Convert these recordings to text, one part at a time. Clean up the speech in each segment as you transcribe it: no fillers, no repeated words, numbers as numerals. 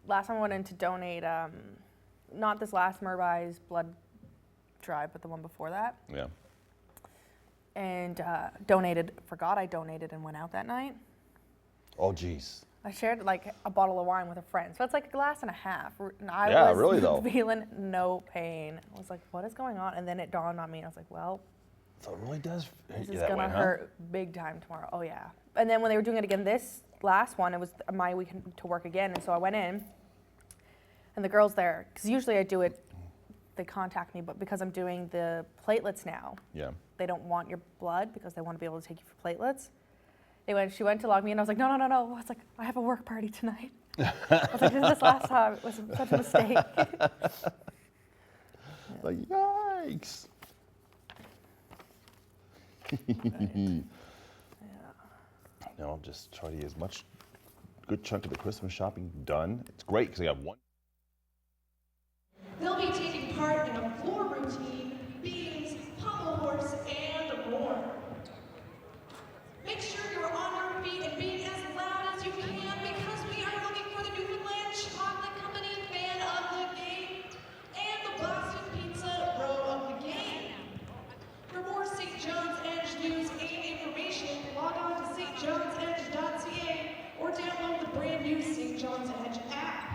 last time I went in to donate, not this last Mervise blood drive, but the one before that. Yeah. And forgot I donated and went out that night. Oh, geez. I shared like a bottle of wine with a friend. So it's like a glass and a half. And I was really though. feeling no pain. I was like, what is going on? And then it dawned on me. I was like, well, so it really does hit this you is that going way, to huh? hurt big time tomorrow. Oh, yeah. And then when they were doing it again, this last one, it was my week to work again. And so I went in, and the girls there, because usually I do it, they contact me, but because I'm doing the platelets now, Yeah. they don't want your blood because they want to be able to take you for platelets. She went to log me in. I was like, no. I was like, I have a work party tonight. I was like, this last time. It was such a mistake. Like, yikes. Yeah. Now I'll just try to get as much good chunk of the Christmas shopping done. It's great because I got one. They'll be taking part in a floor routine, beans, pommel horse, and more. Make sure you're on your feet and being as loud as you can because we are looking for the Newfoundland Chocolate Company fan of the game and the Boston Pizza Bro of the game. For more St. John's Edge news and information, log on to stjohnsedge.ca or download the brand new St. John's Edge app.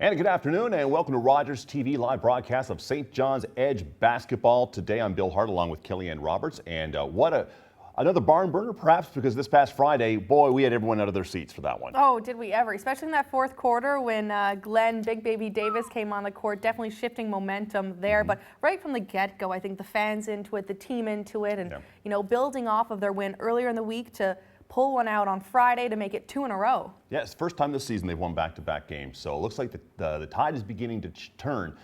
And good afternoon and welcome to Rogers TV live broadcast of St. John's Edge basketball. Today I'm Bill Hart along with Kellyanne Roberts, and another barn burner perhaps, because this past Friday, boy, we had everyone out of their seats for that one. Oh, did we ever, especially in that fourth quarter when Glenn Big Baby Davis came on the court, definitely shifting momentum there. But right from the get-go, I think the fans into it, the team into it, and you know, building off of their win earlier in the week to pull one out on Friday to make it 2 in a row. Yes, first time this season they've won back-to-back games, so it looks like the tide is beginning to turn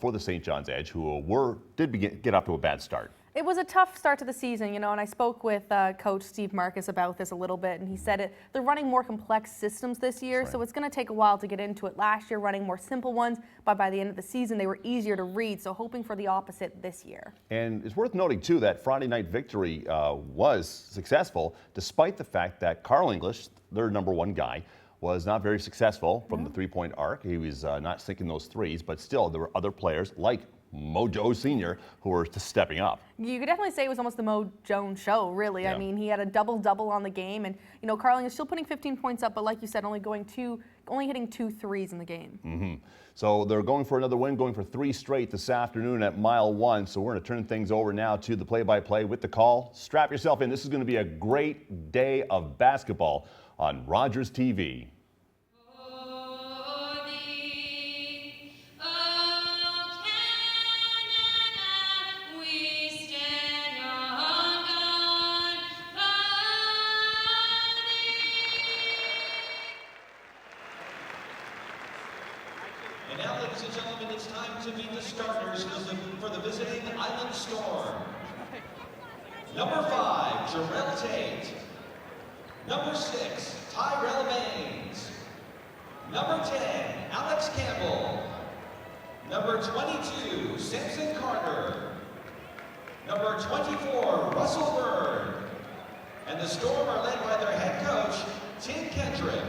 for the St. John's Edge, who did get off to a bad start. It was a tough start to the season, you know, and I spoke with Coach Steve Marcus about this a little bit, and he said they're running more complex systems this year, so it's going to take a while to get into it. Last year, running more simple ones, but by the end of the season, they were easier to read, so hoping for the opposite this year. And it's worth noting, too, that Friday night victory was successful, despite the fact that Carl English, their #1 guy, was not very successful from the three-point arc. He was not sinking those threes, but still, there were other players like Mojo Sr. who were stepping up. You could definitely say it was almost the Mo Jones show, really. Yeah. I mean, he had a double-double on the game, and you know, Carling is still putting 15 points up, but like you said, only hitting 2 threes in the game. So they're going for another win, going for 3 straight this afternoon at mile 1. So we're going to turn things over now to the play-by-play with the call. Strap yourself in. This is going to be a great day of basketball on Rogers TV. And now, ladies and gentlemen, it's time to meet the starters for the visiting Island Storm. Number 5, Jarrell Tate. Number 6, Tyrell Baines. Number 10, Alex Campbell. Number 22, Samson Carter. Number 24, Russell Bird. And the Storm are led by their head coach, Tim Kendrick.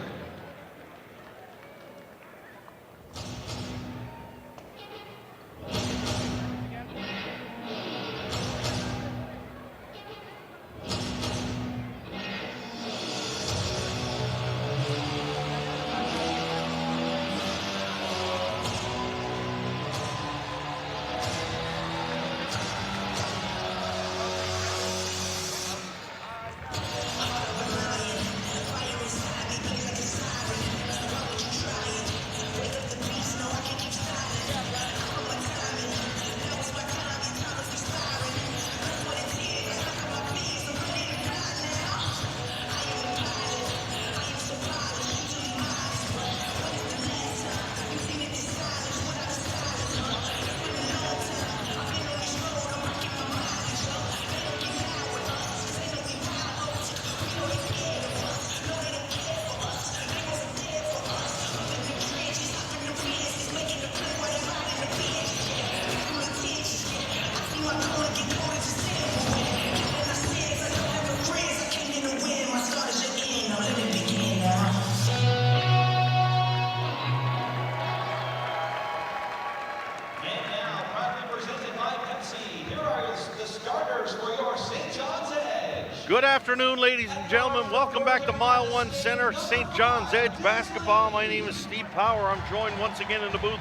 Good afternoon, ladies and gentlemen. Welcome back to Mile 1 Center, St. John's Edge basketball. My name is Steve Power. I'm joined once again in the booth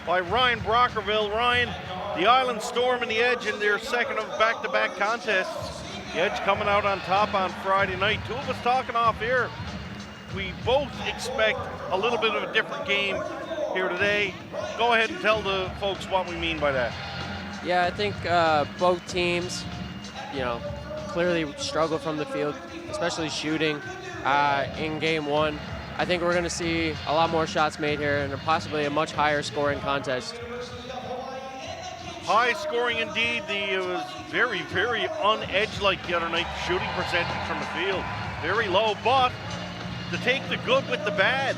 by Ryan Brockerville. Ryan, the Island Storm and the Edge in their second of back-to-back contests. The Edge coming out on top on Friday night. Two of us talking off here. We both expect a little bit of a different game here today. Go ahead and tell the folks what we mean by that. Yeah, I think both teams, clearly struggle from the field, especially shooting in game 1. I think we're going to see a lot more shots made here and possibly a much higher scoring contest. High scoring indeed. It was very, very un-edge-like the other night. The shooting percentage from the field, very low, but to take the good with the bad.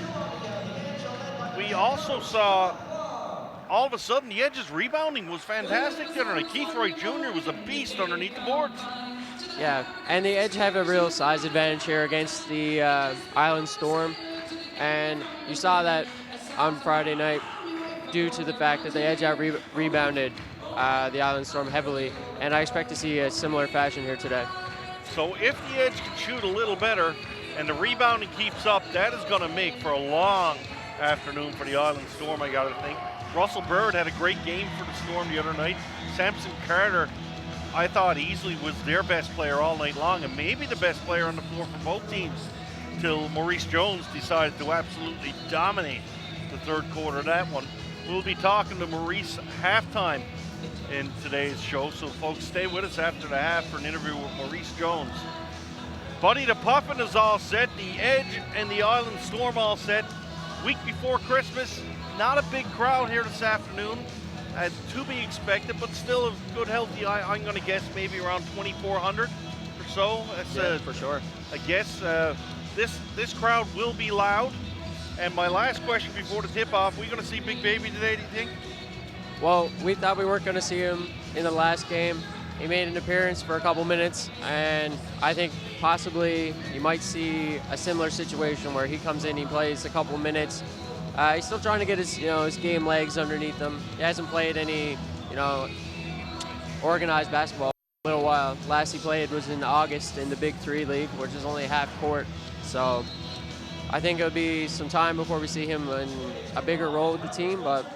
We also saw all of a sudden the Edge's rebounding was fantastic the other night. Keith Roy Jr. was a beast underneath the boards. Yeah, and the Edge have a real size advantage here against the Island Storm. And you saw that on Friday night due to the fact that the Edge out-rebounded the Island Storm heavily. And I expect to see a similar fashion here today. So if the Edge can shoot a little better and the rebounding keeps up, that is going to make for a long afternoon for the Island Storm, I got to think. Russell Bird had a great game for the Storm the other night. Samson Carter, I thought easily was their best player all night long, and maybe the best player on the floor for both teams, till Maurice Jones decided to absolutely dominate the third quarter of that one. We'll be talking to Maurice halftime in today's show, so folks, stay with us after the half for an interview with Maurice Jones. Buddy the Puffin is all set, the Edge and the Island Storm all set. Week before Christmas, not a big crowd here this afternoon, to be expected, but still a good healthy, I'm going to guess maybe around 2,400 or so. That's for sure. I guess this crowd will be loud. And my last question before the tip-off, we going to see Big Baby today, do you think? Well, we thought we weren't going to see him in the last game. He made an appearance for a couple minutes, and I think possibly you might see a similar situation where he comes in, he plays a couple minutes. He's still trying to get his game legs underneath him. He hasn't played any, organized basketball in a little while. Last he played was in August in the Big 3 League, which is only half court. So I think it'll be some time before we see him in a bigger role with the team, but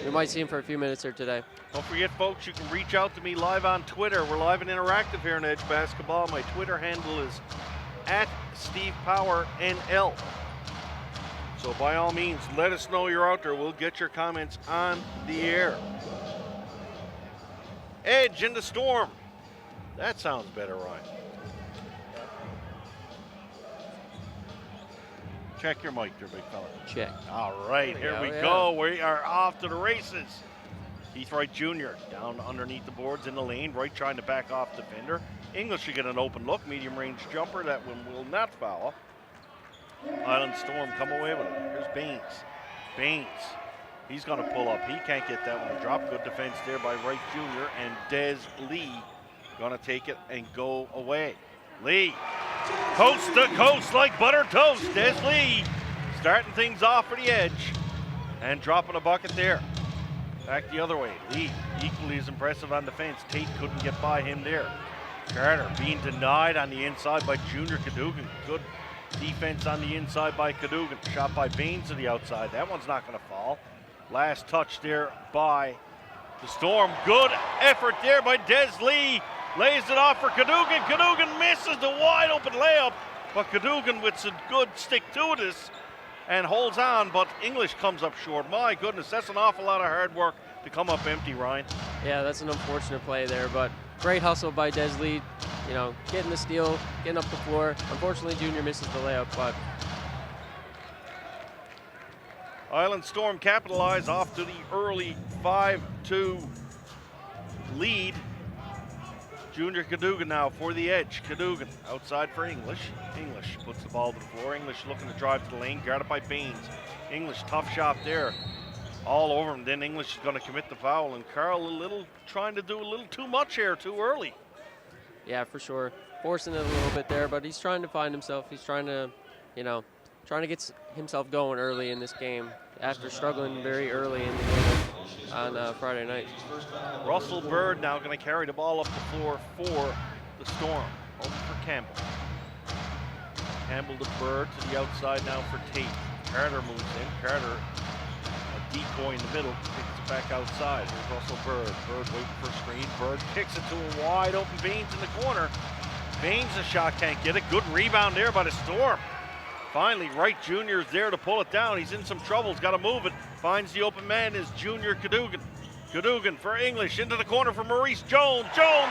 we might see him for a few minutes here today. Don't forget, folks, you can reach out to me live on Twitter. We're live and interactive here on Edge Basketball. My Twitter handle is @StevePowerNL. So by all means, let us know you're out there. We'll get your comments on the air. Edge in the Storm. That sounds better, Ryan. Check your mic there, big fella. Check. All right, here we go. We are off to the races. Keith Wright Jr. down underneath the boards in the lane. Wright trying to back off defender. English should get an open look. Medium range jumper. That one will not foul. Island Storm come away with it. Here's Baines. Baines. He's going to pull up. He can't get that one to drop. Good defense there by Wright Jr. And Des Lee going to take it and go away. Lee. Coast to coast like buttered toast. Des Lee starting things off for the Edge and dropping a bucket there. Back the other way. Lee equally as impressive on defense. Tate couldn't get by him there. Carter being denied on the inside by Junior Cadogan. Good defense on the inside by Cadogan. Shot by Baines to the outside. That one's not going to fall. Last touch there by the Storm. Good effort there by Des Lee. Lays it off for Cadogan. Cadogan misses the wide open layup, but Cadogan with some good stick-to-itiveness and holds on, but English comes up short. My goodness, that's an awful lot of hard work to come up empty, Ryan. Yeah, that's an unfortunate play there, but great hustle by Des Lee, getting the steal, getting up the floor. Unfortunately, Junior misses the layup, but Island Storm capitalize off to the early 5-2 lead. Junior Cadogan now for the Edge. Cadogan outside for English. English puts the ball to the floor. English looking to drive to the lane, guarded by Baines. English, tough shot there. All over him. Then English is going to commit the foul, and Carl trying to do a little too much here too early. Yeah, for sure. Forcing it a little bit there, but he's trying to find himself. He's trying to, trying to get himself going early in this game after struggling very early in the game on Friday night. Russell Bird now going to carry the ball up the floor for the Storm. Over for Campbell. Campbell to Bird to the outside now for Tate. Carter moves in. Carter, a decoy in the middle, kicks it back outside. Here's Russell Bird. Bird waiting for a screen. Bird kicks it to a wide open Baines in the corner. Baines, a shot, can't get it. Good rebound there by the Storm. Finally, Wright Jr. is there to pull it down. He's in some trouble. He's got to move it. Finds the open man is Junior Cadogan. Cadogan for English into the corner for Maurice Jones. Jones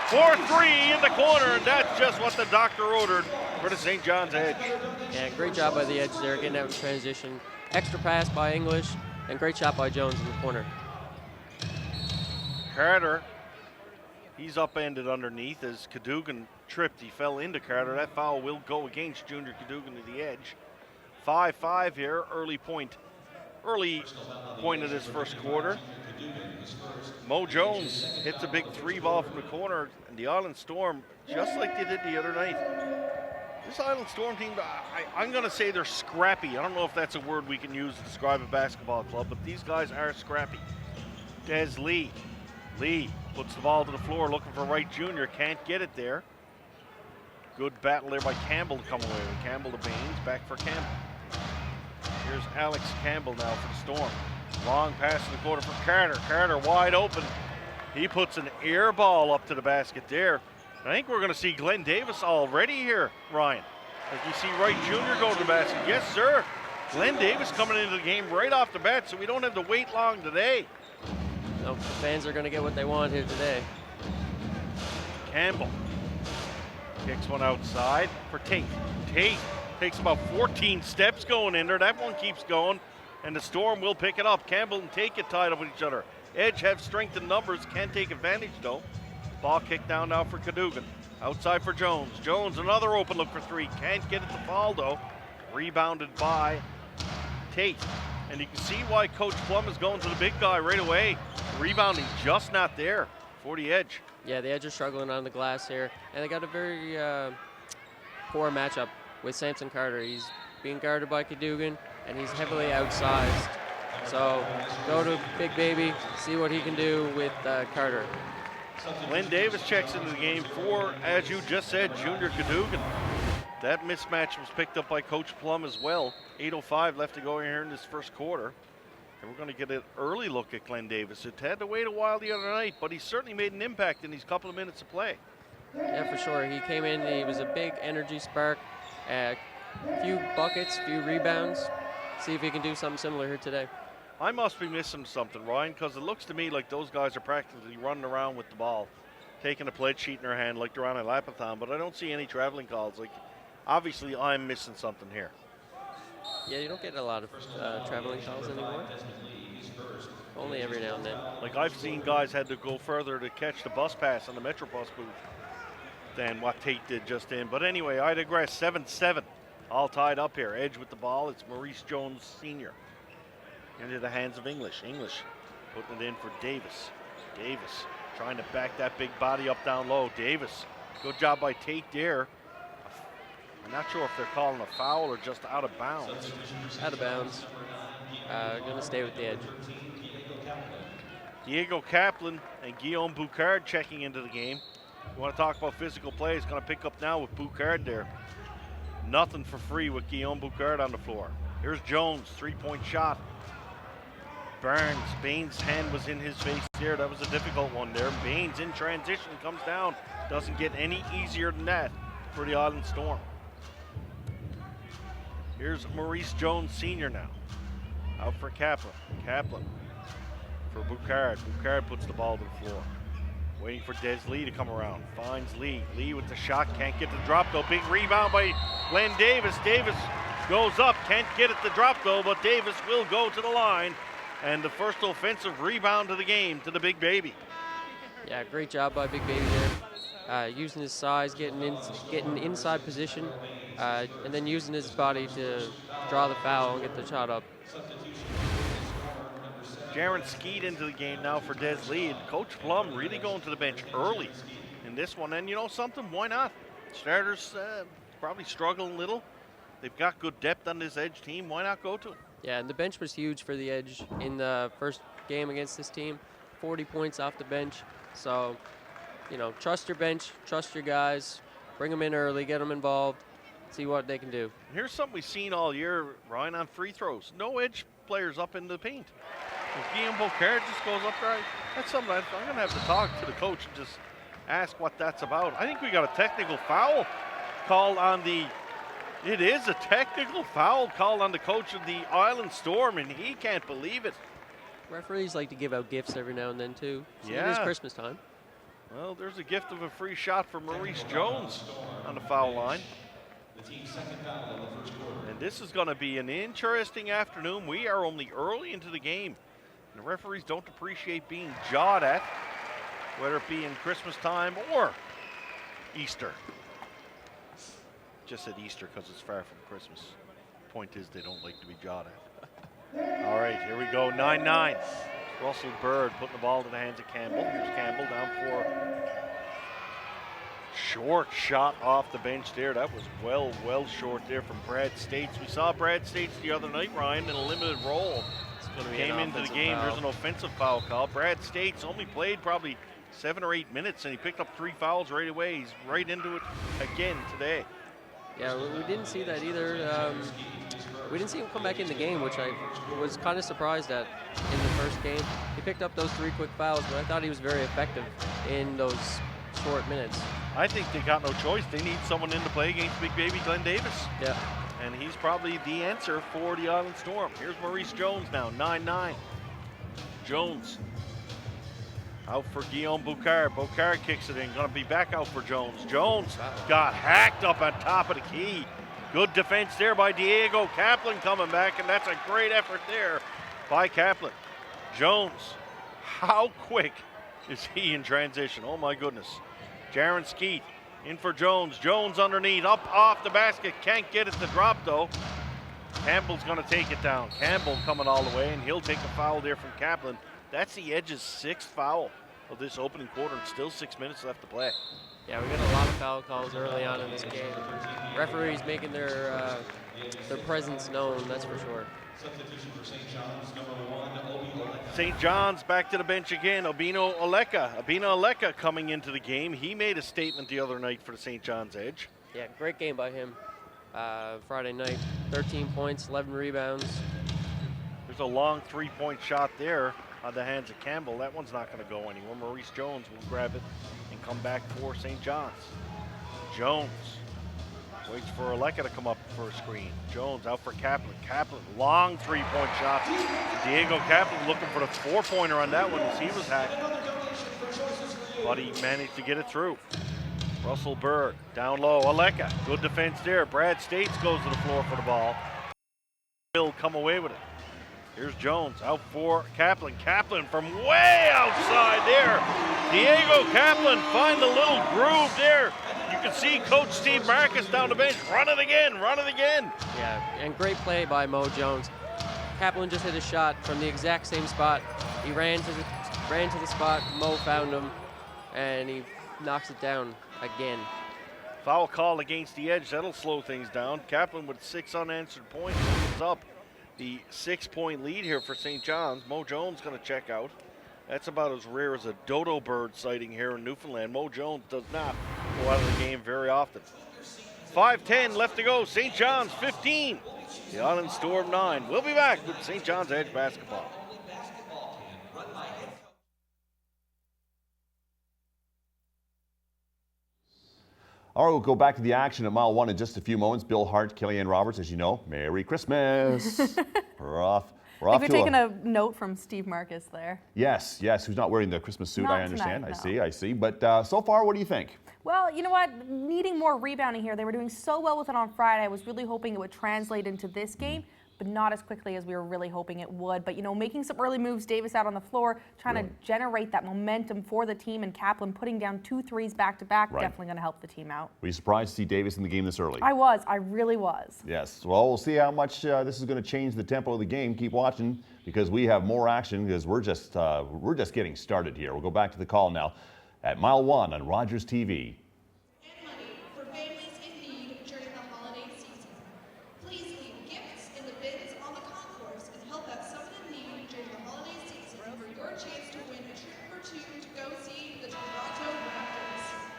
for three in the corner, and that's just what the doctor ordered for the St. John's Edge. Yeah, great job by the Edge there, getting out in transition. Extra pass by English, and great shot by Jones in the corner. Carter, he's upended underneath as Cadogan tripped. He fell into Carter. That foul will go against Junior Cadogan to the Edge. 5-5 here, early point of this first quarter. Mo Jones hits a big three ball from the corner, and the Island Storm, just like they did the other night. This Island Storm team, I'm going to say they're scrappy. I don't know if that's a word we can use to describe a basketball club, but these guys are scrappy. Des Lee. Lee puts the ball to the floor looking for Wright Jr. Can't get it there. Good battle there by Campbell to come away with. Campbell to Baines, back for Campbell. Here's Alex Campbell now for the Storm. Long pass in the corner for Carter. Carter wide open. He puts an air ball up to the basket there. I think we're going to see Glenn Davis already here, Ryan. Like you see Wright Jr. go to the basket. Yes, sir. Glenn Davis coming into the game right off the bat, so we don't have to wait long today. No, the fans are going to get what they want here today. Campbell kicks one outside for Tate. Tate takes about 14 steps going in there. That one keeps going, and the Storm will pick it up. Campbell and Tate get tied up with each other. Edge have strength in numbers, can't take advantage though. Ball kicked down now for Cadogan. Outside for Jones. Jones, another open look for three. Can't get it to fall though. Rebounded by Tate. And you can see why Coach Plum is going to the big guy right away. Rebounding just not there for the Edge. Yeah, the Edge are struggling on the glass here, and they got a very poor matchup with Samson Carter. He's being guarded by Cadogan, and he's heavily outsized. So go to Big Baby, see what he can do with Carter. Glenn Davis checks into the game for, as you just said, Junior Cadogan. That mismatch was picked up by Coach Plum as well. 8:05 left to go here in this first quarter. And we're going to get an early look at Glenn Davis. It had to wait a while the other night, but he certainly made an impact in these couple of minutes of play. Yeah, for sure. He came in, he was a big energy spark. A few buckets, few rebounds. See if he can do something similar here today. I must be missing something, Ryan, because it looks to me like those guys are practically running around with the ball, taking a pledge sheet in their hand like they're on a lapathon, but I don't see any traveling calls. Like, obviously, I'm missing something here. Yeah, you don't get a lot of traveling calls anymore. Only every now and then. Like, I've seen guys had to go further to catch the bus pass on the Metro bus booth than what Tate did just in. But anyway, I digress. 7-7, all tied up here. Edge with the ball. It's Maurice Jones Sr. into the hands of English. English putting it in for Davis. Davis trying to back that big body up down low. Davis, good job by Tate there. I'm not sure if they're calling a foul or just out of bounds. Out of bounds. Gonna stay with the Edge. Diego Kaplan and Guillaume Boucard checking into the game. You want to talk about physical play, it's going to pick up now with Boucard there. Nothing for free with Guillaume Boucard on the floor. Here's Jones, three-point shot. Barnes, Baines' hand was in his face there. That was a difficult one there. Baines in transition comes down. Doesn't get any easier than that for the Island Storm. Here's Maurice Jones Sr. now. Out for Kaplan. Kaplan for Boucard. Boucard puts the ball to the floor. Waiting for Des Lee to come around. Finds Lee. Lee with the shot. Can't get the drop though. Big rebound by Glenn Davis. Davis goes up. Can't get it to drop though, but Davis will go to the line. And the first offensive rebound of the game to the Big Baby. Yeah, great job by Big Baby there. Using his size, getting inside position, and then using his body to draw the foul and get the shot up. Jaron Skeet into the game now for Des Lee. And Coach Plum really going to the bench early in this one. And you know something? Why not? Starters probably struggling a little. They've got good depth on this Edge team. Why not go to it? Yeah, and the bench was huge for the Edge in the first game against this team. 40 points off the bench. So, you know, trust your bench, trust your guys, bring them in early, get them involved, see what they can do. Here's something we've seen all year, Ryan, on free throws. No Edge players up in the paint. If Guillaume Boucard just goes up there, that's something I'm going to have to talk to the coach and just ask what that's about. I think we got a technical foul called on the... It is a technical foul called on the coach of the Island Storm, and he can't believe it. Referees like to give out gifts every now and then, too. So Yeah. It is Christmas time. Well, there's a gift of a free shot for Maurice Jones on the foul line. And this is going to be an interesting afternoon. We are only early into the game. And the referees don't appreciate being jawed at, whether it be in Christmas time or Easter. Just said Easter because it's far from Christmas. Point is, they don't like to be jawed at. All right, here we go, 9-9. Russell Bird putting the ball to the hands of Campbell. Here's Campbell down for short shot off the bench there. That was well short there from Brad States. We saw Brad States the other night, Ryan, in a limited role. Came into the game, there's an offensive foul call. Brad States only played probably 7 or 8 minutes, and he picked up 3 fouls right away. He's right into it again today. Yeah, we didn't see that either. we didn't see him come back in the game, which I was kind of surprised at in the first game. He picked up those 3 quick fouls, but I thought he was very effective in those short minutes. I think they got no choice. They need someone in to play against Big Baby Glenn Davis. Yeah. And he's probably the answer for the Island Storm. Here's Maurice Jones now, 9-9. Jones out for Guillaume Boucard. Boucard kicks it in, gonna be back out for Jones. Jones got hacked up on top of the key. Good defense there by Diego. Kaplan coming back, and that's a great effort there by Kaplan. Jones, how quick is he in transition? Oh my goodness. Jaron Skeet in for Jones. Jones underneath, up off the basket. Can't get it to drop though. Campbell's gonna take it down. Campbell coming all the way, and he'll take a foul there from Kaplan. That's the Edge's 6th foul of this opening quarter, and still 6 minutes left to play. Yeah, we got a lot of foul calls early on in this game. Referees making their presence known, that's for sure. Substitution for St. John's, number 1, Obi Oleka. St. John's back to the bench again. Obino Oleka coming into the game. He made a statement the other night for the St. John's Edge. Yeah, great game by him. Friday night, 13 points, 11 rebounds. There's a long 3-point shot there on the hands of Campbell. That one's not going to go anywhere. Maurice Jones will grab it and come back for St. John's. Jones waits for Oleka to come up for a screen. Jones out for Kaplan. Kaplan, long 3-point shot. Diego Kaplan looking for the 4-pointer on that one as he was hacked. But he managed to get it through. Russell Berg down low. Oleka, good defense there. Brad States goes to the floor for the ball. He'll come away with it. Here's Jones out for Kaplan. Kaplan from way outside there. Diego Kaplan find the little groove there. You can see Coach Steve Marcus down the bench. Run it again, run it again. Yeah, and great play by Mo Jones. Kaplan just hit a shot from the exact same spot. He ran to the spot. Mo found him, and he knocks it down again. Foul call against the Edge. That'll slow things down. Kaplan with 6 unanswered points opens up the 6-point lead here for St. John's. Mo Jones going to check out. That's about as rare as a dodo bird sighting here in Newfoundland. Mo Jones does not go out of the game very often. 5:10 left to go. St. John's 15. The Island Storm 9. We'll be back with St. John's Edge basketball. All right, we'll go back to the action at mile 1 in just a few moments. Bill Hart, Kellyanne Roberts, as you know, Merry Christmas. We're off. We're off You're to taking a note from Steve Marcus there. Yes, who's not wearing the Christmas suit, Not I understand. tonight, I see. But so far, what do you think? Well, you know what? Needing more rebounding here. They were doing so well with it on Friday. I was really hoping it would translate into this game, but not as quickly as we were really hoping it would. But, making some early moves, Davis out on the floor, trying to generate that momentum for the team, and Kaplan putting down 2 threes back-to-back, definitely going to help the team out. Were you surprised to see Davis in the game this early? I really was. Yes. Well, we'll see how much this is going to change the tempo of the game. Keep watching because we have more action because we're just getting started here. We'll go back to the call now at mile 1 on Rogers TV. And money for families in need during the holiday season. Please leave gifts in the bins on the concourse and help out someone in need during the holiday season for your chance to win a trip or 2 to go see the Toronto Raptors.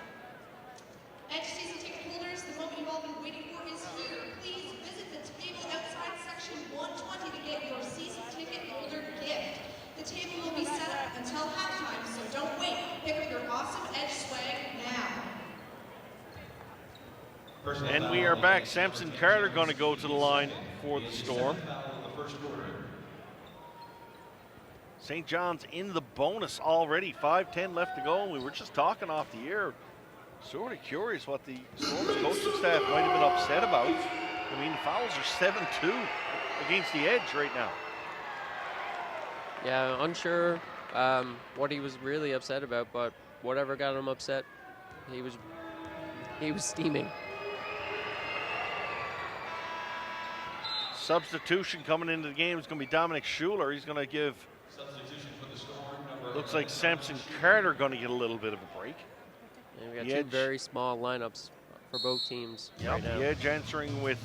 Edge season ticket holders, the moment you've all been waiting for is here. Please visit the table outside section 120 to get your season ticket holder gift. The table will be set up until halftime, so don't wait. Pick up your awesome Edge swag now. And we are back. Samson Carter going to go to the line for the Storm. St. John's in the bonus already. 5:10 left to go, and we were just talking off the air. Sort of curious what the Storm's coaching staff might have been upset about. I mean, fouls are 7-2 against the Edge right now. Yeah, unsure what he was really upset about, but whatever got him upset, he was steaming. Substitution coming into the game is going to be Dominic Schuler. He's going to give, looks like Samson Carter going to get a little bit of a break. And we got 2 very small lineups for both teams right now. The Edge answering with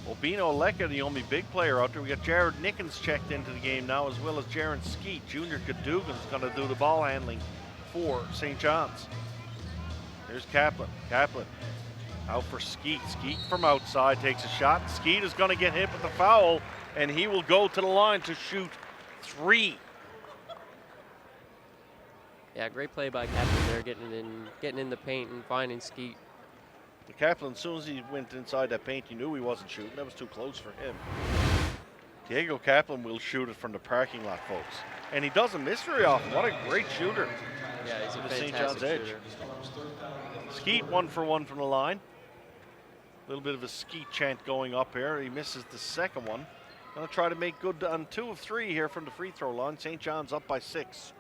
Obino Oleka, the only big player out there. We got Jared Nickens checked into the game now, as well as Jaron Skeet. Junior Cadogan's going to do the ball handling for St. John's. Here's Kaplan. Kaplan Out for Skeet. Skeet from outside takes a shot. Skeet is going to get hit with the foul, and he will go to the line to shoot 3. Yeah, great play by Kaplan there, getting in the paint and finding Skeet. The Kaplan, as soon as he went inside that paint, you knew he wasn't shooting. That was too close for him. Diego Kaplan will shoot it from the parking lot, folks. And he doesn't miss very often. What a great shooter. Yeah, he's a The St. fantastic John's shooter. Edge. Skeet 1 for 1 from the line. A little bit of a Skeet chant going up here. He misses the second one. Going to try to make good on 2 of 3 here from the free throw line. St. John's up by 6.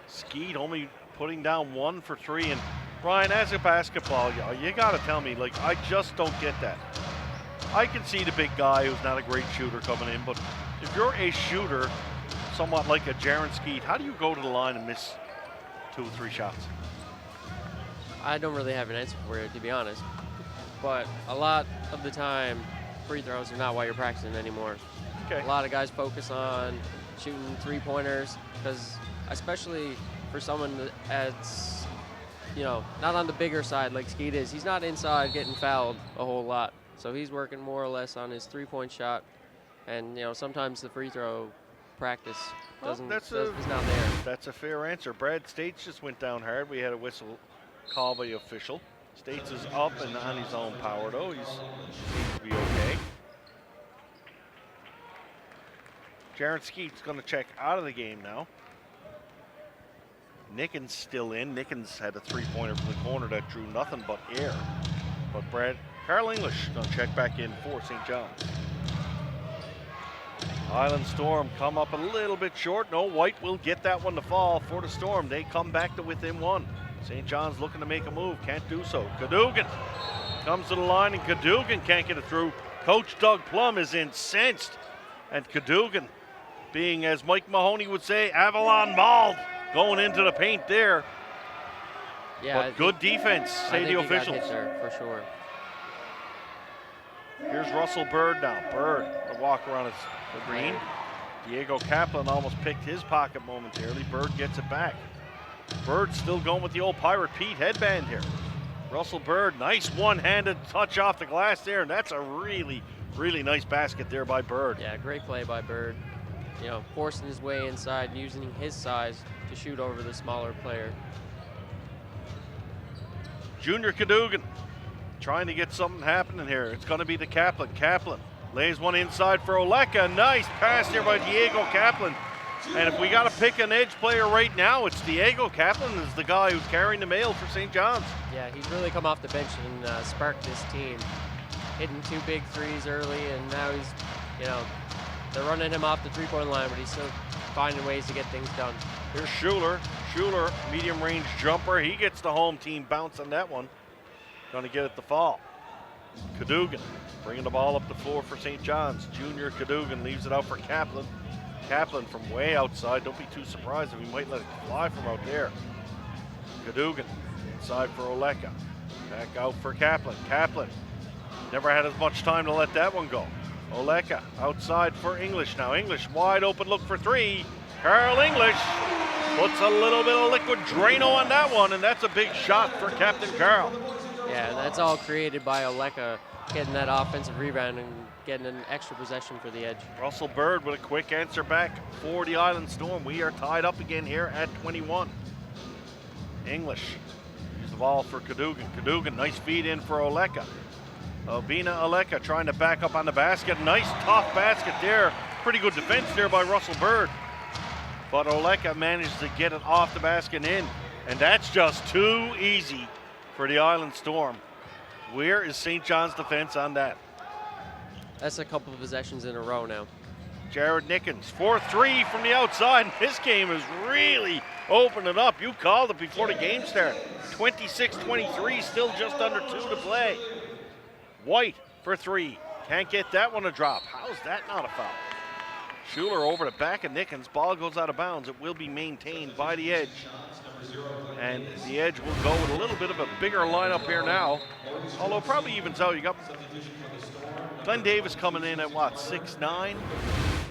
Skeet only putting down 1 for 3. And Ryan, as a basketball, you got to tell me, like, I just don't get that. I can see the big guy who's not a great shooter coming in, but if you're a shooter, somewhat like a Jaron Skeet, how do you go to the line and miss 2 or 3 shots? I don't really have an answer for it, to be honest. But a lot of the time, free throws are not what you're practicing anymore. Okay. A lot of guys focus on shooting 3-pointers because, especially for someone that's, not on the bigger side like Skeet is, he's not inside getting fouled a whole lot. So he's working more or less on his 3-point shot. And, sometimes the free throw practice is not there. That's a fair answer. Brad States just went down hard. We had a whistle call by the official. States is up and on his own power, though. He seems to be okay. Jaron Skeet's going to check out of the game now. Nickens still in. Nickens had a 3-pointer from the corner that drew nothing but air. But Carl English going to check back in for St. John's. Island Storm come up a little bit short. No, White will get that one to fall for the Storm. They come back to within 1. St. John's looking to make a move, can't do so. Cadogan comes to the line, and Cadogan can't get it through. Coach Doug Plum is incensed. And Cadogan, being, as Mike Mahoney would say, Avalon mauled, going into the paint there. Yeah, but good defense, say the officials. Got hit there, for sure. Here's Russell Bird now. Bird, the walk around the green. Diego Kaplan almost picked his pocket momentarily. Bird gets it back. Bird still going with the old Pirate Pete headband here. Russell Bird, nice one-handed touch off the glass there, and that's a really, really nice basket there by Bird. Yeah, great play by Bird. Forcing his way inside and using his size to shoot over the smaller player. Junior Cadogan trying to get something happening here. It's going to be the Kaplan. Kaplan lays one inside for Oleka. Nice pass here by Diego Kaplan. And if we got to pick an edge player right now, it's Diego Kaplan is the guy who's carrying the mail for St. John's. Yeah, he's really come off the bench and sparked this team. Hitting 2 big threes early, and now he's, they're running him off the 3-point line, but he's still finding ways to get things done. Here's Schuler. Schuler, medium range jumper. He gets the home team bounce on that one. Going to get it to fall. Cadogan bringing the ball up the floor for St. John's. Junior Cadogan leaves it out for Kaplan. Kaplan from way outside. Don't be too surprised if he might let it fly from out there. Cadogan inside for Oleka. Back out for Kaplan. Kaplan never had as much time to let that one go. Oleka outside for English now. English wide open look for 3. Carl English puts a little bit of liquid Drano on that one, and that's a big shot for Captain Carl. Yeah, and that's all created by Oleka getting that offensive rebound and getting an extra possession for the edge. Russell Bird with a quick answer back for the Island Storm. We are tied up again here at 21. English use the ball for Cadogan. Cadogan, nice feed in for Oleka. Albina Oleka trying to back up on the basket. Nice tough basket there. Pretty good defense there by Russell Bird. But Oleka managed to get it off the basket in. And that's just too easy for the Island Storm. Where is St. John's defense on that? That's a couple of possessions in a row now. Jared Nickens, 4-3 from the outside. This game is really opening up. You called it before the game started. 26-23, still just under 2 to play. White for 3. Can't get that one to drop. How's that not a foul? Schuler over the back of Nickens. Ball goes out of bounds. It will be maintained by the edge. And the edge will go with a little bit of a bigger lineup here now. Although probably evens out. You got Glenn Davis coming in at what, 6'9"?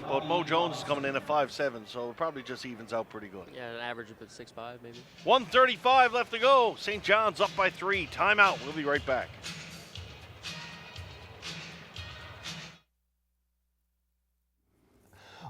But Mo Jones is coming in at 5'7", so it probably just evens out pretty good. Yeah, an average of 6'5", maybe. 1:35 left to go. St. John's up by 3. Timeout. We'll be right back.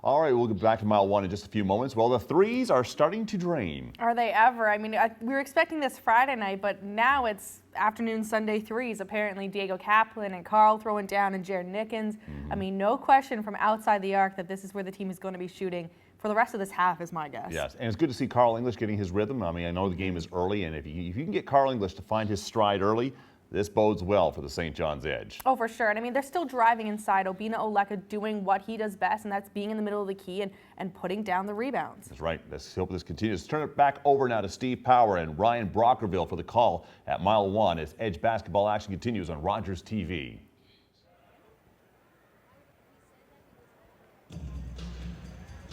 All right, we'll get back to mile 1 in just a few moments. Well, the threes are starting to drain. Are they ever? I mean, we were expecting this Friday night, but now it's afternoon Sunday threes. Apparently, Diego Kaplan and Carl throwing down and Jared Nickens. I mean, no question from outside the arc that this is where the team is going to be shooting for the rest of this half, is my guess. Yes, and it's good to see Carl English getting his rhythm. I mean, I know the game is early, and if you can get Carl English to find his stride early, this bodes well for the St. John's Edge. Oh, for sure. And I mean, they're still driving inside. Obina Oleka doing what he does best, and that's being in the middle of the key and putting down the rebounds. That's right. Let's hope this continues. Turn it back over now to Steve Power and Ryan Brockerville for the call at mile 1 as Edge basketball action continues on Rogers TV.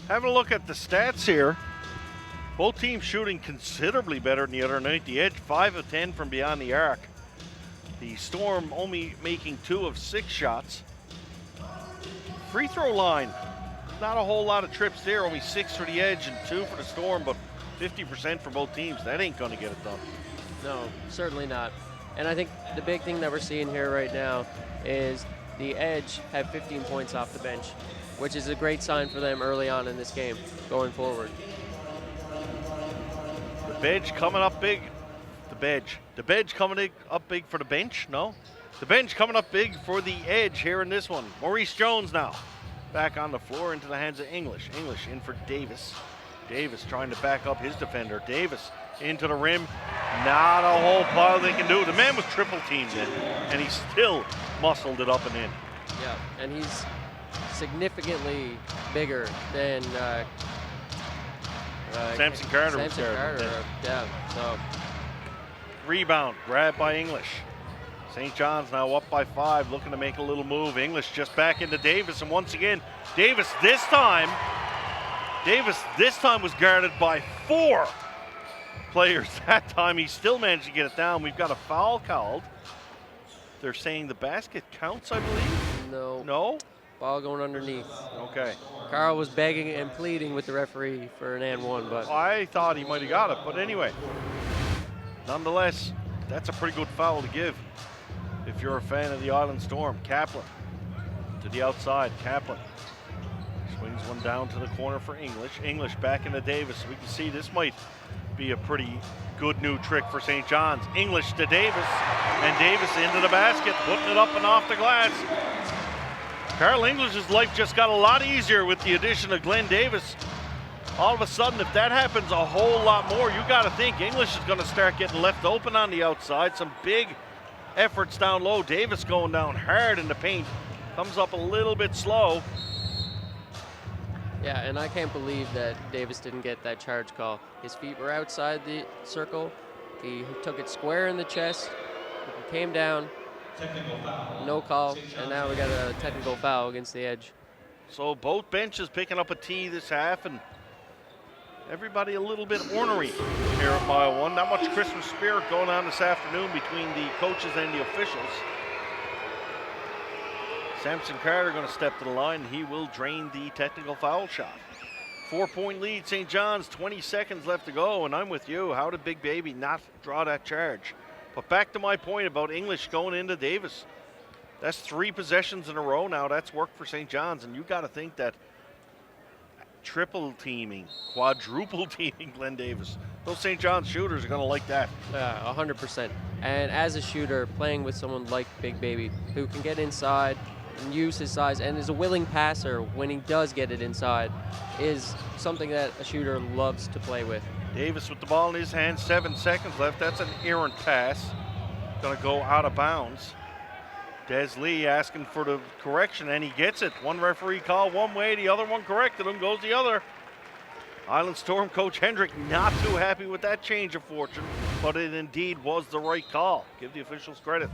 Having a look at the stats here. Both teams shooting considerably better than the other night. The Edge 5 of 10 from beyond the arc. The Storm only making 2 of 6 shots. Free throw line, not a whole lot of trips there. Only 6 for the Edge and 2 for the Storm, but 50% for both teams. That ain't going to get it done. No, certainly not. And I think the big thing that we're seeing here right now is the Edge have 15 points off the bench, which is a great sign for them early on in this game going forward. The bench coming up big. The bench coming up big for the bench. No, the bench coming up big for the Edge here in this one. Maurice Jones now back on the floor into the hands of English. English in for Davis. Davis trying to back up his defender. Davis into the rim. Not a whole pile they can do. The man was triple teamed in, and he still muscled it up and in. Yeah, and he's significantly bigger than Samson Carter. Samson Carter. Yeah, so. Rebound, grabbed by English. St. John's now up by 5, looking to make a little move. English just back into Davis, and once again, Davis this time was guarded by 4 players. That time he still managed to get it down. We've got a foul called. They're saying the basket counts, I believe. No. No? Ball going underneath. Okay. Carl was begging and pleading with the referee for an and one, but I thought he might have got it, but anyway. Nonetheless, that's a pretty good foul to give if you're a fan of the Island Storm. Kaplan to the outside. Kaplan swings one down to the corner for English. English back into Davis. We can see this might be a pretty good new trick for St. John's. English to Davis, and Davis into the basket, putting it up and off the glass. Carl English's life just got a lot easier with the addition of Glenn Davis. All of a sudden, if that happens a whole lot more, you got to think English is going to start getting left open on the outside. Some big efforts down low. Davis going down hard in the paint. Comes up a little bit slow. yeah, and I can't believe that Davis didn't get that charge call. His feet were outside the circle. He took it square in the chest. He came down. No call, and now we got a technical foul against the Edge. So both benches picking up a tee this half, and everybody a little bit ornery here at mile 1. Not much Christmas spirit going on this afternoon between the coaches and the officials. Samson Carter going to step to the line. He will drain the technical foul shot. 4-point lead, St. John's, 20 seconds left to go, and I'm with you. How did Big Baby not draw that charge? But back to my point about English going into Davis. That's 3 possessions in a row now. That's worked for St. John's, and you got to think that triple teaming, quadruple teaming Glenn Davis. Those St. John's shooters are going to like that. 100%. And as a shooter, playing with someone like Big Baby, who can get inside and use his size and is a willing passer when he does get it inside, is something that a shooter loves to play with. Davis with the ball in his hand, 7 seconds left. That's an errant pass. Going to go out of bounds. Des Lee asking for the correction, and he gets it. One referee called one way, the other one corrected him, goes the other. Island Storm coach Hendrick not too happy with that change of fortune, but it indeed was the right call. Give the officials credit.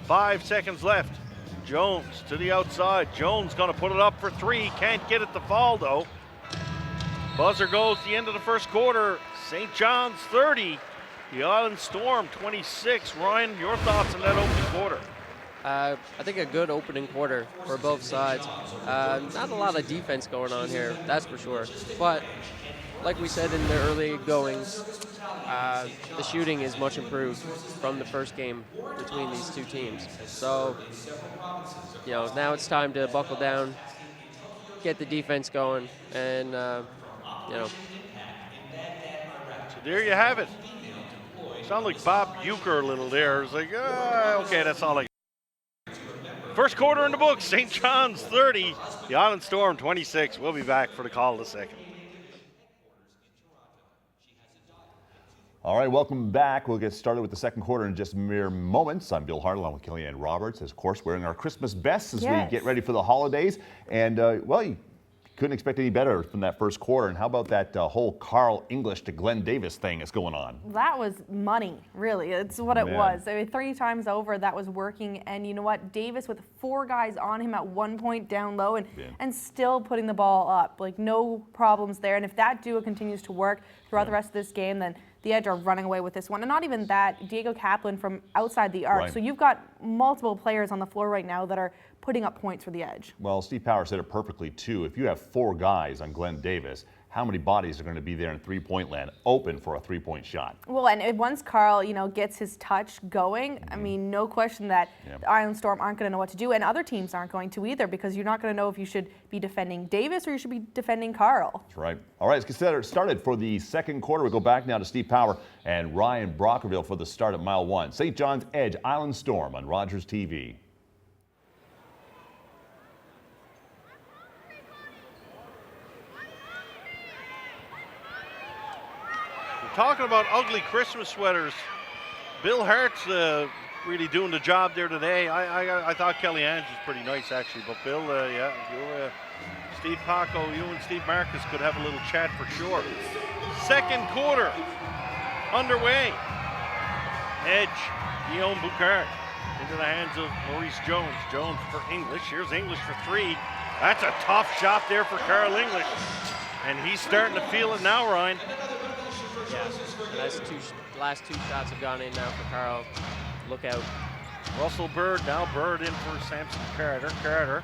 5 seconds left. Jones to the outside. Jones going to put it up for 3. Can't get it to fall, though. Buzzer goes the end of the first quarter. St. John's 30. The Island Storm 26. Ryan, your thoughts on that opening quarter? I think a good opening quarter for both sides. Not a lot of defense going on here, that's for sure. But like we said in the early goings, the shooting is much improved from the first game between these two teams. So, now it's time to buckle down, get the defense going, and, So there you have it. Sound like Bob Euchre a little there. It's like, okay, that's all I got. First quarter in the books, St. John's 30, the Island Storm 26. We'll be back for the call in a second. All right, welcome back. We'll get started with the second quarter in just mere moments. I'm Bill Hart along with Kellyanne Roberts, of course, wearing our Christmas bests as we get ready for the holidays. And, well, you couldn't expect any better from that first quarter. And how about that whole Carl English to Glenn Davis thing that's going on? That was money, really. It's what it was. I mean, 3 times over, that was working. And you know what? Davis with 4 guys on him at one point down low and still putting the ball up. Like, no problems there. And if that duo continues to work throughout the rest of this game, then the Edge are running away with this one. And not even that, Diego Kaplan from outside the arc. So you've got multiple players on the floor right now that are putting up points for the Edge. Well, Steve Power said it perfectly, too. If you have 4 guys on Glenn Davis, how many bodies are going to be there in three-point land open for a three-point shot? Well, and once Carl, gets his touch going, I mean, no question that the Island Storm aren't going to know what to do, and other teams aren't going to either, because you're not going to know if you should be defending Davis or you should be defending Carl. That's right. All right, let's get started for the second quarter. We'll go back now to Steve Power and Ryan Brockerville for the start at mile 1. St. John's Edge, Island Storm on Rogers TV. Talking about ugly Christmas sweaters, Bill Hart's really doing the job there today. I thought Kellyanne's was pretty nice, actually. But Bill, Steve Paco, you and Steve Marcus could have a little chat for sure. Second quarter underway. Edge, Guillaume Boucard into the hands of Maurice Jones. Jones for English. Here's English for 3. That's a tough shot there for Carl English. And he's starting to feel it now, Ryan. Yeah, last two shots have gone in now for Carl. Look out. Russell Bird, now Bird in for Samson Carter. Carter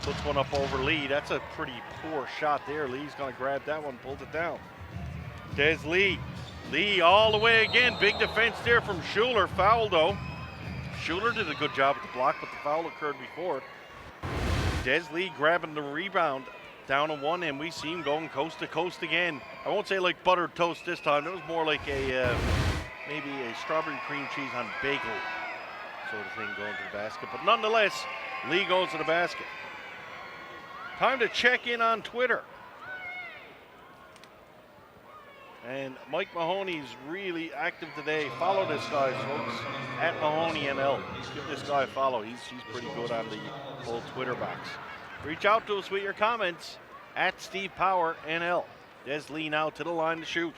puts one up over Lee. That's a pretty poor shot there. Lee's going to grab that one, pulls it down. Des Lee. Lee all the way again. Big defense there from Schuler. Foul, though. Schuler did a good job at the block, but the foul occurred before. Des Lee grabbing the rebound. Down on one end, we see him going coast to coast again. I won't say like buttered toast this time. It was more like a maybe a strawberry cream cheese on bagel sort of thing going to the basket. But nonetheless, Lee goes to the basket. Time to check in on Twitter. And Mike Mahoney's really active today. Follow this guy, folks, at MahoneyNL. Give this guy a follow. He's pretty good on the old Twitter box. Reach out to us with your comments at Steve Power NL. Des Lee now to the line to shoot.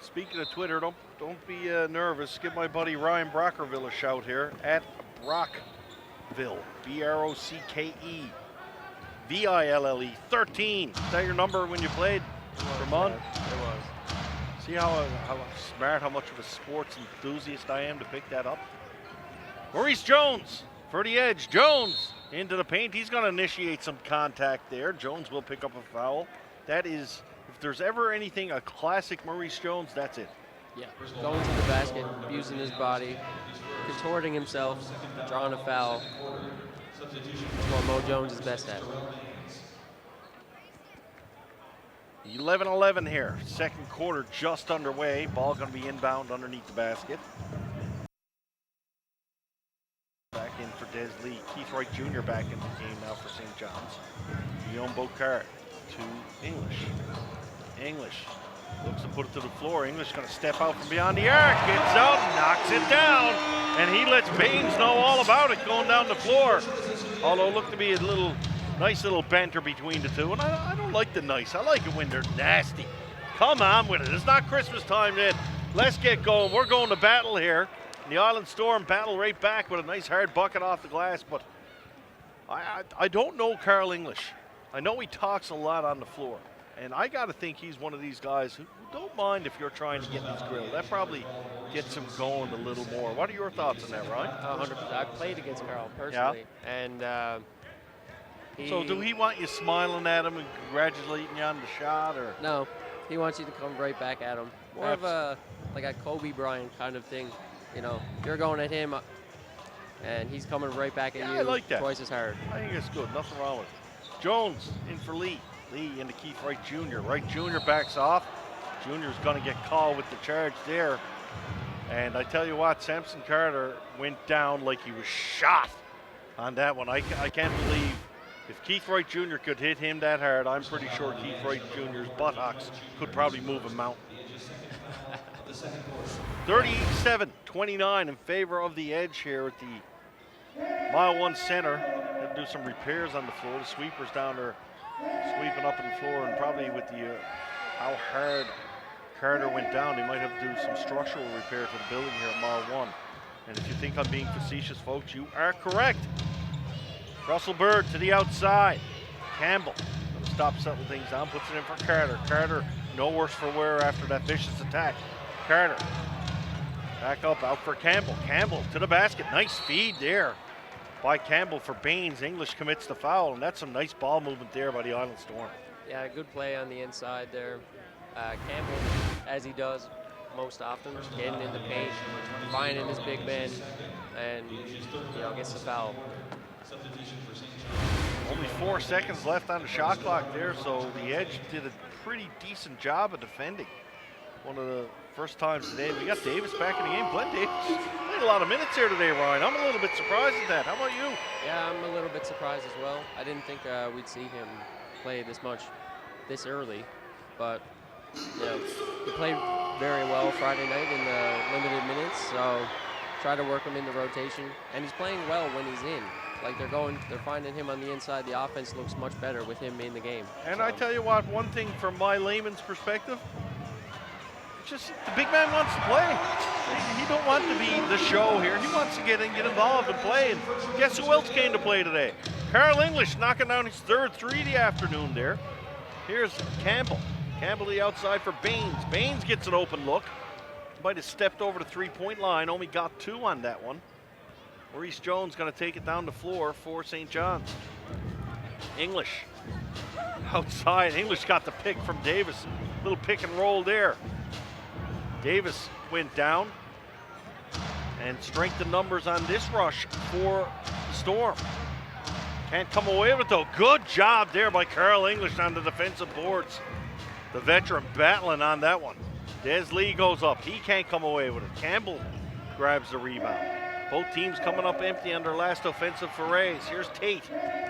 Speaking of Twitter, don't be nervous. Give my buddy Ryan Brockerville a shout here at Brockville, BROCKE VILLE 13. Is that your number when you played? Vermont? It was. See how smart, how much of a sports enthusiast I am to pick that up? Maurice Jones for the Edge. Jones into the paint. He's going to initiate some contact there. Jones will pick up a foul. That is, if there's ever anything, a classic Maurice Jones, that's it. Yeah, going to the basket, using his body, contorting himself, drawing a foul. That's what Mo Jones is best at. 11-11 here. Second quarter just underway. Ball going to be inbound underneath the basket. Back in for Des Lee. Keith Wright Jr. back in the game now for St. John's. Guillaume Boucard to English. English looks to put it to the floor. English going to step out from beyond the arc. Gets out, knocks it down, and he lets Baines know all about it going down the floor. Although it looked to be a nice little banter between the two. And I don't like the nice. I like it when they're nasty. Come on with it. It's not Christmas time yet. Let's get going. We're going to battle here. And the Island Storm battle right back with a nice hard bucket off the glass, but I don't know Carl English. I know he talks a lot on the floor, and I got to think he's one of these guys who don't mind if you're trying to get in his grill. That probably gets him going a little more. What are your thoughts on that, Ryan? 100%. I've played against Carl personally, and So do he want you smiling at him and congratulating you on the shot, or? No, he wants you to come right back at him. More of a like a Kobe Bryant kind of thing. You know, you're going at him, and he's coming right back at you. I like that. Twice as hard. I think it's good. Nothing wrong with it. Jones in for Lee. Lee into Keith Wright Jr. Wright Jr. backs off. Jr.'s going to get called with the charge there. And I tell you what, Samson Carter went down like he was shot on that one. I can't believe if Keith Wright Jr. could hit him that hard, I'm pretty sure Keith Wright Jr.'s buttocks could probably move a mountain. 37-29 in favor of the Edge here at the Mile 1 Center. Had to do some repairs on the floor. The sweepers down there sweeping up on the floor, and probably with the how hard Carter went down, they might have to do some structural repair to the building here at Mile 1. And if you think I'm being facetious, folks, you are correct. Russell Bird to the outside. Campbell going to stop, settle things down, puts it in for Carter. Carter no worse for wear after that vicious attack. Carter back up, out for Campbell. Campbell to the basket. Nice feed there by Campbell for Baines. English commits the foul, and that's some nice ball movement there by the Island Storm. Yeah, good play on the inside there. Campbell, as he does most often, getting in the paint, finding his big man, and gets the foul. Only 4 seconds left on the shot clock there, so the Edge did a pretty decent job of defending. One of the first times today. We got Davis back in the game. Glenn Davis played a lot of minutes here today, Ryan. I'm a little bit surprised at that. How about you? Yeah, I'm a little bit surprised as well. I didn't think we'd see him play this much this early, but he played very well Friday night in the limited minutes, so try to work him in the rotation, and he's playing well when he's in. Like they're finding him on the inside. The offense looks much better with him in the game. And I tell you what, one thing from my layman's perspective, just the big man wants to play. He don't want to be the show here. He wants to get involved and play. And guess who else came to play today? Carl English knocking down his third three of the afternoon there. Here's Campbell. Campbell to the outside for Baines. Baines gets an open look. Might have stepped over the three-point line. Only got 2 on that one. Maurice Jones going to take it down the floor for St. John's. English outside. English got the pick from Davis. Little pick and roll there. Davis went down, and strengthened numbers on this rush for the Storm. Can't come away with it though. Good job there by Carl English on the defensive boards. The veteran battling on that one. Des Lee goes up. He can't come away with it. Campbell grabs the rebound. Both teams coming up empty on their last offensive forays. Here's Tate.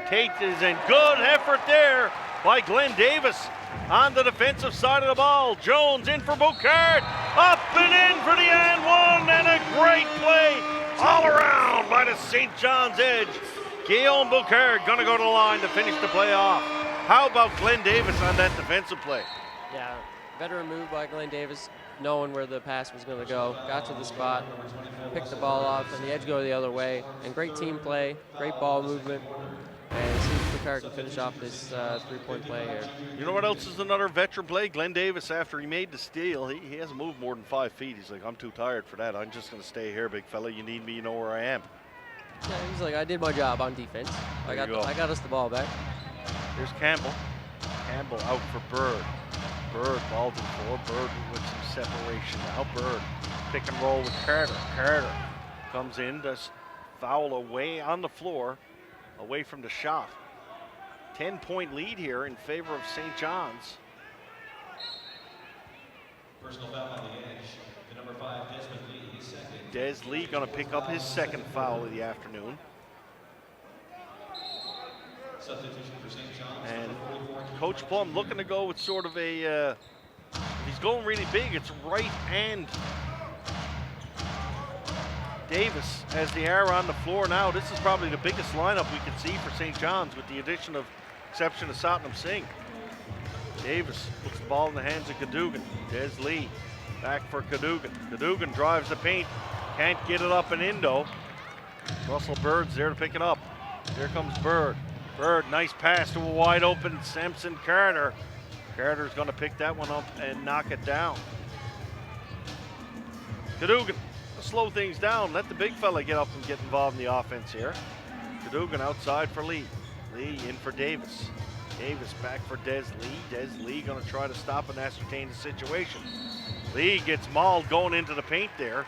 Tate is in. Good effort there by Glenn Davis on the defensive side of the ball. Jones in for Boucard. Up and in for the and one, and a great play all around by the St. John's Edge. Guillaume Boucard gonna go to the line to finish the play off. How about Glenn Davis on that defensive play? Yeah, better move by Glenn Davis, knowing where the pass was going to go. Got to the spot, picked the ball off, and the Edge go the other way. And great team play, great ball movement. And see if Boucard can finish off this three-point play here. You know what else is another veteran play? Glenn Davis, after he made the steal, he hasn't moved more than 5 feet. He's like, I'm too tired for that. I'm just going to stay here, big fella. You need me, you know where I am. Yeah, he's like, I did my job on defense. I got us the ball back. Here's Campbell. Campbell out for Bird. Bird ball to the floor. Bird with some separation now. Bird pick and roll with Carter. Carter comes in, does foul away on the floor, away from the shot. 10-point lead here in favor of St. John's. Personal foul on the Edge. The number 5, Desmond Lee, his second. Des Lee going to pick up his second foul of the afternoon. Substitution for St. John's. And Coach Plum looking to go with sort of a, if he's going really big, it's Wright and Davis as the arrow on the floor now. This is probably the biggest lineup we can see for St. John's with the exception of Satnam Singh. Davis puts the ball in the hands of Cadogan. Des Lee back for Cadogan. Cadogan drives the paint. Can't get it up and in though. Russell Bird's there to pick it up. Here comes Bird. Bird, nice pass to a wide open Samson Carter. Carter's gonna pick that one up and knock it down. Cadogan, slow things down. Let the big fella get up and get involved in the offense here. Cadogan outside for Lee. Lee in for Davis. Davis back for Des Lee. Des Lee gonna try to stop and ascertain the situation. Lee gets mauled going into the paint there,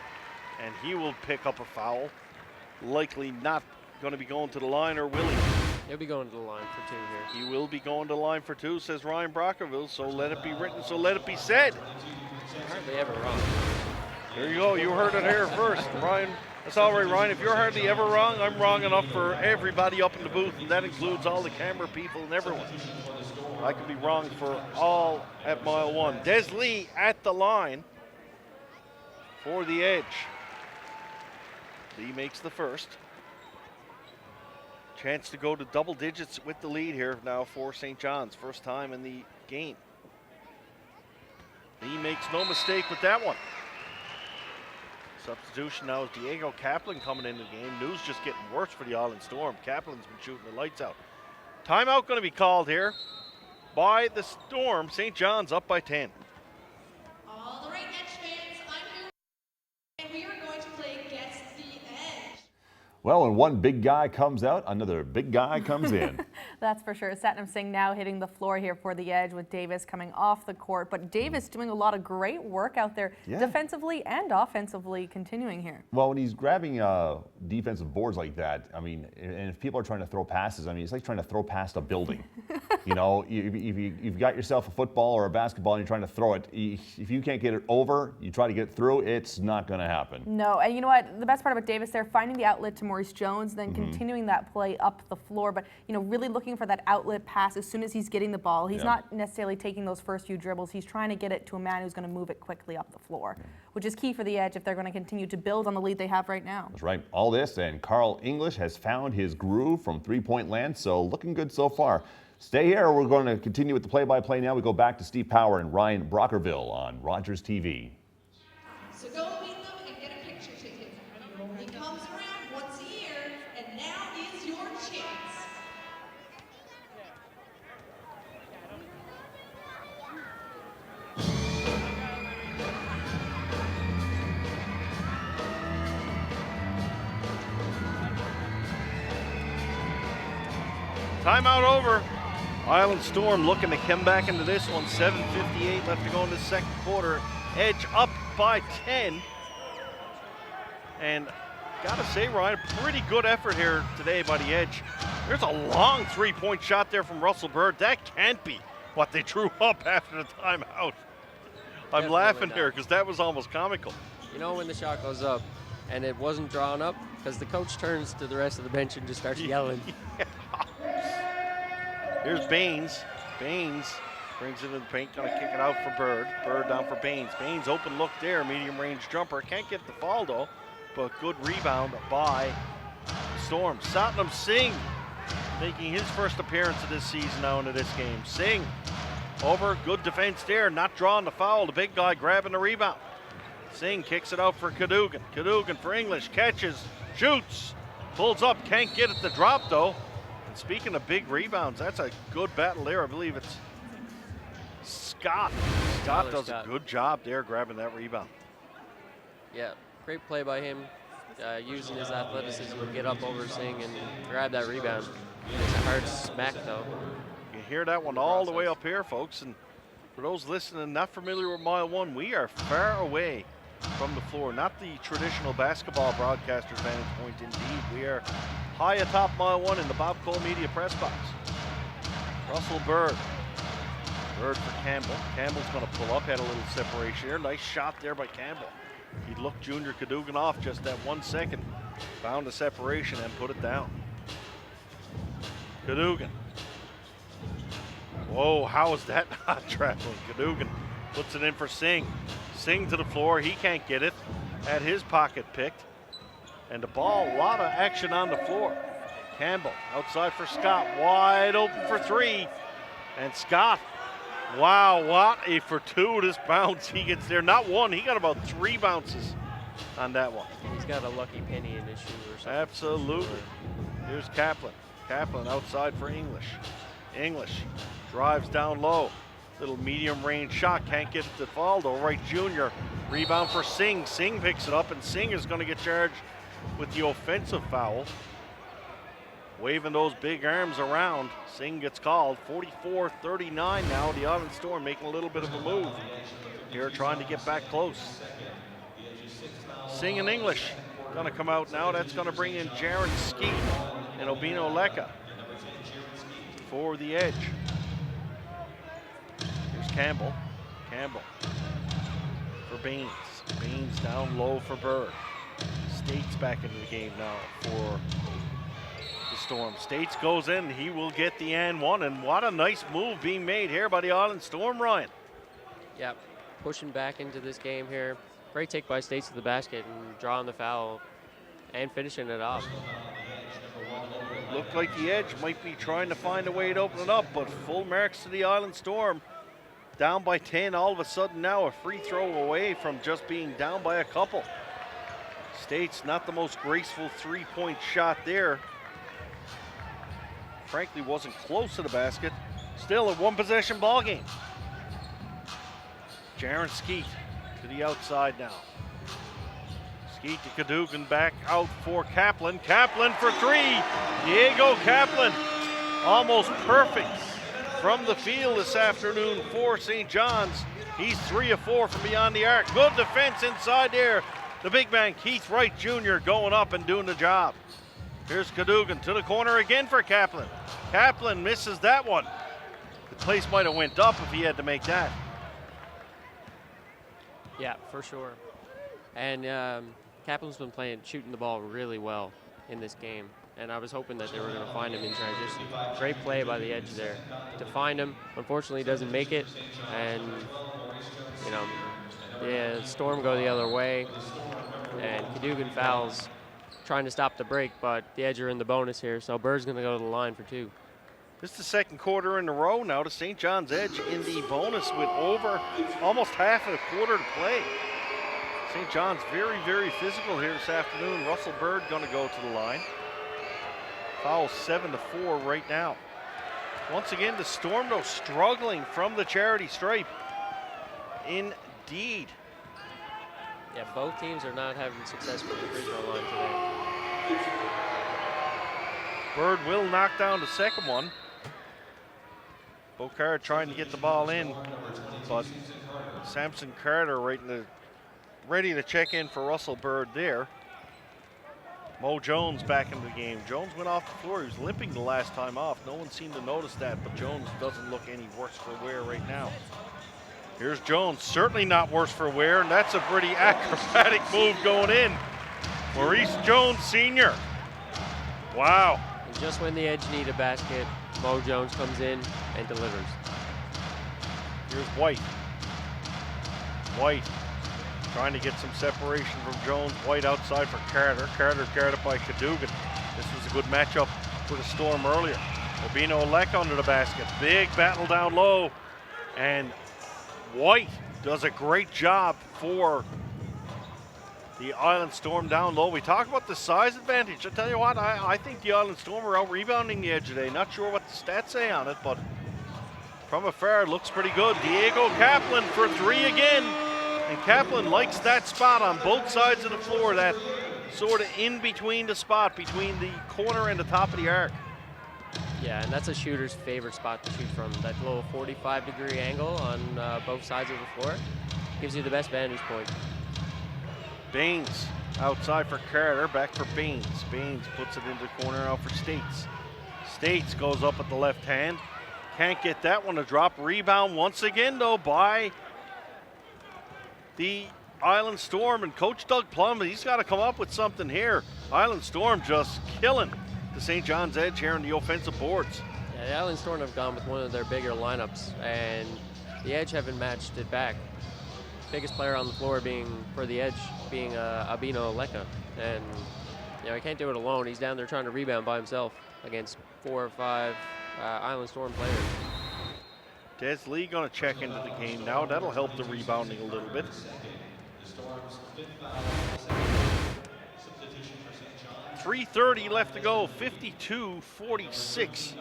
and he will pick up a foul. Likely not gonna be going to the line, or will he? He'll be going to the line for 2 here. He will be going to the line for 2, says Ryan Brockerville, so let it be written, so let it be said. Hardly ever wrong. There you go, you heard it here first. Ryan, that's all right, Ryan. If you're hardly ever wrong, I'm wrong enough for everybody up in the booth, and that includes all the camera people and everyone. I could be wrong for all at mile 1. Des Lee at the line for the Edge. Lee makes the first. Chance to go to double digits with the lead here now for St. John's. First time in the game. Lee makes no mistake with that one. Substitution now is Diego Kaplan coming into the game. News just getting worse for the Island Storm. Kaplan's been shooting the lights out. Timeout going to be called here by the Storm. St. John's up by 10. All the right Edge fans, I'm here, and we are going to play Guess the Edge. Well, when one big guy comes out, another big guy comes in. That's for sure. Satnam Singh now hitting the floor here for the Edge with Davis coming off the court. But Davis doing a lot of great work out there defensively and offensively continuing here. Well, when he's grabbing defensive boards like that, I mean, and if people are trying to throw passes, I mean, it's like trying to throw past a building. You know, if you've got yourself a football or a basketball and you're trying to throw it, if you can't get it over, you try to get through, it's not going to happen. No, and you know what? The best part about Davis there, finding the outlet to Maurice Jones, then continuing that play up the floor, but, you know, really looking for that outlet pass as soon as he's getting the ball. He's not necessarily taking those first few dribbles. He's trying to get it to a man who's going to move it quickly up the floor, which is key for the Edge if they're going to continue to build on the lead they have right now. That's right. All this, and Carl English has found his groove from three-point land, so looking good so far. Stay here. We're going to continue with the play-by-play now. We go back to Steve Power and Ryan Brockerville on Rogers TV. So go meet them and get a picture taken. It only comes around once a year, and now is your chance. Timeout over. Island Storm looking to come back into this one. 7:58 left to go in the second quarter. Edge up by 10. And gotta say, Ryan, pretty good effort here today by the Edge. There's a long three-point shot there from Russell Bird. That can't be what they drew up after the timeout. I'm laughing here because that was almost comical. You know when the shot goes up and it wasn't drawn up? Because the coach turns to the rest of the bench and just starts yelling. Here's Baines. Baines brings it in the paint, gonna kick it out for Bird. Bird down for Baines. Baines open look there, medium range jumper. Can't get the foul though, but good rebound by Storm. Satnam Singh making his first appearance of this season now into this game. Singh over, good defense there, not drawing the foul. The big guy grabbing the rebound. Singh kicks it out for Cadogan. Cadogan for English, catches, shoots, pulls up, can't get it to drop though. And speaking of big rebounds, that's a good battle there. I believe it's Scott. Scott does a good job there grabbing that rebound. Yeah, great play by him, using his athleticism to get up over Singh and grab that rebound. It's a hard smack though. You hear that one all the way up here, folks. And for those listening not familiar with Mile 1, we are far away from the floor. Not the traditional basketball broadcaster's vantage point, indeed. We are high atop Mile 1 in the Bob Cole Media press box. Russell Bird. Bird for Campbell. Campbell's going to pull up, had a little separation here. Nice shot there by Campbell. He looked Junior Cadogan off just that 1 second. Found the separation and put it down. Cadogan. Whoa, how is that not traveling? Cadogan puts it in for Singh. Singh to the floor, he can't get it. Had his pocket picked. And the ball, a lot of action on the floor. Campbell outside for Scott, wide open for three. And Scott, wow, what a fortuitous bounce he gets there. Not one, he got about 3 bounces on that one. He's got a lucky penny in his shoe or something. Absolutely. Here's Kaplan. Kaplan outside for English. English drives down low. Little medium range shot. Can't get it to fall though. Wright Jr. Rebound for Singh. Singh picks it up, and Singh is going to get charged with the offensive foul. Waving those big arms around. Singh gets called. 44-39 now. The Island Storm making a little bit of a move here, trying to get back close. Singh and English going to come out now. That's going to bring in Jaron Skeet and Obino Leka for the edge. Here's Campbell. Campbell for Baines. Baines down low for Bird. States back into the game now for the Storm. States goes in. He will get the and one. And what a nice move being made here by the Island Storm, Ryan. Yep, pushing back into this game here. Great take by States to the basket and drawing the foul and finishing it off. Looked like the edge might be trying to find a way to open it up, but full marks to the Island Storm. Down by 10, all of a sudden now a free throw away from just being down by a couple. States not the most graceful three-point shot there. Frankly, wasn't close to the basket. Still a one-possession ball game. Jaron Skeet to the outside now. Skeet to Cadogan, back out for Kaplan. Kaplan for three. Diego Kaplan, almost perfect from the field this afternoon for St. John's. He's 3 of 4 from beyond the arc. Good defense inside there. The big man, Keith Wright Jr., going up and doing the job. Here's Cadogan to the corner again for Kaplan. Kaplan misses that one. The place might have went up if he had to make that. Yeah, for sure. And Kaplan's been shooting the ball really well in this game. And I was hoping that they were going to find him in transition. Great play by the edge there to find him. Unfortunately, he doesn't make it. And, you know, the Storm go the other way. And Cadogan fouls, trying to stop the break, but the Edge are in the bonus here, so Bird's going to go to the line for 2. This is the second quarter in a row now to St. John's Edge in the bonus with over almost half of a quarter to play. St. John's very, very physical here this afternoon. Russell Bird going to go to the line. Foul 7-4 right now. Once again, the Storm, though, struggling from the charity stripe. Indeed. Yeah, both teams are not having success with the free throw line today. Bird will knock down the second one. Bocard trying to get the ball in, but Samson Carter ready to check in for Russell Bird there. Mo Jones back into the game. Jones went off the floor. He was limping the last time off. No one seemed to notice that, but Jones doesn't look any worse for wear right now. Here's Jones, certainly not worse for wear, and that's a pretty acrobatic move going in. Maurice Jones Sr. Wow. And just when the Edge need a basket, Mo Jones comes in and delivers. Here's White. White trying to get some separation from Jones. White outside for Carter. Carter guarded by Cadogan. This was a good matchup for the Storm earlier. Obino Leka under the basket. Big battle down low. And White does a great job for the Island Storm down low. We talk about the size advantage. I tell you what, I think the Island Storm are out rebounding the Edge today. Not sure what the stats say on it, but from afar it looks pretty good. Diego Kaplan for 3 again. And Kaplan likes that spot on both sides of the floor, that sort of in between the spot, between the corner and the top of the arc. Yeah, and that's a shooter's favorite spot to shoot from. That little 45-degree angle on both sides of the floor gives you the best vantage point. Baines outside for Carter, back for Baines. Baines puts it into the corner now for States. States goes up at the left hand. Can't get that one to drop. Rebound once again, though, by the Island Storm. And Coach Doug Plum, he's got to come up with something here. Island Storm just killing the St. John's Edge here on the offensive boards. Yeah, the Island Storm have gone with one of their bigger lineups, and the Edge haven't matched it back. Biggest player on the floor for the Edge being Obino Leka. And, you know, he can't do it alone. He's down there trying to rebound by himself against 4 or 5 Island Storm players. Des Lee going to check into the game now. That'll help the rebounding a little bit. The Storm's fifth foul, substitution for St. John's. 3:30 left to go, 52-46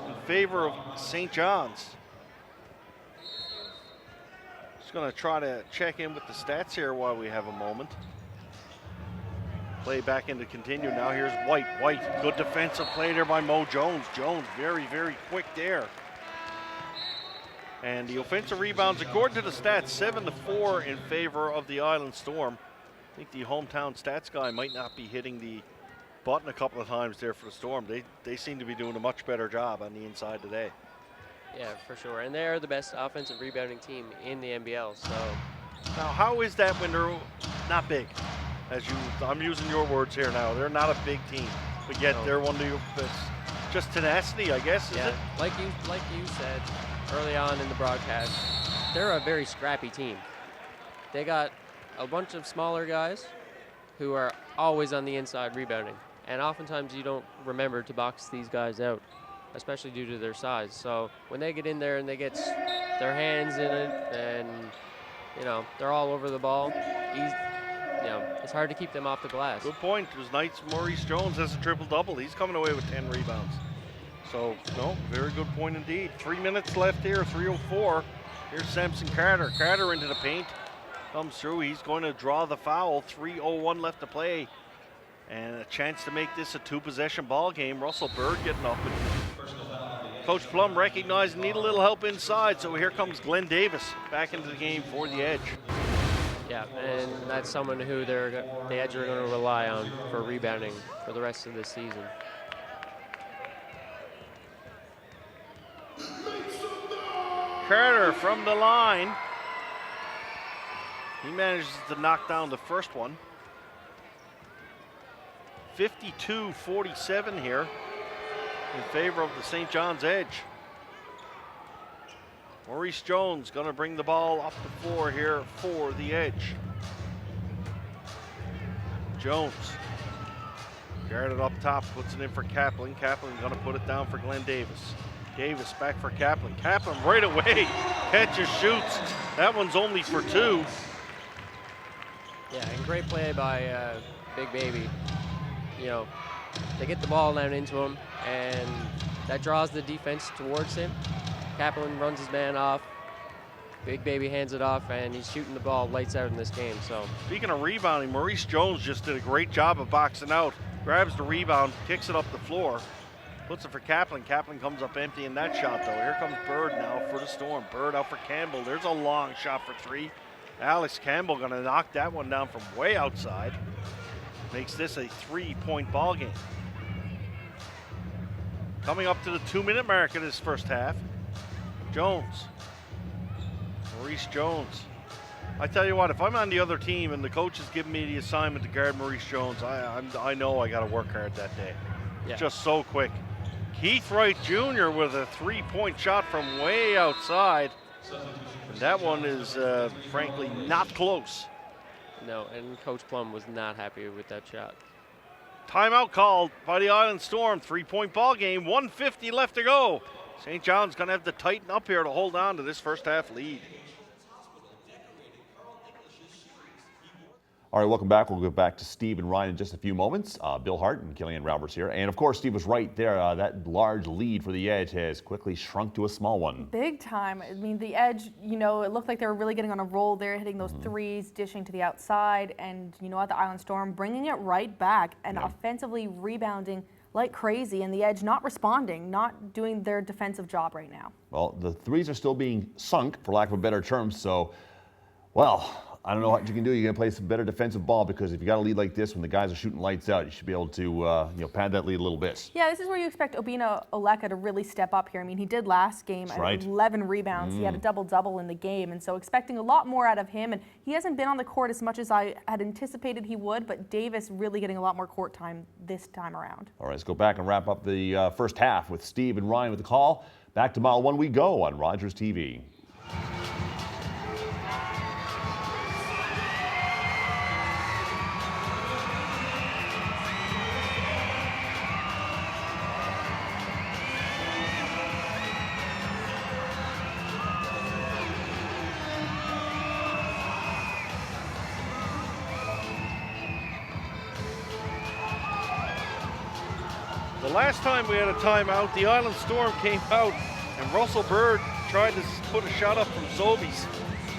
in favor of St. John's. Just gonna try to check in with the stats here while we have a moment. Play back into continue. Now here's White. White, good defensive play there by Mo Jones. Jones very, very quick there. And the offensive rebounds, according to the stats, 7-4 in favor of the Island Storm. I think the hometown stats guy might not be hitting the button a couple of times there for the Storm. They seem to be doing a much better job on the inside today. Yeah, for sure. And they are the best offensive rebounding team in the NBL. So Now, how is that when they're not big? I'm using your words here now. They're not a big team, but yet No. they're one of the just tenacity, I guess. Is yeah, it? like you said early on in the broadcast, they're a very scrappy team. They got a bunch of smaller guys who are always on the inside rebounding, and oftentimes you don't remember to box these guys out, especially due to their size. So when they get in there and they get their hands in it, and they're all over the ball, it's hard to keep them off the glass. Good point. It was nice. Maurice Jones has a triple-double. He's coming away with 10 rebounds. So, no, very good point indeed. 3 minutes left here, 3:04. Here's Samson Carter. Carter into the paint. Comes through. He's going to draw the foul. 3:01 left to play. And a chance to make this a two-possession ball game. Russell Bird getting up. And Coach Plum recognized need a little help inside. So here comes Glenn Davis back into the game for the Edge. Yeah, and that's someone who the Edge are going to rely on for rebounding for the rest of the season. Carter from the line. He manages to knock down the first one. 52-47 here in favor of the St. John's Edge. Maurice Jones going to bring the ball up the floor here for the Edge. Jones guarded up top, puts it in for Kaplan. Kaplan going to put it down for Glenn Davis. Davis back for Kaplan. Kaplan right away catches, shoots. That one's only for two. Yeah, and great play by Big Baby. They get the ball down into him, and that draws the defense towards him. Kaplan runs his man off. Big Baby hands it off, and he's shooting the ball lights out in this game. So speaking of rebounding, Maurice Jones just did a great job of boxing out. Grabs the rebound, kicks it up the floor, puts it for Kaplan. Kaplan comes up empty in that shot, though. Here comes Bird now for the Storm. Bird out for Campbell. There's a long shot for three. Alex Campbell going to knock that one down from way outside. Makes this a 3-point ball game. Coming up to the 2-minute mark of this first half. Jones. Maurice Jones. I tell you what, if I'm on the other team and the coach is giving me the assignment to guard Maurice Jones, I know I got to work hard that day. yeah. Just so quick. Keith Wright Jr. with a 3-point shot from way outside. And that one is, frankly, not close. No, and Coach Plum was not happy with that shot. Timeout called by the Island Storm. 3-point ball game, 1:50 left to go. St. John's going to have to tighten up here to hold on to this first half lead. All right, welcome back. We'll go back to Steve and Ryan in just a few moments. Bill Hart and Killian Roberts here. And of course, Steve was right there. That large lead for the Edge has quickly shrunk to a small one. Big time. I mean, the Edge, it looked like they were really getting on a roll there, hitting those threes, dishing to the outside. And you know what, the Island Storm bringing it right back and offensively rebounding like crazy. And the Edge not responding, not doing their defensive job right now. Well, the threes are still being sunk, for lack of a better term. So, well, I don't know what you can do. You're going to play some better defensive ball, because if you got a lead like this when the guys are shooting lights out, you should be able to pad that lead a little bit. Yeah, this is where you expect Obina Oleka to really step up here. I mean, he did last game. That's right. 11 rebounds. He had a double-double in the game, and so expecting a lot more out of him. And he hasn't been on the court as much as I had anticipated he would, but Davis really getting a lot more court time this time around. All right, let's go back and wrap up the first half with Steve and Ryan with the call. Back to Mile 1 we go on Rogers TV. last time we had a timeout, the Island Storm came out and Russell Bird tried to put a shot up from Sobeys.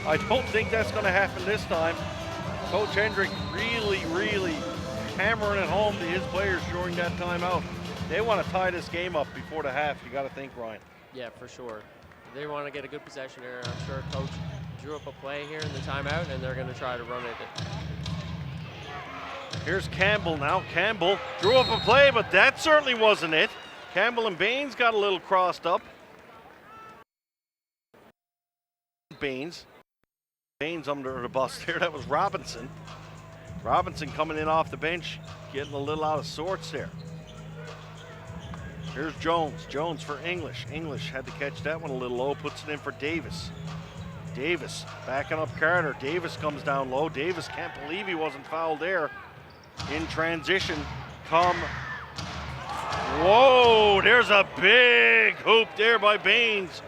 I don't think that's going to happen this time. Coach Hendrick really hammering it home to his players during that timeout. They want to tie this game up before the half, you got to think, Ryan. Yeah, for sure. They want to get a good possession here. I'm sure Coach drew up a play here in the timeout, and they're going to try to run it. Here's Campbell now. Campbell drew up a play, but that certainly wasn't it. Campbell and Baines got a little crossed up. Baines under the bus there. That was Robinson. Robinson coming in off the bench, getting a little out of sorts there. Here's Jones. Jones for English. English had to catch that one a little low, puts it in for Davis. Davis backing up Carter. Davis comes down low. Davis can't believe he wasn't fouled there. In transition, whoa, there's a big hoop there by Baines.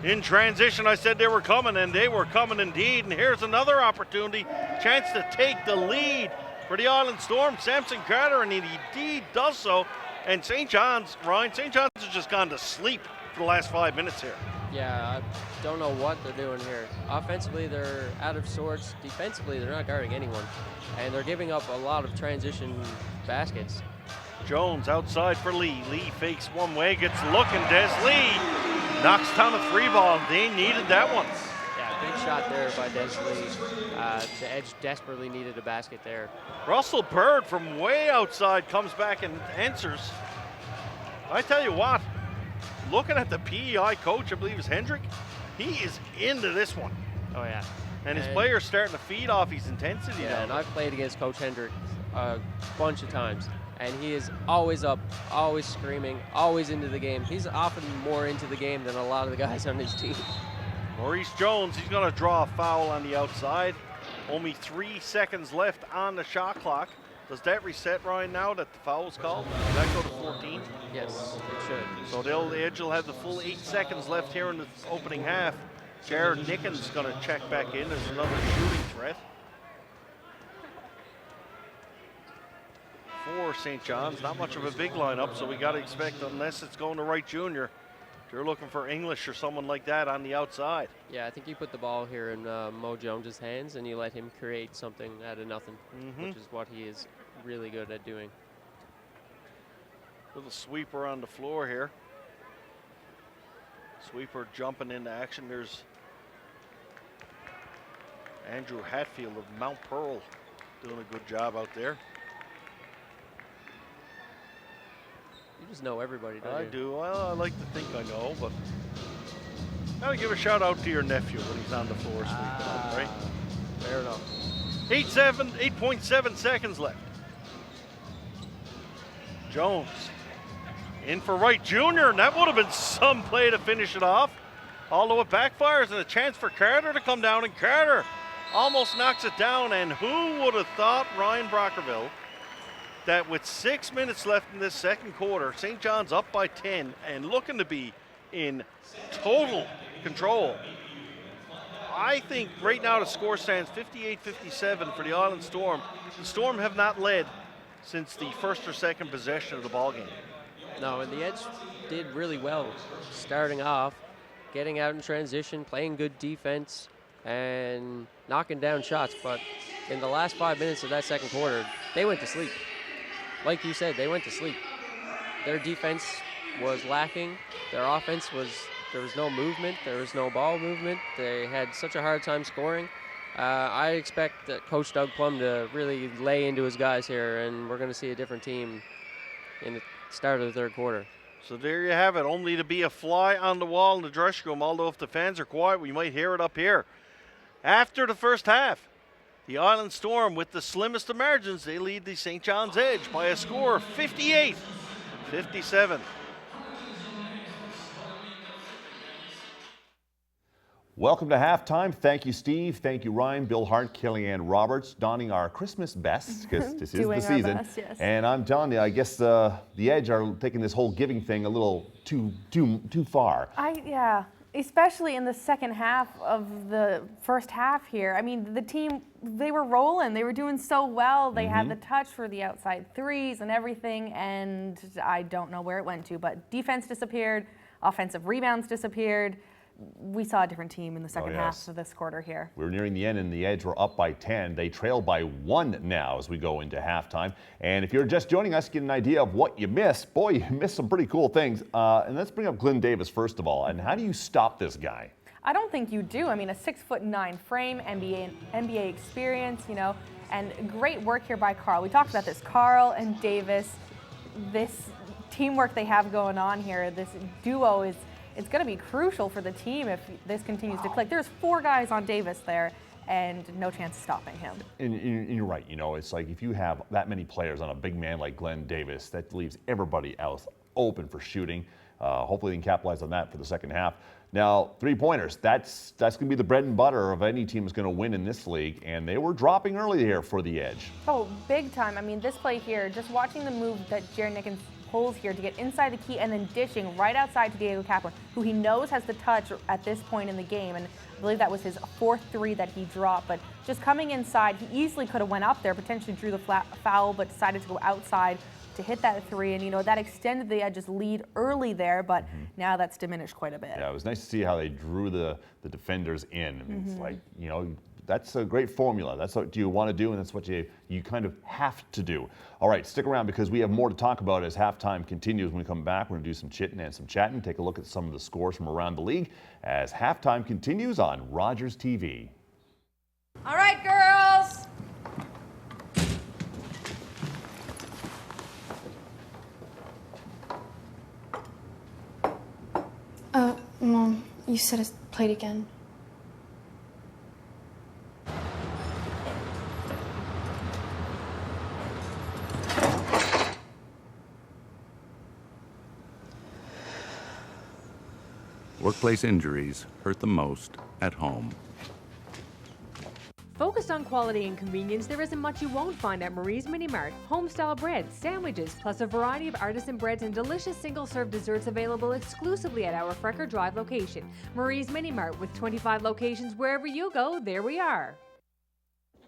In transition, I said they were coming, and they were coming indeed. And here's another opportunity, chance to take the lead for the Island Storm. Samson Carter, and he indeed does so. And St. John's, Ryan, St. John's has just gone to sleep for the last 5 minutes here. Yeah, I don't know what they're doing here. Offensively, they're out of sorts. Defensively, they're not guarding anyone. And they're giving up a lot of transition baskets. Jones outside for Lee. Lee fakes one way, gets looking. Des Lee knocks down a 3 ball. They needed that one. Yeah, big shot there by Des Lee. The Edge desperately needed a basket there. Russell Bird from way outside comes back and answers. I tell you what, looking at the PEI coach, I believe it's Hendrick, he is into this one. Oh, yeah. And his players starting to feed off his intensity now. Yeah, and I've played against Coach Hendrick a bunch of times. And he is always up, always screaming, always into the game. He's often more into the game than a lot of the guys on his team. Maurice Jones, he's going to draw a foul on the outside. Only 3 seconds left on the shot clock. Does that reset, Ryan, now that the foul was called? Does that go to 14? Yes, it should. So the Edge will have the full 8 seconds left here in the opening half. Jared Nickens going to check back in as another shooting threat for St. John's. Not much of a big lineup, so we got to expect, unless it's going to Wright Jr., you're looking for English or someone like that on the outside. Yeah, I think you put the ball here in Mo Jones's hands and you let him create something out of nothing, which is what he is really good at doing. Little sweeper on the floor here. Sweeper jumping into action. There's Andrew Hatfield of Mount Pearl doing a good job out there. You just know everybody, don't you? I do. Well, I like to think I know, but I'll give a shout out to your nephew when he's on the floor sweeping up, right? Fair enough. 8.7 seconds left. Jones in for Wright Jr., and that would have been some play to finish it off. Although it backfires, and a chance for Carter to come down, and Carter almost knocks it down. And who would have thought, Ryan Brockerville, that with 6 minutes left in this second quarter, St. John's up by 10 and looking to be in total control. I think right now the score stands 58-57 for the Island Storm. The Storm have not led since the first or second possession of the ballgame. No, and the Edge did really well starting off, getting out in transition, playing good defense, and knocking down shots. But in the last 5 minutes of that second quarter, they went to sleep. Like you said, they went to sleep. Their defense was lacking. Their offense was, there was no movement. There was no ball movement. They had such a hard time scoring. I expect that Coach Doug Plum to really lay into his guys here, and we're going to see a different team in the start of the third quarter. So there you have it. Only to be a fly on the wall in the dressing room, although if the fans are quiet, we might hear it up here. After the first half, the Island Storm, with the slimmest of margins, they lead the St. John's Edge by a score of 58-57. Welcome to halftime. Thank you, Steve. Thank you, Ryan, Bill Hart, Kellyanne Roberts, donning our Christmas best because this is Doing the our season. best, yes. And I'm telling you, I guess the Edge are taking this whole giving thing a little too far. Yeah. especially in the second half of the first half here. I mean, the team, they were rolling. They were doing so well. They had the touch for the outside threes and everything, and I don't know where it went to, but defense disappeared, offensive rebounds disappeared. We saw a different team in the second half of this quarter here. We're nearing the end, and the Edge were up by 10. They trail by 1 now as we go into halftime. And if you're just joining us, get an idea of what you missed. Boy, you missed some pretty cool things. And let's bring up Glenn Davis first of all. And how do you stop this guy? I don't think you do. I mean, a 6'9" frame, NBA experience, you know, and great work here by Carl. We talked about this. Carl and Davis, this teamwork they have going on here, this duo is. It's going to be crucial for the team if this continues to click. There's 4 guys on Davis there, and no chance of stopping him. And you're right. You know, it's like if you have that many players on a big man like Glenn Davis, that leaves everybody else open for shooting. Hopefully they can capitalize on that for the second half. Now, 3-pointers, that's going to be the bread and butter of any team that's going to win in this league, and they were dropping early here for the Edge. Oh, big time. I mean, this play here, just watching the move that Jared Nickens pulls here to get inside the key and then dishing right outside to Diego Kaplan, who he knows has the touch at this point in the game. And I believe that was his 4th 3 that he dropped. But just coming inside, he easily could have went up there, potentially drew the foul, but decided to go outside to hit that 3. And, you know, that extended the Edge's lead early there, but now that's diminished quite a bit. Yeah, it was nice to see how they drew the defenders in. I mean, it's like, you know, that's a great formula. That's what you want to do, and that's what you kind of have to do. All right, stick around because we have more to talk about as halftime continues. When we come back, we're going to do some chitting and some chatting, take a look at some of the scores from around the league as halftime continues on Rogers TV. All right, girls. Mom, you said it's played again. Workplace injuries hurt the most at home. Focused on quality and convenience, there isn't much you won't find at Marie's Mini Mart. Home-style breads, sandwiches, plus a variety of artisan breads and delicious single-serve desserts available exclusively at our Frecker Drive location. Marie's Mini Mart, with 25 locations wherever you go, there we are.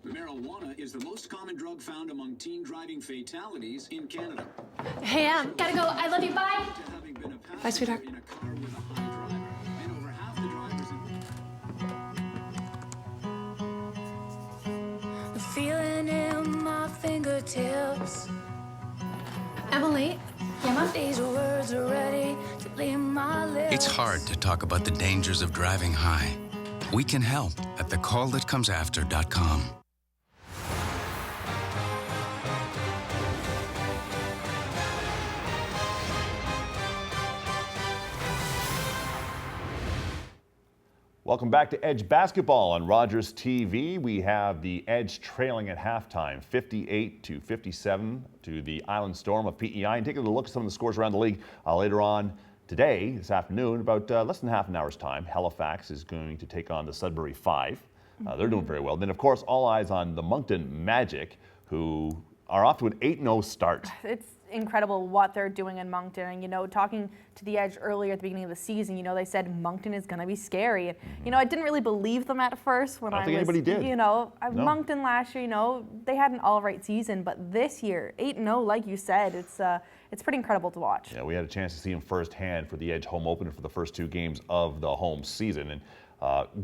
Marijuana is the most common drug found among teen driving fatalities in Canada. Hey, gotta go. I love you. Bye. Bye, sweetheart. In a car with a high driver, and over half the drivers in The feeling in my fingertips. Emily. Yeah, Mom? These words are ready to leave my lips. It's hard to talk about the dangers of driving high. We can help at thecallthatcomesafter.com. Welcome back to Edge Basketball on Rogers TV. We have the Edge trailing at halftime, 58-57 to the Island Storm of PEI. And taking a look at some of the scores around the league later on today, this afternoon, about less than half an hour's time, Halifax is going to take on the Sudbury 5. They're doing very well. Then, of course, all eyes on the Moncton Magic, who are off to an 8-0 start. It's incredible what they're doing in Moncton. And, you know, talking to the Edge earlier at the beginning of the season, you know, they said Moncton is going to be scary. And, you know, I didn't really believe them at first when I don't think anybody did. You know, No. Moncton last year, you know, they had an all right season, but this year, 8-0, like you said, it's pretty incredible to watch. Yeah, we had a chance to see him firsthand for the Edge home opener for the first 2 games of the home season. And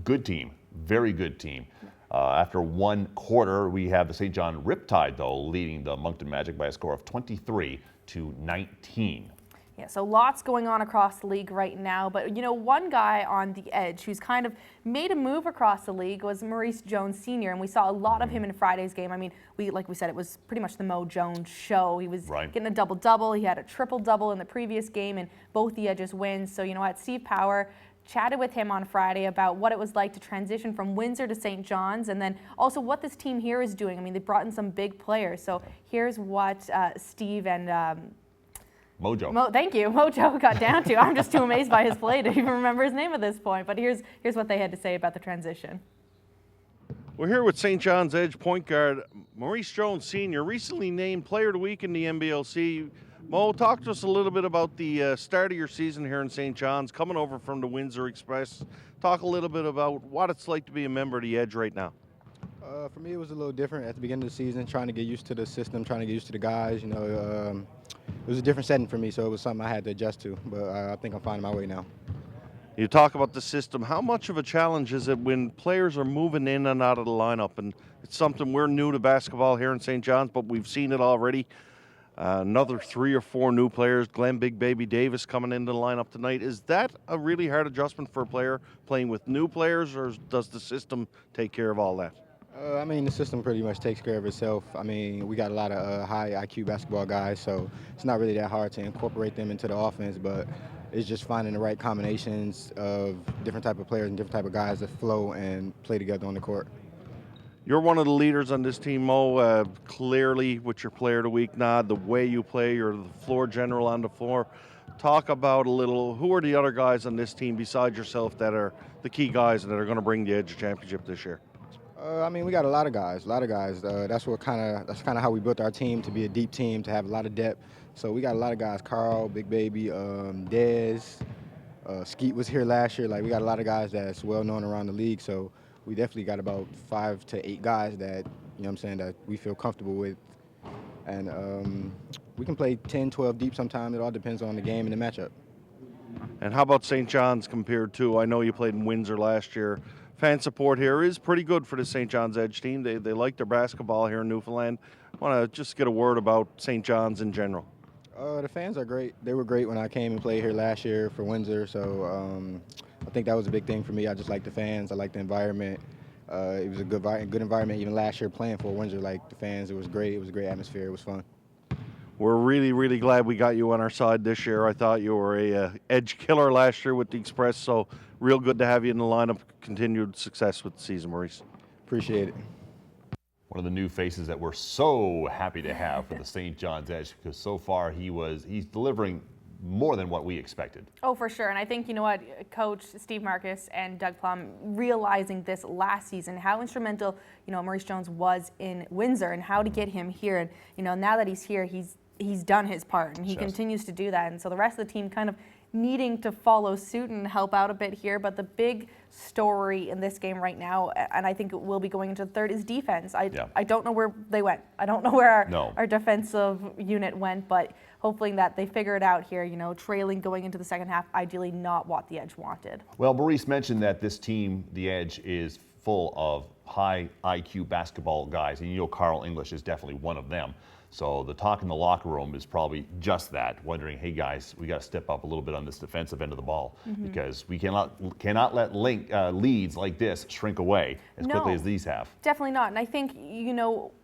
good team, very good team. After 1 quarter, we have the St. John Riptide, though, leading the Moncton Magic by a score of 23-19. Yeah, so lots going on across the league right now. But, you know, one guy on the Edge who's kind of made a move across the league was Maurice Jones Sr., and we saw a lot of him in Friday's game. I mean, like we said, it was pretty much the Mo Jones show. He was getting a double-double. He had a triple-double in the previous game, and both the Edges wins. So, you know what, Steve Power chatted with him on Friday about what it was like to transition from Windsor to St. John's, and then also what this team here is doing. I mean, they brought in some big players. So here's what Steve and Mojo. Thank you. Mojo got down to. I'm just too amazed by his play to even remember his name at this point. But here's what they had to say about the transition. We're here with St. John's Edge point guard Maurice Jones Sr., recently named Player of the Week in the NBLC. Mo, talk to us a little bit about the start of your season here in St. John's, coming over from the Windsor Express. Talk a little bit about what it's like to be a member of the Edge right now. For me, it was a little different at the beginning of the season, trying to get used to the system, trying to get used to the guys. It was a different setting for me, so it was something I had to adjust to. But I think I'm finding my way now. You talk about the system. How much of a challenge is it when players are moving in and out of the lineup? And it's something we're new to basketball here in St. John's, but we've seen it already. Another 3 or 4 new players, Glenn Big Baby Davis coming into the lineup tonight. Is that a really hard adjustment for a player playing with new players, or does the system take care of all that? The system pretty much takes care of itself. We got a lot of high IQ basketball guys, so it's not really that hard to incorporate them into the offense, but it's just finding the right combinations of different type of players and different type of guys that flow and play together on the court. You're one of the leaders on this team, Mo. Clearly, with your Player of the Week nod, the way you play, you're the floor general on the floor. Talk about a little, who are the other guys on this team besides yourself that are the key guys that are going to bring the Edge championship this year? We got a lot of guys. That's kind of how we built our team, to be a deep team, to have a lot of depth. So we got a lot of guys. Carl, Big Baby, Dez, Skeet was here last year. We got a lot of guys that's well known around the league. So we definitely got about 5 to 8 guys that, that we feel comfortable with. And we can play 10, 12 deep sometimes. It all depends on the game and the matchup. And how about St. John's compared to, I know you played in Windsor last year. Fan support here is pretty good for the St. John's Edge team. They like their basketball here in Newfoundland. I want to just get a word about St. John's in general. The fans are great. They were great when I came and played here last year for Windsor. So I think that was a big thing for me. I just like the fans. I like the environment. It was a good environment even last year playing for Windsor. The fans, it was great. It was a great atmosphere. It was fun. We're really, really glad we got you on our side this year. I thought you were a edge killer last year with the Express, so real good to have you in the lineup. Continued success with the season, Maurice. Appreciate it. One of the new faces that we're so happy to have for the St. John's Edge, because so far he's delivering more than what we expected. Oh, for sure. And I think, Coach Steve Marcus and Doug Plum realizing this last season, how instrumental, Maurice Jones was in Windsor and how to get him here. And, now that he's here, he's done his part and he continues to do that. And so the rest of the team kind of needing to follow suit and help out a bit here. But the big story in this game right now, and I think it will be going into the third, is defense. I don't know where they went. I don't know where our defensive unit went, but hopefully that they figure it out here, trailing going into the second half, ideally not what the Edge wanted. Well, Maurice mentioned that this team, the Edge, is full of high IQ basketball guys, and Carl English is definitely one of them. So the talk in the locker room is probably just that, wondering, hey guys, we got to step up a little bit on this defensive end of the ball, because we cannot let leads like this shrink away as quickly as these have. Definitely not. And I think,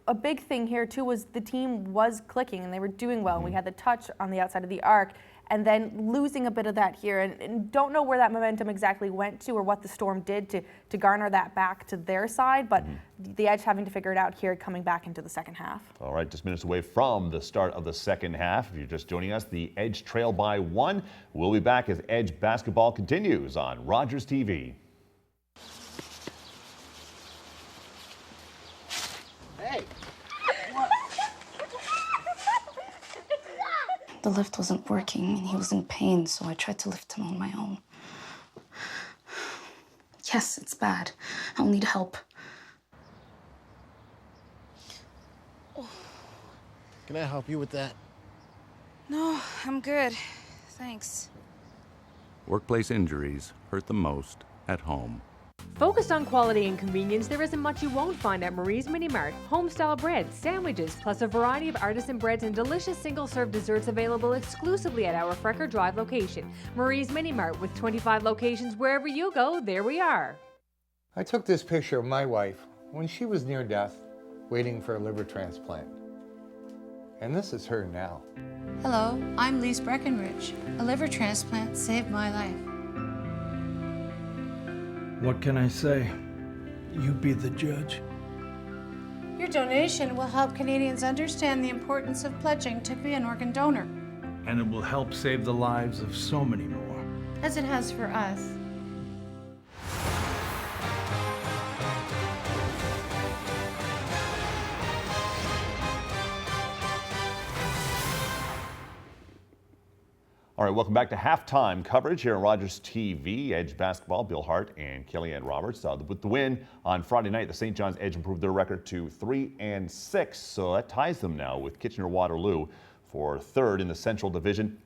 a big thing here too was the team was clicking and they were doing well. And we had the touch on the outside of the arc, and then losing a bit of that here, and don't know where that momentum exactly went to or what the Storm did to garner that back to their side, but the Edge having to figure it out here coming back into the second half. All right, just minutes away from the start of the second half. If you're just joining us, the Edge trail by 1. We'll be back as Edge basketball continues on Rogers TV. Hey! The lift wasn't working and he was in pain, so I tried to lift him on my own. Yes, it's bad. I'll need help. Can I help you with that? No, I'm good. Thanks. Workplace injuries hurt the most at home. Focused on quality and convenience, there isn't much you won't find at Marie's Mini Mart. Home-style breads, sandwiches, plus a variety of artisan breads and delicious single-serve desserts available exclusively at our Frecker Drive location. Marie's Mini Mart, with 25 locations wherever you go, there we are. I took this picture of my wife when she was near death, waiting for a liver transplant. And this is her now. Hello, I'm Lise Breckenridge. A liver transplant saved my life. What can I say? You be the judge. Your donation will help Canadians understand the importance of pledging to be an organ donor. And it will help save the lives of so many more. As it has for us. All right, welcome back to halftime coverage here on Rogers TV. Edge basketball, Bill Hart and Kellyanne Roberts. With the win on Friday night, the St. John's Edge improved their record to 3-6. So that ties them now with Kitchener-Waterloo for third in the Central Division.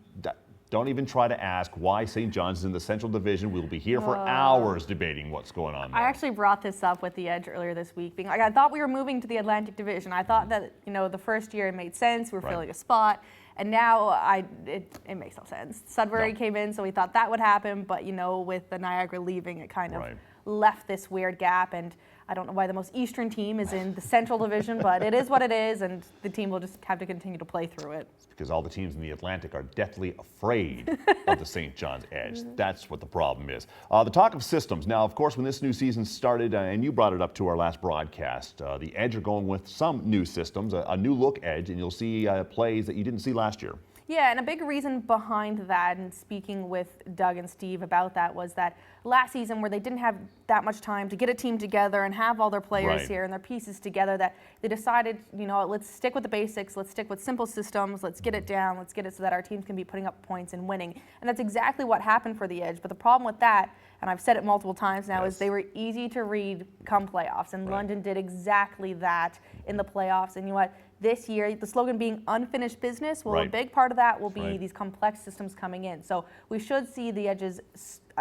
Don't even try to ask why St. John's is in the Central Division. We'll be here for hours debating what's going on there. I actually brought this up with the Edge earlier this week, being like, I thought we were moving to the Atlantic Division. I thought that, the first year it made sense. We were filling a spot. And now it makes no sense. Sudbury came in, so we thought that would happen. But, with the Niagara leaving, it kind of left this weird gap. And I don't know why the most eastern team is in the Central Division, but it is what it is. And the team will just have to continue to play through it. It's because all the teams in the Atlantic are deathly afraid of the St. John's Edge. That's what the problem is. The talk of systems. Now, of course, when this new season started, and you brought it up to our last broadcast, the Edge are going with some new systems, a new look Edge, and you'll see plays that you didn't see last year. Yeah, and a big reason behind that, and speaking with Doug and Steve about that, was that last season where they didn't have that much time to get a team together and have all their players here and their pieces together, that they decided, let's stick with the basics, let's stick with simple systems, let's get it down, let's get it so that our teams can be putting up points and winning. And that's exactly what happened for the Edge. But the problem with that, and I've said it multiple times now, is they were easy to read come playoffs. And London did exactly that in the playoffs. And you know what? This year, the slogan being unfinished business, well, a big part of that will be these complex systems coming in. So we should see the Edge's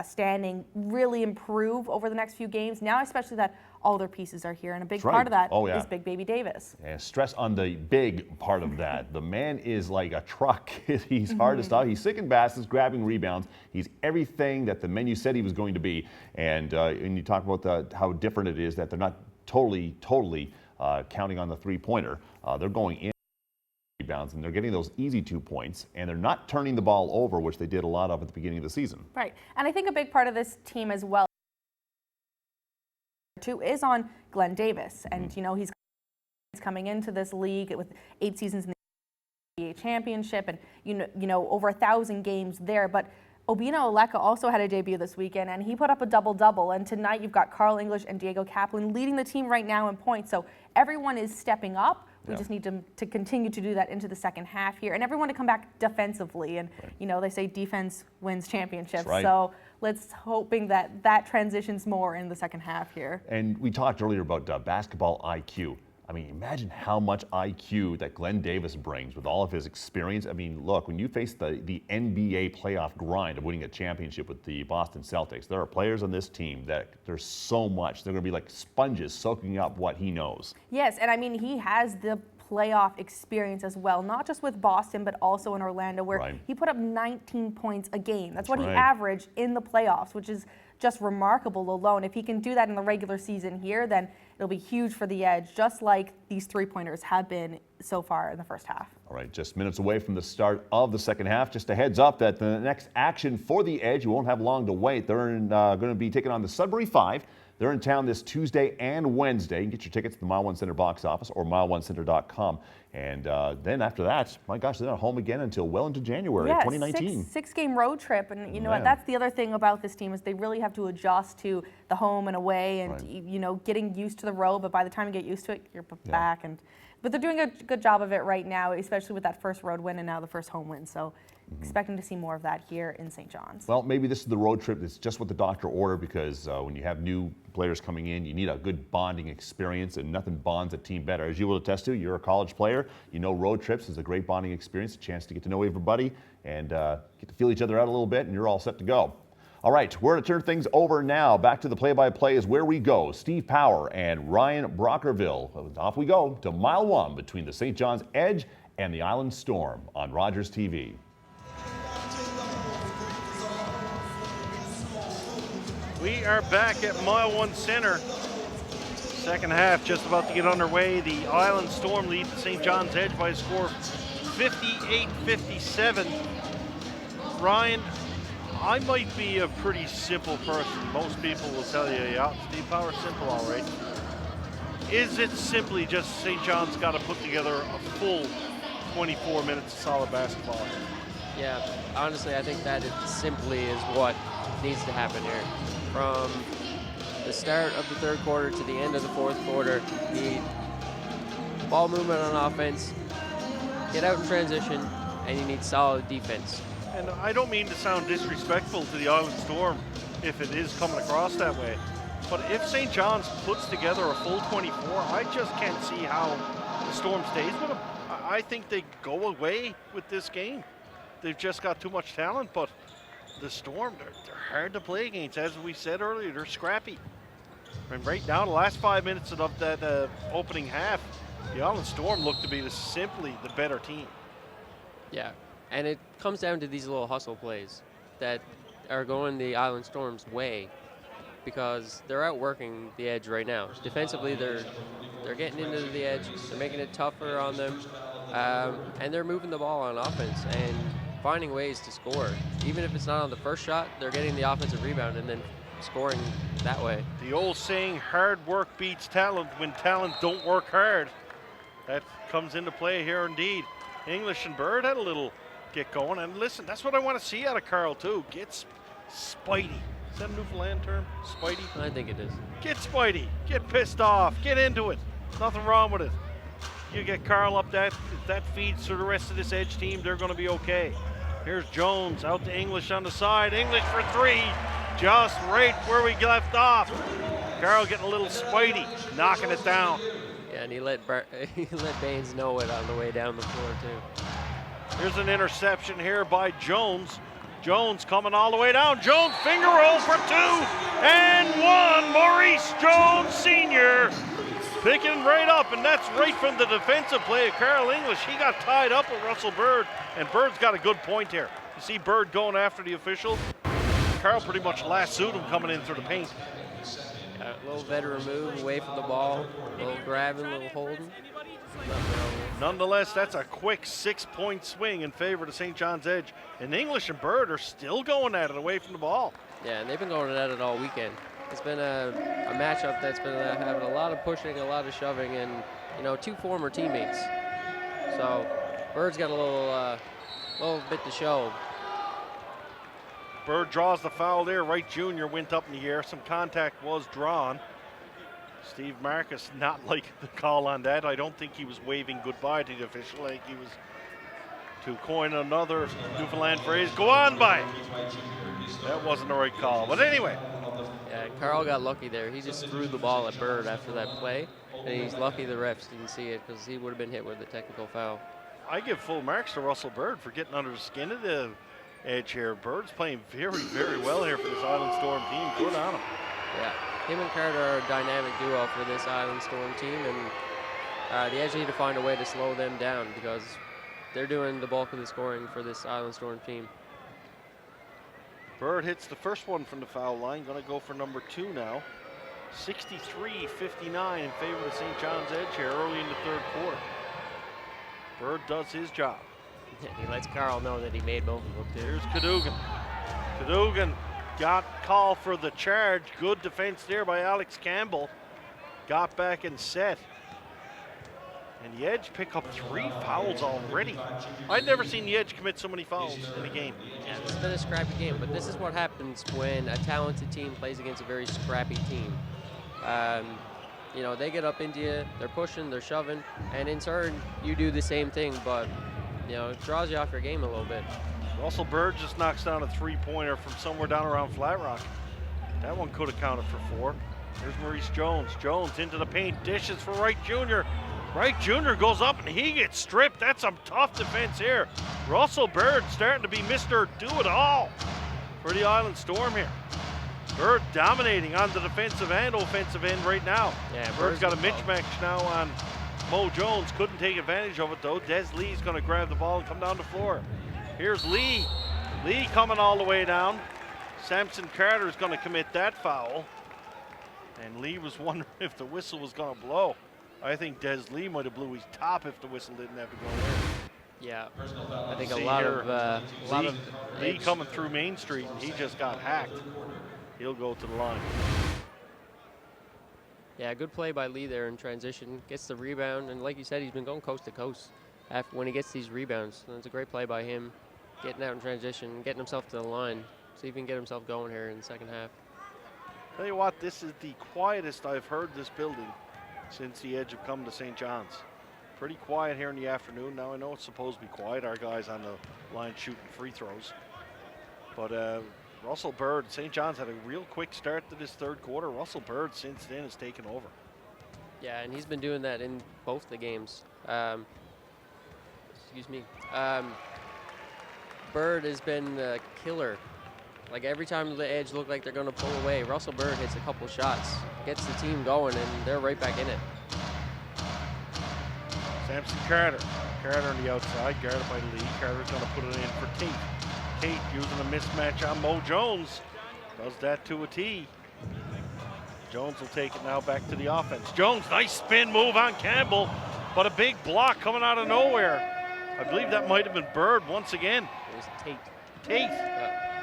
standing really improve over the next few games, now especially that all their pieces are here. And a big part of that is Big Baby Davis. And stress on the big part of that. The man is like a truck. He's hard to stop. He's sick and baskets, grabbing rebounds. He's everything that the menu said he was going to be. And you talk about how different it is that they're not totally counting on the three-pointer. They're going in rebounds, and they're getting those easy 2 points, and they're not turning the ball over, which they did a lot of at the beginning of the season. Right, and I think a big part of this team as well too is on Glenn Davis, and he's coming into this league with 8 seasons in the NBA championship, and over 1,000 games there, but Obina Oleka also had a debut this weekend, and he put up a double-double. And tonight you've got Carl English and Diego Kaplan leading the team right now in points. So everyone is stepping up. We just need to continue to do that into the second half here, and everyone to come back defensively. And they say defense wins championships. So let's hoping that transitions more in the second half here. And we talked earlier about basketball IQ. I mean, imagine how much IQ that Glenn Davis brings with all of his experience. I mean, look, when you face the NBA playoff grind of winning a championship with the Boston Celtics, there are players on this team that there's so much. They're going to be like sponges soaking up what he knows. Yes, and I mean, he has the playoff experience as well, not just with Boston, but also in Orlando, where he put up 19 points a game. That's what he averaged in the playoffs, which is just remarkable alone. If he can do that in the regular season here, then it'll be huge for the Edge, just like these three-pointers have been so far in the first half. All right, just minutes away from the start of the second half. Just a heads up that the next action for the Edge, you won't have long to wait. They're going to be taking on the Sudbury 5. They're in town this Tuesday and Wednesday. You can get your tickets at the Mile One Center box office or mileonecenter.com. And then after that, my gosh, they're not home again until well into January of 2019. Six-game road trip. And you know what? That's the other thing about this team is they really have to adjust to the home and away and, getting used to the road. But by the time you get used to it, you're back. But they're doing a good job of it right now, especially with that first road win and now the first home win. So expecting to see more of that here in St. John's. Well, maybe this is the road trip. It's just what the doctor ordered because when you have new players coming in, you need a good bonding experience, and nothing bonds a team better. As you will attest to, you're a college player. You know road trips is a great bonding experience, a chance to get to know everybody and get to feel each other out a little bit, and you're all set to go. All right, we're going to turn things over now. Back to the play-by-play is where we go. Steve Power and Ryan Brockerville. Off we go to Mile 1 between the St. John's Edge and the Island Storm on Rogers TV. We are back at Mile One Center. Second half just about to get underway. The Island Storm lead the St. John's Edge by a score of 58-57. Ryan, I might be a pretty simple person. Most people will tell you, yeah, Steve Power, simple, all right. Is it simply just St. John's got to put together a full 24 minutes of solid basketball? Yeah, honestly, I think that it simply is what needs to happen here. From the start of the third quarter to the end of the fourth quarter, you need ball movement on offense, get out in transition, and you need solid defense. And I don't mean to sound disrespectful to the Island Storm if it is coming across that way. But if St. John's puts together a full 24, I just can't see how the Storm stays with them. I think they go away with this game. They've just got too much talent, but the Storm, they're hard to play against. As we said earlier, they're scrappy. And right now, the last 5 minutes of that opening half, the Island Storm looked to be simply the better team. Yeah, and it comes down to these little hustle plays that are going the Island Storm's way because they're outworking the Edge right now. Defensively, they're getting into the Edge, they're making it tougher on them, and they're moving the ball on offense and finding ways to score. Even if it's not on the first shot, they're getting the offensive rebound and then scoring that way. The old saying, hard work beats talent when talent don't work hard. That comes into play here indeed. English and Bird had a little get going, and listen, that's what I want to see out of Carl too. Get Spidey. Is that a Newfoundland term? Spidey? I think it is. Get Spidey. Get pissed off. Get into it. Nothing wrong with it. You get Carl up, that feeds to the rest of this Edge team, they're going to be okay. Here's Jones out to English on the side. English for three. Just right where we left off. Carl getting a little Spidey, knocking it down. Yeah, and he let Baines know it on the way down the floor too. Here's an interception here by Jones. Jones coming all the way down. Jones finger roll for two and one. Maurice Jones Sr. picking right up, and that's right from the defensive play of Carl English. He got tied up with Russell Bird, and Bird's got a good point here. You see Bird going after the official. Carl pretty much lassoed him coming in through the paint. A little veteran move away from the ball, a little grabbing, a little holding. Nonetheless, that's a quick 6-point swing in favor of St. John's Edge. And English and Bird are still going at it away from the ball. Yeah, and they've been going at it all weekend. It's been a matchup that's been having a lot of pushing, a lot of shoving, and two former teammates. So Bird's got a little bit to show. Bird draws the foul there. Wright Jr. went up in the air. Some contact was drawn. Steve Marcus not liking the call on that. I don't think he was waving goodbye to the official. I think he was, to coin another Newfoundland phrase, go on by. That wasn't the right call. But anyway. Yeah, Carl got lucky there. He just threw the ball at Bird after that play. And he's lucky the refs didn't see it because he would have been hit with a technical foul. I give full marks to Russell Bird for getting under the skin of the Edge here. Bird's playing very, very well here for this Island Storm team. Good on him. Yeah, him and Carter are a dynamic duo for this Island Storm team, and the Edge need to find a way to slow them down because they're doing the bulk of the scoring for this Island Storm team. Bird hits the first one from the foul line. Going to go for number 2 now. 63-59 in favor of St. John's Edge here early in the third quarter. Bird does his job. He lets Carl know that he made both of them too. Here's Cadogan. Cadogan got called for the charge. Good defense there by Alex Campbell. Got back and set. And the Edge pick up 3 fouls already. I'd never seen the Edge commit so many fouls in a game. Yeah, it's been a scrappy game, but this is what happens when a talented team plays against a very scrappy team. They get up into you, they're pushing, they're shoving, and in turn, you do the same thing, but it draws you off your game a little bit. Russell Bird just knocks down a 3-pointer from somewhere down around Flat Rock. That one could have counted for 4. There's Maurice Jones. Jones into the paint, dishes for Wright Jr. Wright Jr. goes up and he gets stripped. That's some tough defense here. Russell Bird starting to be Mr. Do-It-All for the Island Storm here. Bird dominating on the defensive and offensive end right now. Yeah, Bird's got a mismatch now on Mo Jones. Couldn't take advantage of it though. Des Lee's going to grab the ball and come down the floor. Here's Lee. Lee coming all the way down. Samson Carter is going to commit that foul. And Lee was wondering if the whistle was going to blow. I think Des Lee might have blew his top if the whistle didn't have to go there. Yeah, I think a lot of Lee coming through Main Street, and he just got hacked. He'll go to the line. Yeah, good play by Lee there in transition. Gets the rebound, and like you said, he's been going coast to coast when he gets these rebounds. And it's a great play by him, getting out in transition, getting himself to the line. See if he can get himself going here in the second half. Tell you what, this is the quietest I've heard this building since the Edge have come to St. John's. Pretty quiet here in the afternoon. Now I know it's supposed to be quiet. Our guys on the line shooting free throws. But Russell Bird, St. John's had a real quick start to this third quarter. Russell Bird since then has taken over. Yeah, and he's been doing that in both the games. Excuse me. Bird has been the killer. Like every time the Edge look like they're going to pull away, Russell Bird hits a couple shots, gets the team going, and they're right back in it. Samson Carter. Carter on the outside, guarded by Lee. Carter's going to put it in for Tate. Tate using a mismatch on Mo Jones. Does that to a T. Jones will take it now back to the offense. Jones, nice spin move on Campbell, but a big block coming out of nowhere. I believe that might have been Bird once again. It was Tate. Tate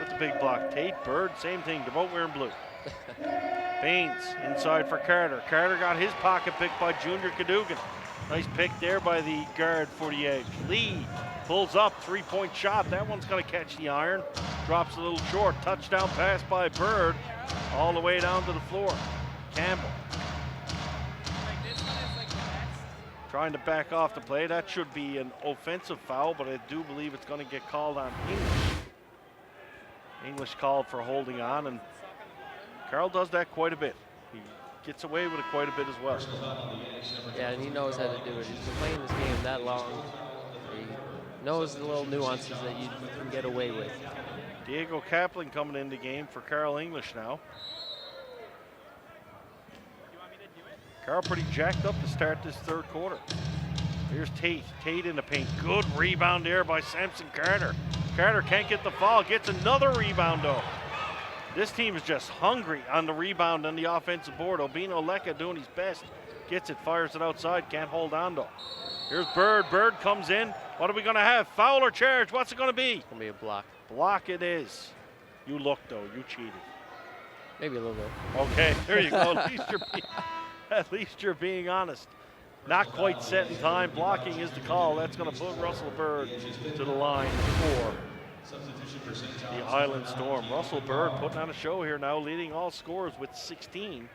with the big block. Tate, Bird, same thing. They're both wearing blue. Baines inside for Carter. Carter got his pocket picked by Junior Cadogan. Nice pick there by the guard for the Edge. Lee pulls up, three-point shot. That one's going to catch the iron. Drops a little short. Touchdown pass by Bird all the way down to the floor. Campbell trying to back off the play. That should be an offensive foul, but I do believe it's going to get called on English. English called for holding on, and Carl does that quite a bit. He gets away with it quite a bit as well. Yeah, and he knows how to do it. He's been playing this game that long. He knows the little nuances that you can get away with. Diego Kaplan coming in the game for Carl English now. Carl pretty jacked up to start this third quarter. Here's Tate. Tate in the paint. Good rebound there by Samson Carter. Carter can't get the foul. Gets another rebound though. This team is just hungry on the rebound on the offensive board. Obino Leka doing his best. Gets it, fires it outside. Can't hold on though. Here's Bird. Bird comes in. What are we going to have? Foul or charge? What's it going to be? It's going to be a block. Block it is. You looked though. You cheated. Maybe a little bit. Okay, there you go. At least you're being honest. Not quite set in time. Blocking is the call. That's going to put Russell Bird to the line for the Island Storm. Russell Bird putting on a show here now, leading all scorers with 16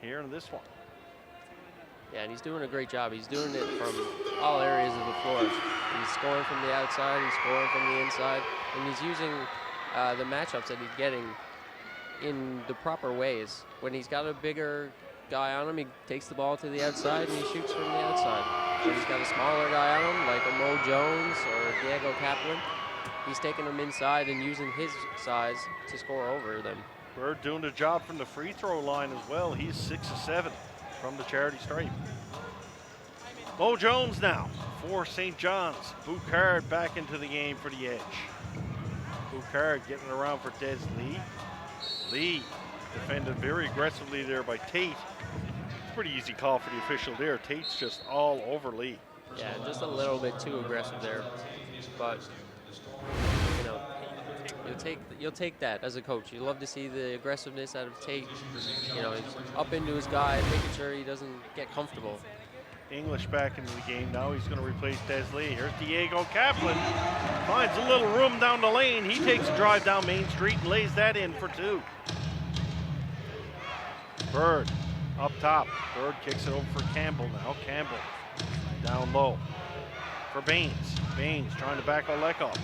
here in this one. Yeah, and he's doing a great job. He's doing it from all areas of the floor. He's scoring from the outside, he's scoring from the inside, and he's using the matchups that he's getting in the proper ways. When he's got a bigger guy on him, he takes the ball to the outside and he shoots from the outside. When he's got a smaller guy on him, like a Mo Jones or Diego Kaplan, he's taking them inside and using his size to score over them. Bird doing the job from the free throw line as well. He's 6 of 7 from the charity stripe. Mo Jones now for St. John's. Boucard back into the game for the Edge. Boucard getting around for Des Lee. Lee defended very aggressively there by Tate. Pretty easy call for the official there. Tate's just all over Lee. Yeah, just a little bit too aggressive there. But you know, you'll take that as a coach. You love to see the aggressiveness out of Tate. You know, he's up into his guy, making sure he doesn't get comfortable. English back into the game now. He's going to replace Des Lee. Here's Diego Kaplan. Finds a little room down the lane. He takes a drive down Main Street and lays that in for 2. Bird up top. Bird kicks it over for Campbell now. Campbell down low for Baines. Baines trying to back Olek up.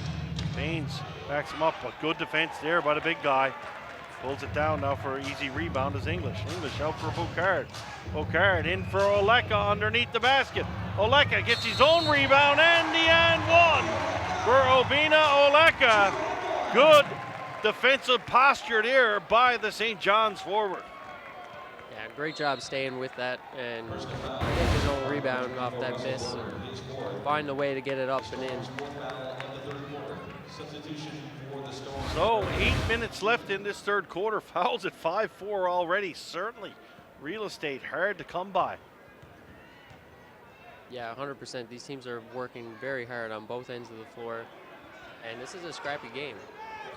Baines backs him up, but good defense there by the big guy. Pulls it down now for an easy rebound is English. English out for Boucard. Boucard in for Oleka underneath the basket. Oleka gets his own rebound and the and one for Obina Oleka. Good defensive posture there by the St. John's forward. Yeah, great job staying with that and get his own rebound off that miss and find a way to get it up and in. So 8 minutes left in this third quarter. Fouls at 5-4 already. Certainly real estate hard to come by. Yeah, 100%. These teams are working very hard on both ends of the floor. And this is a scrappy game.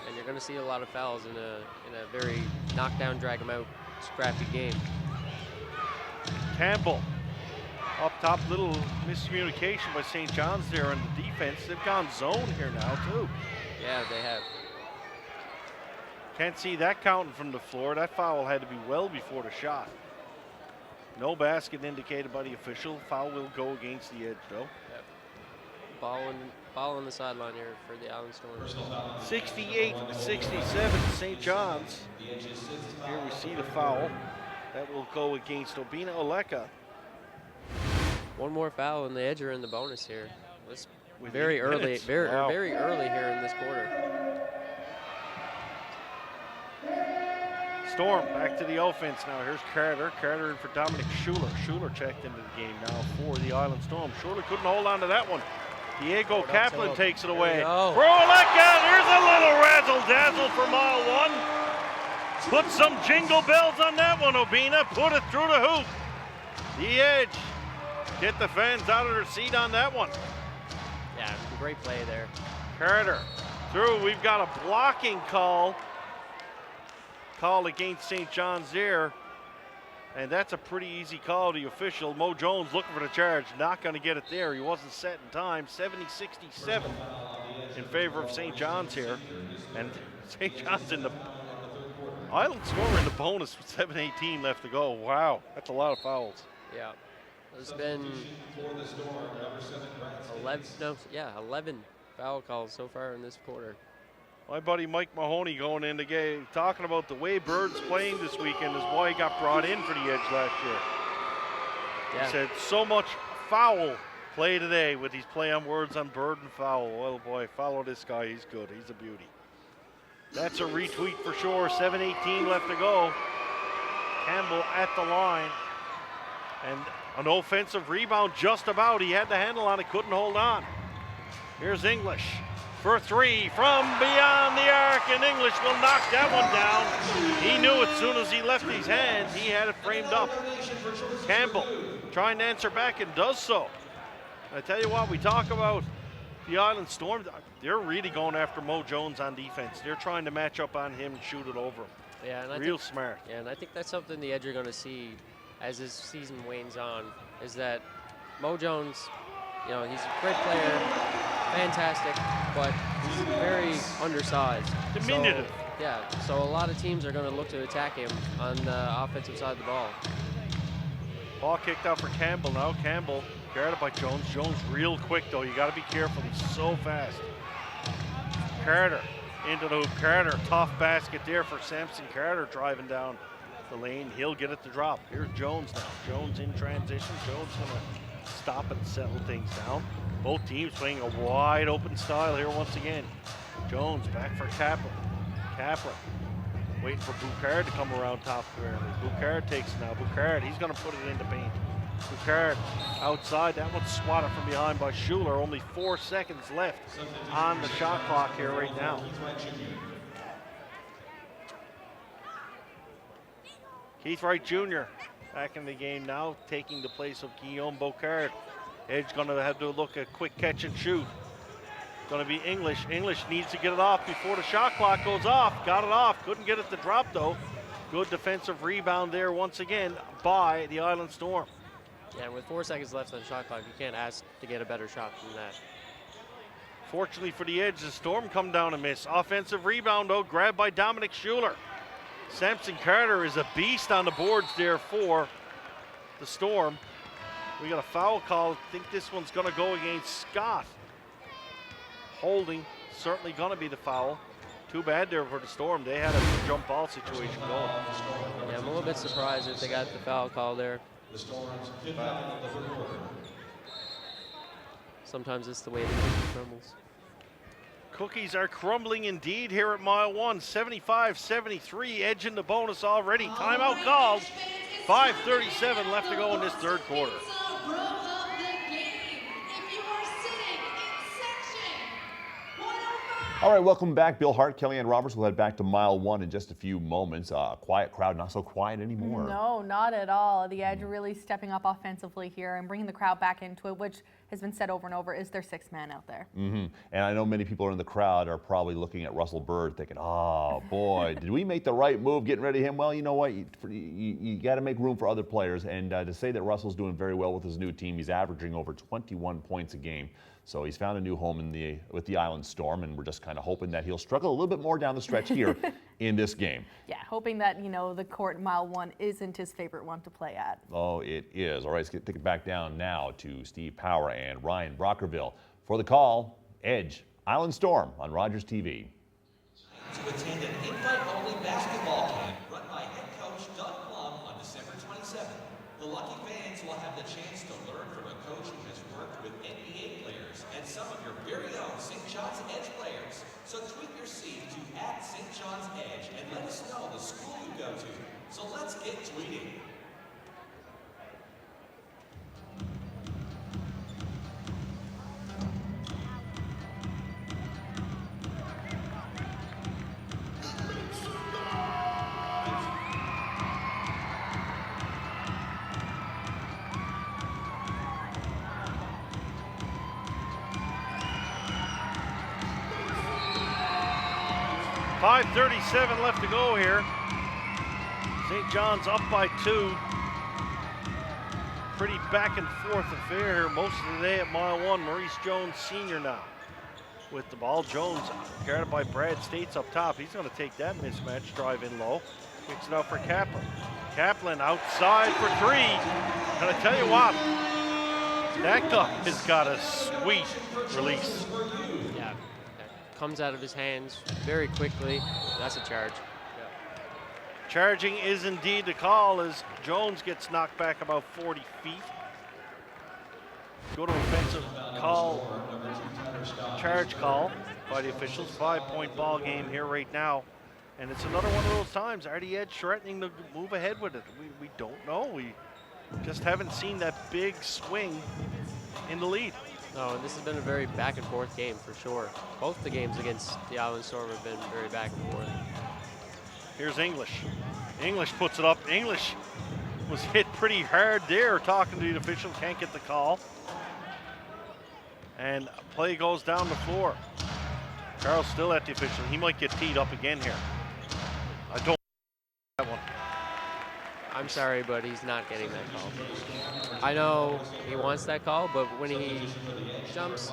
And you're going to see a lot of fouls in a very knockdown, drag them out, scrappy game. Campbell up top, little miscommunication by St. John's there on the defense. They've gone zone here now too. Yeah, they have. Can't see that counting from the floor. That foul had to be well before the shot. No basket indicated by the official. Foul will go against the Edge, though. Yep. Ball on the sideline here for the Island Storm. 68-67, St. John's. Here we see the foul. That will go against Obina Oleka. One more foul and the Edge are in the bonus here. It's With very 8 early, minutes. very Wow. very early here in this quarter. Storm back to the offense now. Here's Carter. Carter in for Dominic Schuler. Schuler checked into the game now for the Island Storm. Schuler couldn't hold on to that one. Diego Kaplan takes it away. For Oleka, there's a little razzle-dazzle for mile 1. Put some jingle bells on that one, Obina. Put it through the hoop. The Edge. Get the fans out of their seat on that one. Yeah, great play there. Carter through. We've got a blocking call against St. John's there. And that's a pretty easy call. The official, Mo Jones, looking for the charge. Not going to get it there. He wasn't set in time. 70-67 in favor of St. John's here. And St. John's in the Island Storm in the bonus with 7:18 left to go. Wow, that's a lot of fouls. Yeah. There's been 11 foul calls so far in this quarter. My buddy Mike Mahoney going in the game, talking about the way Bird's playing this weekend is why he got brought in for the Edge last year. Yeah. He said so much foul play today with these play on words on Bird and foul. Well, boy, follow this guy. He's good. He's a beauty. That's a retweet for sure. 7:18 left to go. Campbell at the line. And an offensive rebound just about. He had the handle on it, couldn't hold on. Here's English for 3 from beyond the arc, and English will knock that one down. He knew as soon as he left his hands, he had it framed up. Campbell trying to answer back and does so. I tell you what, we talk about the Island Storm. They're really going after Mo Jones on defense. They're trying to match up on him and shoot it over him. Yeah, and Real smart. Yeah, and I think that's something the Edge are going to see as this season wanes on, is that Mo Jones, you know, he's a great player, fantastic, but he's very undersized. Diminutive. So, yeah, so a lot of teams are going to look to attack him on the offensive side of the ball. Ball kicked out for Campbell now. Campbell guarded by Jones. Jones real quick though. You got to be careful. He's so fast. Carter into the hoop. Carter, tough basket there for Samson Carter driving down the lane. He'll get it to drop. Here's Jones now. Jones in transition. Jones gonna stop and settle things down. Both teams playing a wide open style here once again. Jones back for Kaplan. Kaplan waiting for Boucard to come around top squarely. Boucard takes it now. Boucard, he's gonna put it in the paint. Boucard outside. That one's swatted from behind by Schuler. Only 4 seconds left on the shot clock here right now. Keith Wright Jr. back in the game now, taking the place of Guillaume Boucard. Edge gonna have to look at quick catch and shoot. Gonna be English. English needs to get it off before the shot clock goes off. Got it off, couldn't get it to drop though. Good defensive rebound there once again by the Island Storm. Yeah, and with 4 seconds left on the shot clock, you can't ask to get a better shot than that. Fortunately for the Edge, the Storm come down and miss. Offensive rebound though, grabbed by Dominic Schuler. Samson Carter is a beast on the boards there for the Storm. We got a foul call. I think this one's gonna go against Scott. Holding, certainly gonna be the foul. Too bad there for the Storm. They had a jump ball situation going. Yeah, I'm a little bit surprised if they got the foul call there. The Storm's fifth foul of the third quarter. Sometimes it's the way the cookie crumbles. Cookies are crumbling indeed here at mile 1. 75-73, Edge in the bonus already. Timeout called. 5:37 left to go in this third quarter. All right, welcome back. Bill Hart, Kellyanne Roberts will head back to mile 1 in just a few moments. Quiet crowd, not so quiet anymore. No, not at all. The Edge really stepping up offensively here and bringing the crowd back into it, which has been said over and over is their sixth man out there. And I know many people in the crowd are probably looking at Russell Bird thinking, oh boy, did we make the right move getting rid of him? Well, you know what, you got to make room for other players, and to say that Russell's doing very well with his new team, he's averaging over 21 points a game. So he's found a new home with the Island Storm, and we're just kind of hoping that he'll struggle a little bit more down the stretch here in this game. Yeah, hoping that, the court in mile 1 isn't his favorite one to play at. Oh, it is. All right, let's take it back down now to Steve Power and Ryan Brockerville for the call. Edge, Island Storm on Rogers TV. To attend an invite-only basketball camp run by head coach Doug Plum on December 27th. The lucky fans will have the chance to learn from a coach who has worked with NBA players and some of your very own St. John's Edge players. So tweet your seed to @St. John's Edge and let us know the school you go to. So let's get tweeting. .537 left to go here. St. John's up by 2. Pretty back and forth affair here most of the day at mile 1. Maurice Jones Sr. now with the ball. Jones guarded by Brad States up top. He's going to take that mismatch, drive in low. Kicks it out for Kaplan. Kaplan outside for 3. And I tell you what, that guy has got a sweet release. Yeah, comes out of his hands very quickly. That's a charge. Charging is indeed the call as Jones gets knocked back about 40 feet. Go to offensive call, charge call by the officials. 5-point ball game here right now. And it's another one of those times. Are the Edge threatening to move ahead with it? We don't know. We just haven't seen that big swing in the lead. No, and this has been a very back and forth game for sure. Both the games against the Island Storm have been very back and forth. Here's English. English puts it up. English was hit pretty hard there, talking to the official, can't get the call. And play goes down the floor. Carl's still at the official. He might get teed up again here. I don't that one. I'm sorry, but he's not getting that call. I know he wants that call, but when he jumps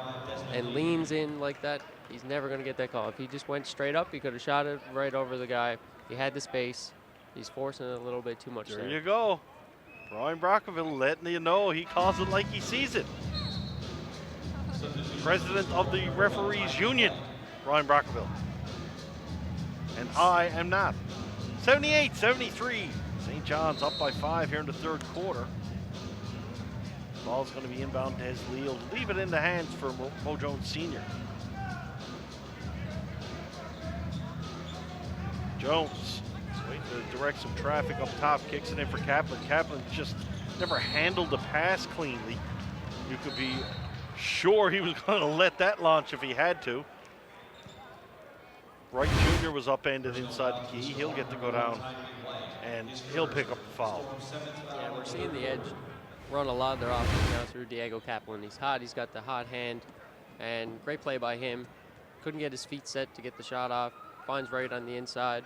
and leans in like that, he's never going to get that call. If he just went straight up, he could have shot it right over the guy. He had the space. He's forcing it a little bit too much there. There you go. Ryan Brockerville letting you know he calls it like he sees it. President of the Referees Union, Ryan Brockerville. And I am not. 78-73. St. John's up by 5 here in the third quarter. Ball's going to be inbound to Des Lee. Leave it in the hands for Mo Jones Sr. Jones waiting to direct some traffic up top, kicks it in for Kaplan. Kaplan just never handled the pass cleanly. You could be sure he was going to let that launch if he had to. Wright Jr. was upended inside the key. He'll get to go down and he'll pick up the foul. Yeah, we're seeing the Edge run a lot of their offense now through Diego Kaplan. He's hot, he's got the hot hand, and great play by him. Couldn't get his feet set to get the shot off. Finds right on the inside,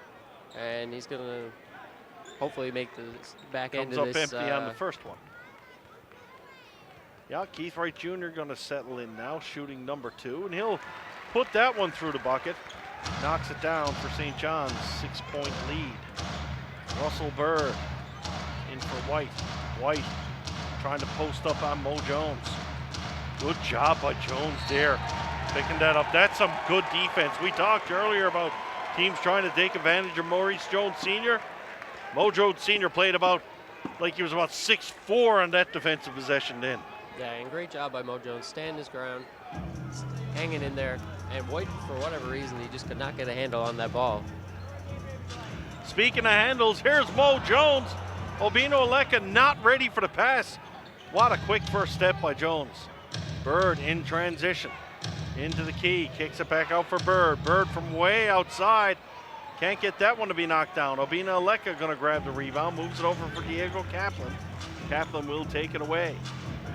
and he's going to hopefully make the back end of this. Comes up empty on the first one. Yeah, Keith Wright Jr. going to settle in now, shooting number 2, and he'll put that one through the bucket. Knocks it down for St. John's, 6-point lead. Russell Bird in for White. White trying to post up on Mo Jones. Good job by Jones there, picking that up. That's some good defense. We talked earlier about teams trying to take advantage of Maurice Jones Sr. Mo Jones Sr. played about like he was about 6'4" on that defensive possession then. Yeah, and great job by Mo Jones, standing his ground, hanging in there, and White, for whatever reason, he just could not get a handle on that ball. Speaking of handles, here's Mo Jones. Obino Aleka not ready for the pass. What a quick first step by Jones. Bird in transition. Into the key, kicks it back out for Bird. Bird from way outside. Can't get that one to be knocked down. Obino Aleka gonna grab the rebound, moves it over for Diego Kaplan. Kaplan will take it away.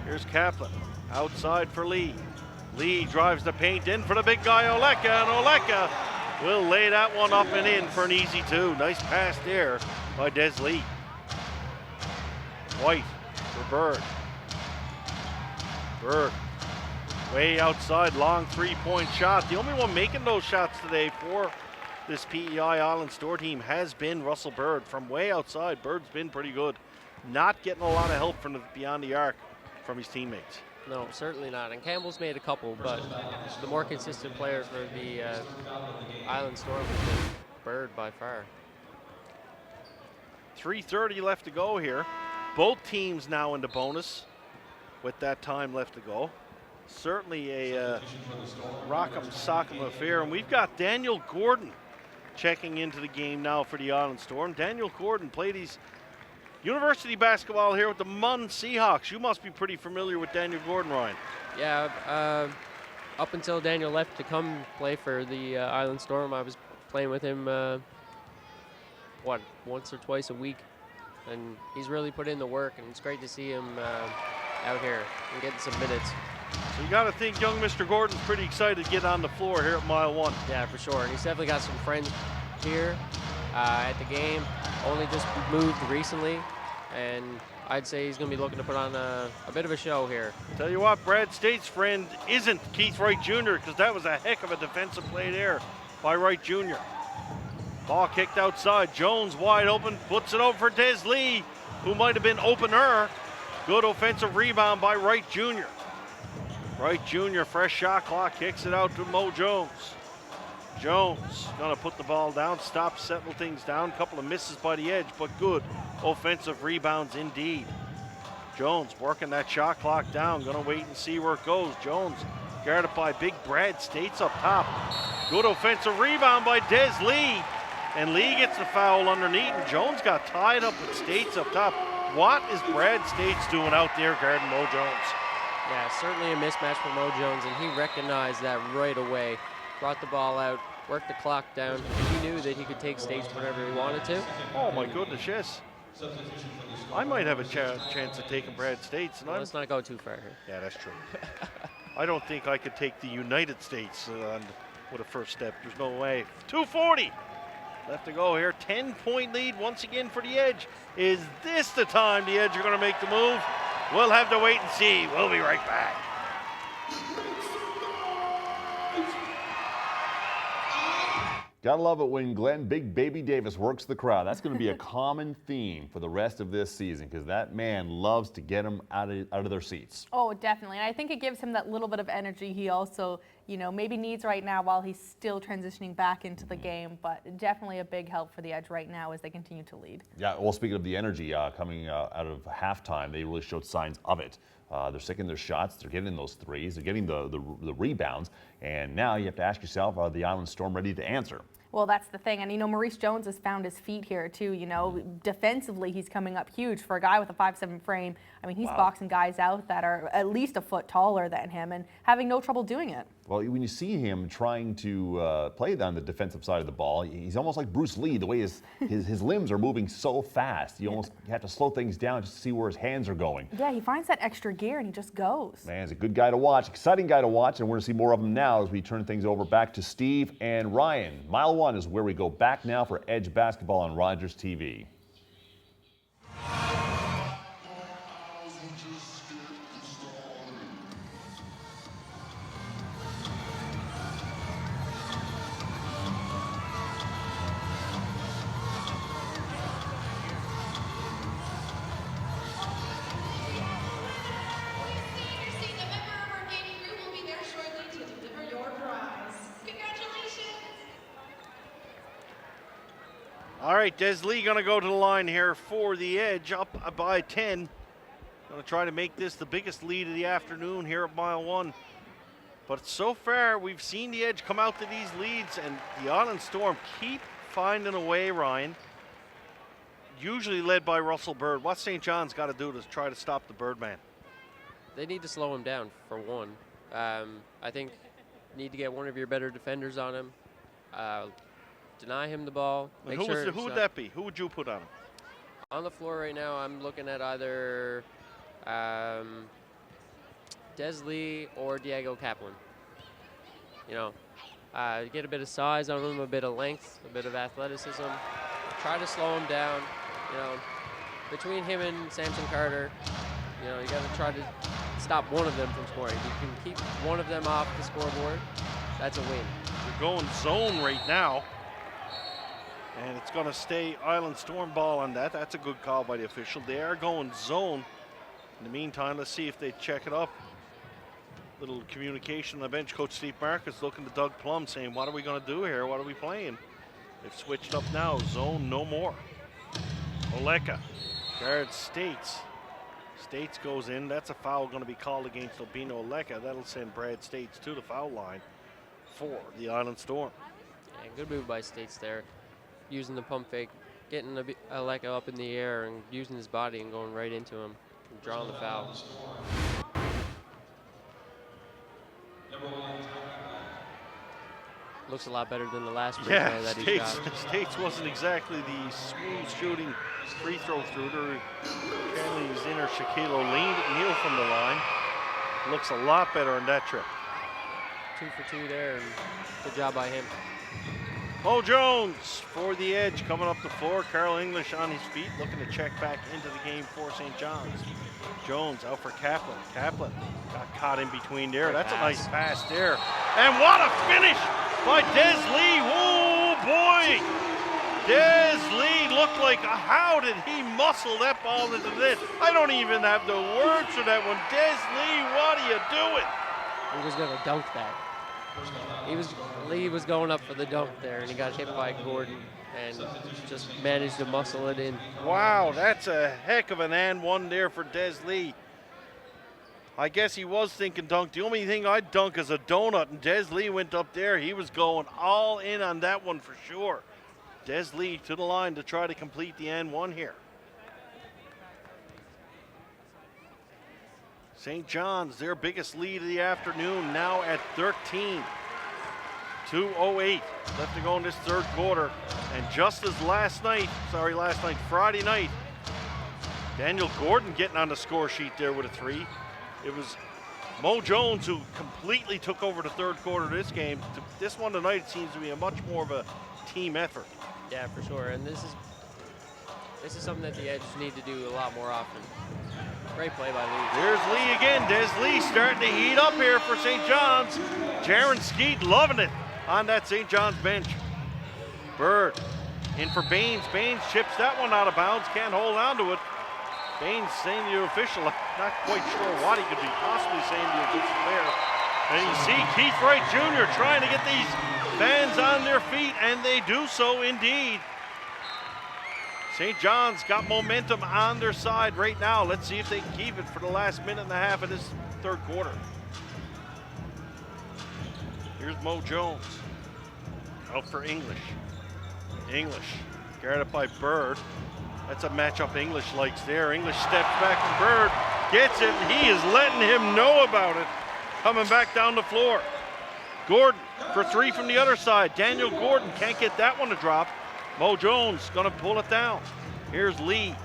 Here's Kaplan, outside for Lee. Lee drives the paint in for the big guy Oleka, and Oleka will lay that one up and in for an easy 2. Nice pass there by Des Lee. White for Bird. Bird Way outside, long three-point shot. The only one making those shots today for this PEI Island Store team has been Russell Bird. From way outside, Bird's been pretty good. Not getting a lot of help from beyond the arc from his teammates. No, certainly not. And Campbell's made a couple, but the more consistent player for the Island Storm has been Bird by far. 3:30 left to go here. Both teams now into bonus with that time left to go. Certainly a rock'em sock'em affair. And we've got Daniel Gordon checking into the game now for the Island Storm. Daniel Gordon played his university basketball here with the Munn Seahawks. You must be pretty familiar with Daniel Gordon, Ryan. Yeah, up until Daniel left to come play for the Island Storm, I was playing with him, once or twice a week. And he's really put in the work, and it's great to see him out here and getting some minutes. So you got to think young Mr. Gordon's pretty excited to get on the floor here at Mile 1. Yeah, for sure. And he's definitely got some friends here at the game. Only just moved recently, and I'd say he's going to be looking to put on a bit of a show here. Tell you what, Brad State's friend isn't Keith Wright Jr., because that was a heck of a defensive play there by Wright Jr. Ball kicked outside. Jones wide open, puts it over for Des Lee, who might have been opener. Good offensive rebound by Wright Jr. Wright Jr., fresh shot clock, kicks it out to Mo Jones. Jones gonna put the ball down, stop, settle things down. Couple of misses by the edge, but good offensive rebounds indeed. Jones working that shot clock down, gonna wait and see where it goes. Jones guarded by big Brad States up top. Good offensive rebound by Des Lee, and Lee gets the foul underneath, and Jones got tied up with States up top. What is Brad States doing out there guarding Mo Jones? Yeah, certainly a mismatch for Mo Jones, and he recognized that right away. Brought the ball out, worked the clock down. He knew that he could take States whenever he wanted to. Oh my goodness, yes. I might have a chance of taking Brad States. And let's not go too far here. Yeah, that's true. I don't think I could take the United States with a first step. There's no way. 2:40 left to go here. 10-point lead once again for the Edge. Is this the time the Edge are going to make the move? We'll have to wait and see. We'll be right back. Gotta love it when Glenn Big Baby Davis works the crowd. That's going to be a common theme for the rest of this season, because that man loves to get them out of their seats. Oh, definitely. And I think it gives him that little bit of energy he also, maybe needs right now while he's still transitioning back into the game. But definitely a big help for the Edge right now as they continue to lead. Yeah, well, speaking of the energy coming out of halftime, they really showed signs of it. They're sticking their shots, they're getting those threes, they're getting the rebounds, and now you have to ask yourself, are the Island Storm ready to answer? Well, that's the thing. And, Maurice Jones has found his feet here, too. Defensively, he's coming up huge for a guy with a 5'7" frame. I mean, he's boxing guys out that are at least a foot taller than him and having no trouble doing it. Well, when you see him trying to play on the defensive side of the ball, he's almost like Bruce Lee, the way his limbs are moving so fast. You almost have to slow things down just to see where his hands are going. Yeah, he finds that extra gear and he just goes. Man, he's a good guy to watch, exciting guy to watch, and we're going to see more of him now as we turn things over back to Steve and Ryan. Mile 1 is where we go back now for Edge basketball on Rogers TV. All right, Des Lee going to go to the line here for the Edge, up by 10. Going to try to make this the biggest lead of the afternoon here at Mile 1. But so far, we've seen the Edge come out to these leads, and the Island Storm keep finding a way, Ryan. Usually led by Russell Bird. What's St. John's got to do to try to stop the Birdman? They need to slow him down, for one. I think you need to get one of your better defenders on him. Deny him the ball. Who would that be? Who would you put on him? On the floor right now, I'm looking at either Des Lee or Diego Kaplan. Get a bit of size on him, a bit of length, a bit of athleticism. Try to slow him down. Between him and Samson Carter, you got to try to stop one of them from scoring. If you can keep one of them off the scoreboard, that's a win. They're going zone right now. And it's going to stay Island Storm ball on that. That's a good call by the official. They are going zone. In the meantime, let's see if they check it up. Little communication on the bench. Coach Steve Marcus looking to Doug Plum saying, what are we going to do here? What are we playing? They've switched up now. Zone no more. Oleka guards States. States goes in. That's a foul going to be called against Albino Oleka. That'll send Brad States to the foul line for the Island Storm. Yeah, good move by States there. Using the pump fake, getting Oleka up in the air and using his body and going right into him and drawing the foul. Looks a lot better than the last free throw that he shot. States wasn't exactly the smooth shooting free throw shooter. Apparently his inner Shaquille O'Neal from the line. Looks a lot better on that trip. 2 for 2 there, and good job by him. Mo Jones for the Edge coming up the floor. Carl English on his feet, looking to check back into the game for St. John's. Jones out for Kaplan. Kaplan got caught in between there. That's a nice pass there. And what a finish by Des Lee. Oh boy! Des Lee looked like, how did he muscle that ball into this? I don't even have the words for that one. Des Lee, what are you doing? He was gonna dunk that. Lee was going up for the dunk there, and he got hit by Gordon and just managed to muscle it in. Wow, that's a heck of an and one there for Des Lee. I guess he was thinking dunk. The only thing I'd dunk is a donut, and Des Lee went up there. He was going all in on that one for sure. Des Lee to the line to try to complete the and one here. St. John's, their biggest lead of the afternoon, now at 13. 2:08 left to go in this third quarter. And just as Friday night, Daniel Gordon getting on the score sheet there with a 3. It was Mo Jones who completely took over the third quarter of this game. This one tonight seems to be a much more of a team effort. Yeah, for sure. And this is something that the Edge need to do a lot more often. Great play by Lee. There's Lee again. Des Lee starting to heat up here for St. John's. Jaron Skeet loving it on that St. John's bench. Bird in for Baines. Baines chips that one out of bounds. Can't hold on to it. Baines saying to the official, not quite sure what he could be possibly saying to the official there. And you see Keith Wright Jr. trying to get these fans on their feet, and they do so indeed. St. John's got momentum on their side right now. Let's see if they can keep it for the last minute and a half of this third quarter. Here's Mo Jones. Out for English. English guarded by Bird. That's a matchup English likes there. English steps back and Bird gets it, and he is letting him know about it. Coming back down the floor. Gordon for 3 from the other side. Daniel Gordon can't get that one to drop. Mo Jones gonna pull it down. Here's Lee,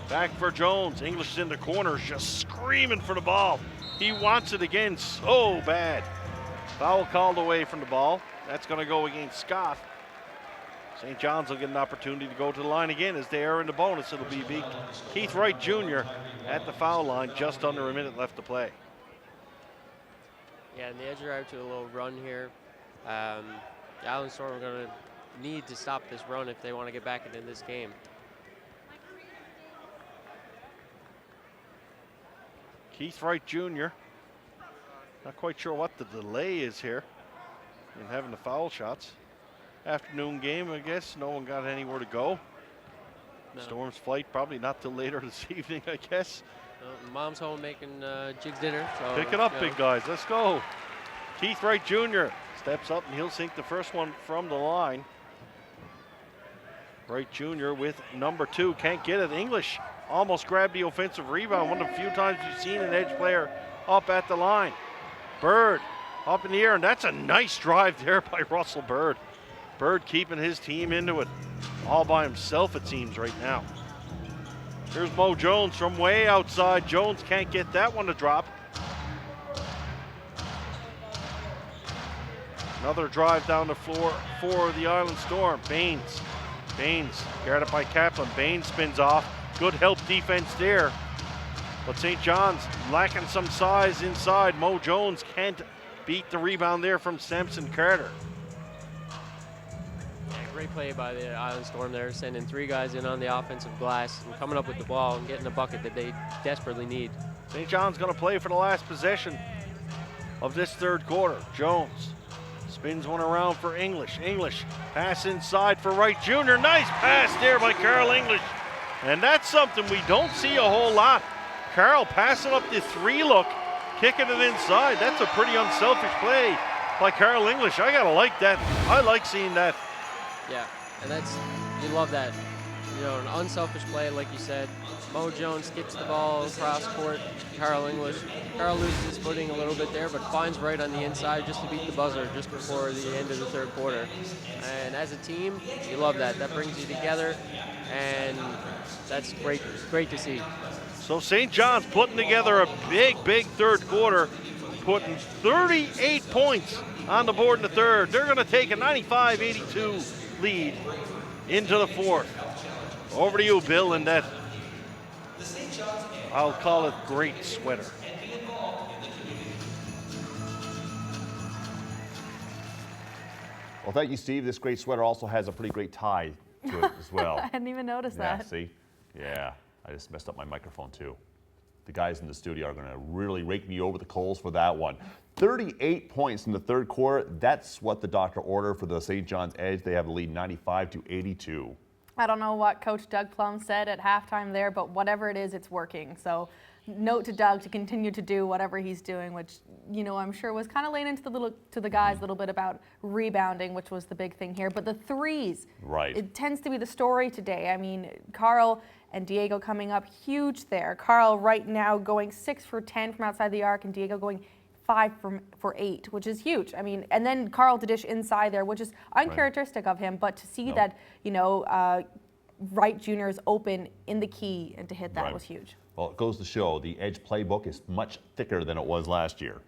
back for Jones. English is in the corner, just screaming for the ball. He wants it again so bad. Foul called away from the ball. That's gonna go against Scott. St. John's will get an opportunity to go to the line again as they are in the bonus. It'll be big Keith Wright Jr. at the foul line, just under a minute left to play. Yeah, and the Edge are out to a little run here. The Island Storm are gonna need to stop this run if they want to get back into this game. Keith Wright Jr. Not quite sure what the delay is here in having the foul shots. Afternoon game, I guess. No one got anywhere to go. No. Storm's flight probably not till later this evening, I guess. Mom's home making Jig's dinner. So, pick it up, big guys. Let's go. Keith Wright Jr. steps up and he'll sink the first one from the line. Wright Jr. with number 2. Can't get it. English almost grabbed the offensive rebound. One of the few times you've seen an Edge player up at the line. Bird up in the air, and that's a nice drive there by Russell Bird. Bird keeping his team into it. All by himself, it seems, right now. Here's Mo Jones from way outside. Jones can't get that one to drop. Another drive down the floor for the Island Storm. Baines guarded by Kaplan. Baines spins off. Good help defense there. But St. John's lacking some size inside. Mo Jones can't beat the rebound there from Samson Carter. Yeah, great play by the Island Storm there, sending 3 guys in on the offensive glass and coming up with the ball and getting the bucket that they desperately need. St. John's going to play for the last possession of this third quarter. Jones spins one around for English. English pass inside for Wright Jr. Nice pass there by Carl English. And that's something we don't see a whole lot. Carl passing up the 3 look, kicking it inside. That's a pretty unselfish play by Carl English. I gotta like that. I like seeing that. Yeah, and you love that. You know, an unselfish play, like you said. Mo Jones gets the ball across court. Carl English. Carl loses his footing a little bit there, but finds right on the inside just to beat the buzzer just before the end of the third quarter. And as a team, you love that. That brings you together, and that's great to see. So St. John's putting together a big third quarter, putting 38 points on the board in the third. They're going to take a 95-82 lead into the fourth. Over to you, Bill, and that, I'll call it great sweater. Well, thank you, Steve. This great sweater also has a pretty great tie to it as well. I hadn't even noticed Yeah, that. see? Yeah, I just messed up my microphone too. The guys in the studio are going to really rake me over the coals for that one. 38 points in the third quarter. That's what the doctor ordered for the St. John's Edge. They have the lead 95-82. I don't know what Coach Doug Plum said at halftime there, but whatever it is, it's working. So note to Doug to continue to do whatever he's doing, which, you know, I'm sure was kind of laying into the guys a little bit about rebounding, which was the big thing here. But the threes, right, it tends to be the story today. I mean, Carl and Diego coming up huge there. Carl right now going 6 for 10 from outside the arc, and Diego going 5 for 8, which is huge. I mean, and then Carl to dish inside there, which is uncharacteristic of him, but to see that, you know, Wright Jr. is open in the key and to hit that was huge. Well, it goes to show the Edge playbook is much thicker than it was last year.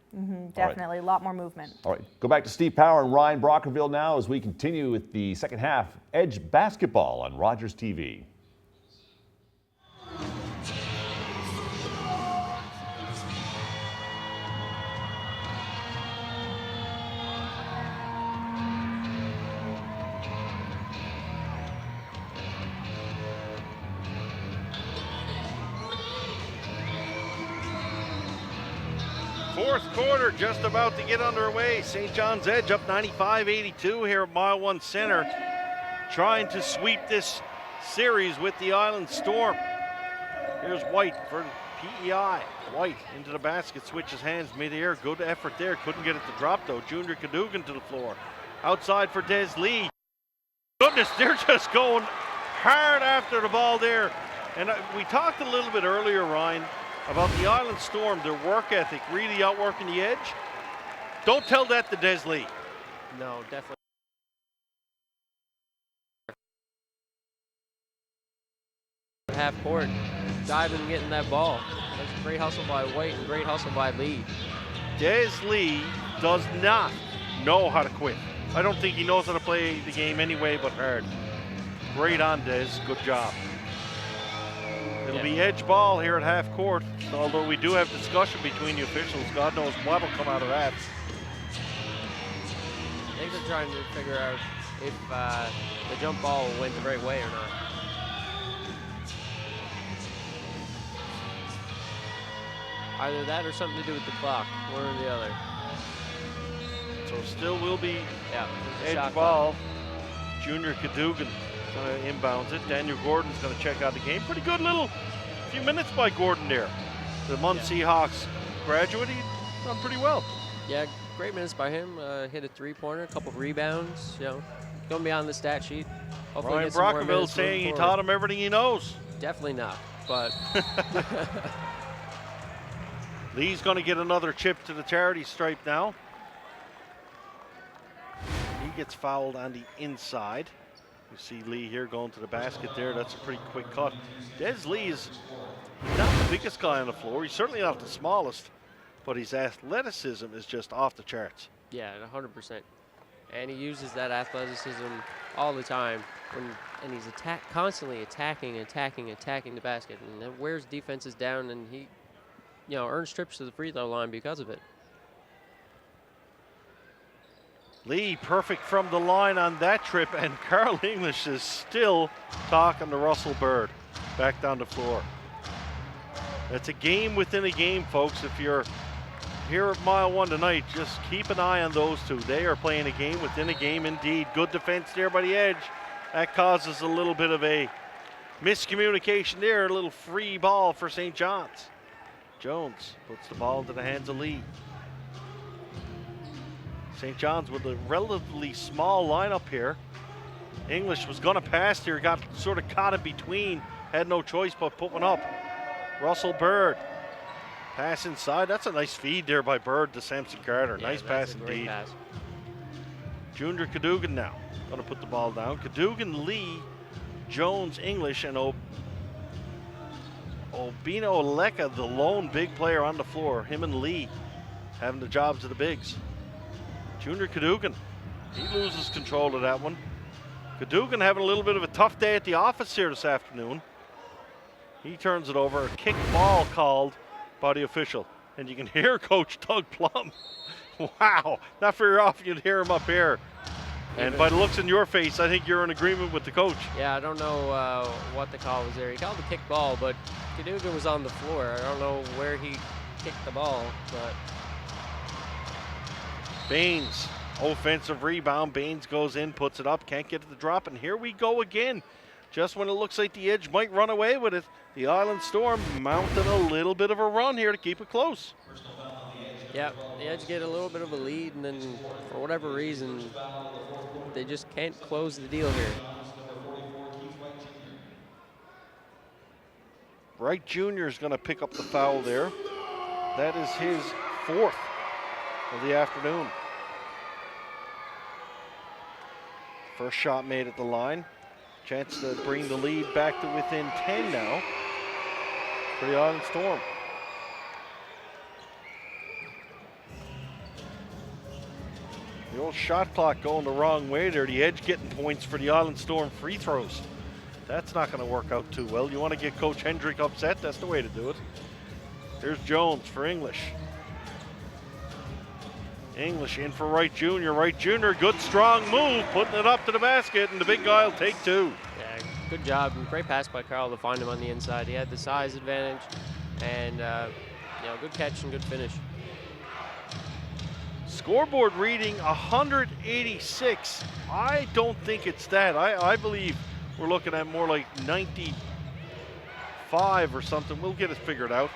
Definitely, a lot more movement. All right, go back to Steve Power and Ryan Brockerville now as we continue with the second half Edge basketball on Rogers TV. Fourth quarter just about to get underway. St. John's Edge up 95-82 here at Mile One Center, trying to sweep this series with the Island Storm. Here's White for PEI. White into the basket, switches hands mid-air. Good effort there. Couldn't get it to drop though. Junior Cadogan to the floor. Outside for Des Lee. Goodness, they're just going hard after the ball there. And we talked a little bit earlier, Ryan, about the Island Storm, their work ethic really outworking the Edge. Don't tell that to Des Lee. No, definitely. Half court, diving and getting that ball. That's a great hustle by White and great hustle by Lee. Des Lee does not know how to quit. I don't think he knows how to play the game anyway but hard. Great on Des, good job. It'll be Edge ball here at half court, although we do have discussion between the officials. God knows what will come out of that. I think they're trying to figure out if the jump ball went the right way or not. Either that or something to do with the clock, one or the other. So still will be Edge shot ball. Junior Cadogan going to inbounds it. Daniel Gordon's going to check out the game. Pretty good little few minutes by Gordon there. The Muncie Hawks graduate, he's done pretty well. Yeah, great minutes by him. Hit a three-pointer, a couple of rebounds. You know, going to be on the stat sheet. Hopefully Ryan get some more Brockerville minutes saying he moving taught forward. him everything he knows. Definitely not, but Lee's going to get another chip to the charity stripe now. He gets fouled on the inside. You see Lee here going to the basket there. That's a pretty quick cut. Des Lee is not the biggest guy on the floor. He's certainly not the smallest, but his athleticism is just off the charts. yeah, 100%. And he uses that athleticism all the time, and he's constantly attacking the basket, and that wears defenses down. And earns trips to the free throw line because of it. Lee perfect from the line on that trip, and Carl English is still talking to Russell Bird back down the floor. It's a game within a game, folks. If you're here at Mile 1 tonight, just keep an eye on those two. They are playing a game within a game indeed. Good defense there by the edge. That causes a little bit of a miscommunication there, a little free ball for St. John's. Jones puts the ball into the hands of Lee. St. John's with a relatively small lineup here. English was going to pass here, got sort of caught in between, had no choice but put one up. Russell Bird, pass inside. That's a nice feed there by Bird to Samson Carter. Yeah, nice pass indeed. Pass. Junior Cadogan now going to put the ball down. Cadogan, Lee, Jones, English, and Obino Oleka, the lone big player on the floor. Him and Lee having the jobs of the bigs. Junior Cadogan, he loses control of that one. Cadogan having a little bit of a tough day at the office here this afternoon. He turns it over, a kick ball called by the official. And you can hear Coach Doug Plum. Wow, not very often you'd hear him up here. And by the looks in your face, I think you're in agreement with the coach. Yeah, I don't know what the call was there. He called the kick ball, but Cadogan was on the floor. I don't know where he kicked the ball, but... Baines, offensive rebound. Baines goes in, puts it up, can't get it to drop, and here we go again. Just when it looks like the Edge might run away with it, the Island Storm mounting a little bit of a run here to keep it close. Yeah, the Edge get a little bit of a lead, and then for whatever reason, they just can't close the deal here. Wright Jr. is going to pick up the foul there. That is his fourth of the afternoon. First shot made at the line. Chance to bring the lead back to within 10 now for the Island Storm. The old shot clock going the wrong way there. The Edge getting points for the Island Storm free throws. That's not going to work out too well. You want to get Coach Hendrick upset, that's the way to do it. Here's Jones for English. English in for Wright Jr. Wright Jr., good strong move, putting it up to the basket, and the big guy will take two. Yeah, good job. Great pass by Carl to find him on the inside. He had the size advantage, and good catch and good finish. Scoreboard reading 186. I don't think it's that. I believe we're looking at more like 95 or something. We'll get it figured out.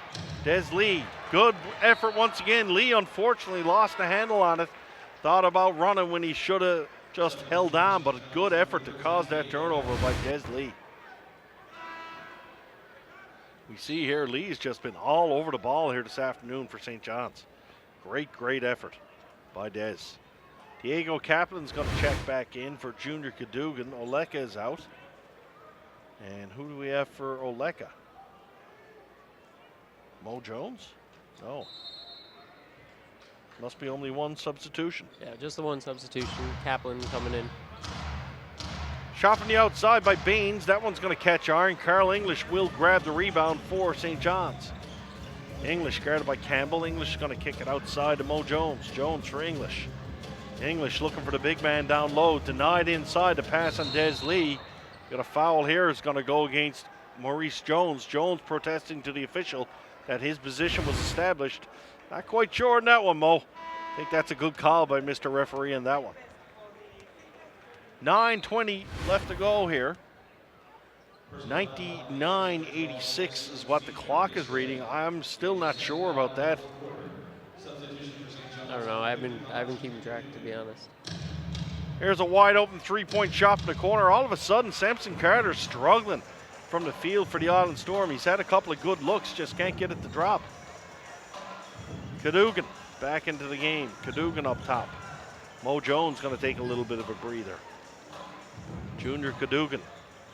Des Lee, good effort once again. Lee unfortunately lost the handle on it. Thought about running when he should have just held on, but a good effort to cause that turnover by Des Lee. We see here Lee's just been all over the ball here this afternoon for St. John's. Great effort by Des. Diego Kaplan's going to check back in for Junior Cadogan. Oleka is out. And who do we have for Oleka? Mo Jones? No. Must be only one substitution. Yeah, just the one substitution. Kaplan coming in. Shot from the outside by Baines. That one's going to catch iron. Carl English will grab the rebound for St. John's. English guarded by Campbell. English is going to kick it outside to Mo Jones. Jones for English. English looking for the big man down low. Denied inside. The pass on Des Lee. Got a foul here. Is going to go against Maurice Jones. Jones protesting to the official that his position was established. Not quite sure on that one, Mo. I think that's a good call by Mr. Referee on that one. 9:20 left to go here. 99-86 is what the clock is reading. I'm still not sure about that. I don't know. I've been keeping track, to be honest. Here's a wide open three-point shot in the corner. All of a sudden, Samson Carter struggling from the field for the Island Storm. He's had a couple of good looks, just can't get it to drop. Cadogan back into the game. Cadogan up top. Mo Jones going to take a little bit of a breather. Junior Cadogan,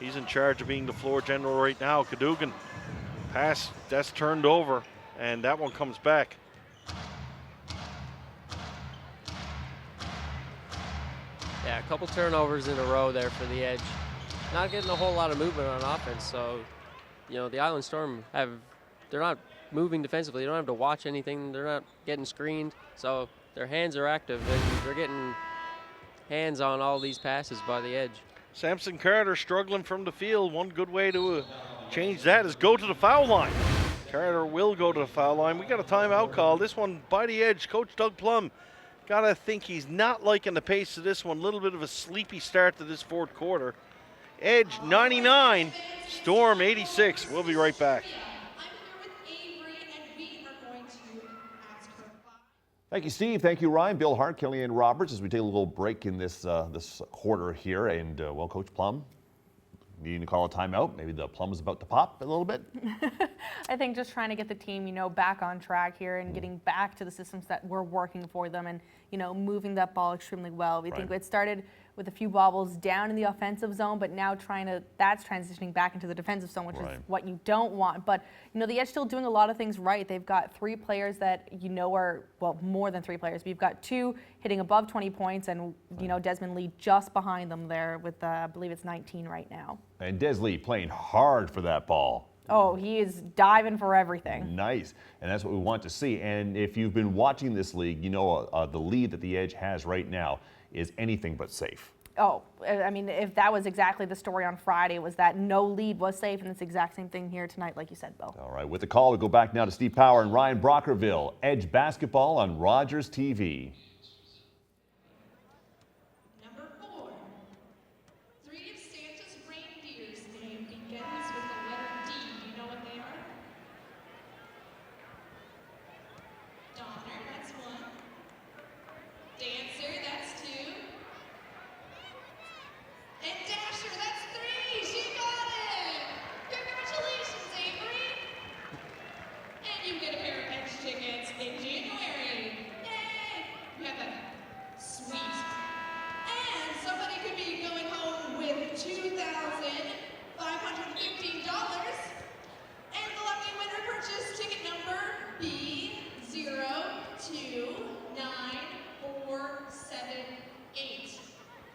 he's in charge of being the floor general right now. Cadogan, pass, that's turned over, and that one comes back. Yeah, a couple turnovers in a row there for the Edge. Not getting a whole lot of movement on offense, so the Island Storm they're not moving defensively. They don't have to watch anything. They're not getting screened. So their hands are active, and they're getting hands on all these passes by the edge. Samson Carter struggling from the field. One good way to change that is go to the foul line. Carter will go to the foul line. We got a timeout call. This one by the edge. Coach Doug Plum gotta think he's not liking the pace of this one. A little bit of a sleepy start to this fourth quarter. Edge 99, Storm 86. We'll be right back. Thank you, Steve. Thank you, Ryan. Bill Hart, Kellyanne Roberts, as we take a little break in this this quarter here. And, well, Coach Plum, needing to call a timeout. Maybe the plum is about to pop a little bit. I think just trying to get the team, back on track here and getting back to the systems that were working for them and, moving that ball extremely well. We think it started with a few bobbles down in the offensive zone, but now that's transitioning back into the defensive zone, which is what you don't want. But, the Edge still doing a lot of things right. They've got 3 players that are, well, more than 3 players. But you've got 2 hitting above 20 points and, Desmond Lee just behind them there with, I believe it's 19 right now. And Des Lee playing hard for that ball. Oh, he is diving for everything. Nice, and that's what we want to see. And if you've been watching this league, the lead that the Edge has right now is anything but safe. Oh, I mean, if that was exactly the story on Friday, was that no lead was safe, and it's the exact same thing here tonight, like you said, Bill. All right, with the call, we go back now to Steve Power and Ryan Brockerville. Edge basketball on Rogers TV. Number 4. 3 of Santa's reindeer's name begins with the letter D. Do you know what they are? Donner, that's 1. Dancer, that's 2. And Dasher, that's 3. She got it! Congratulations, Avery! And you get a pair of Edge tickets in January. Yay! You have that. Sweet. And somebody could be going home with $2,515. And the lucky winner purchased ticket number B029478.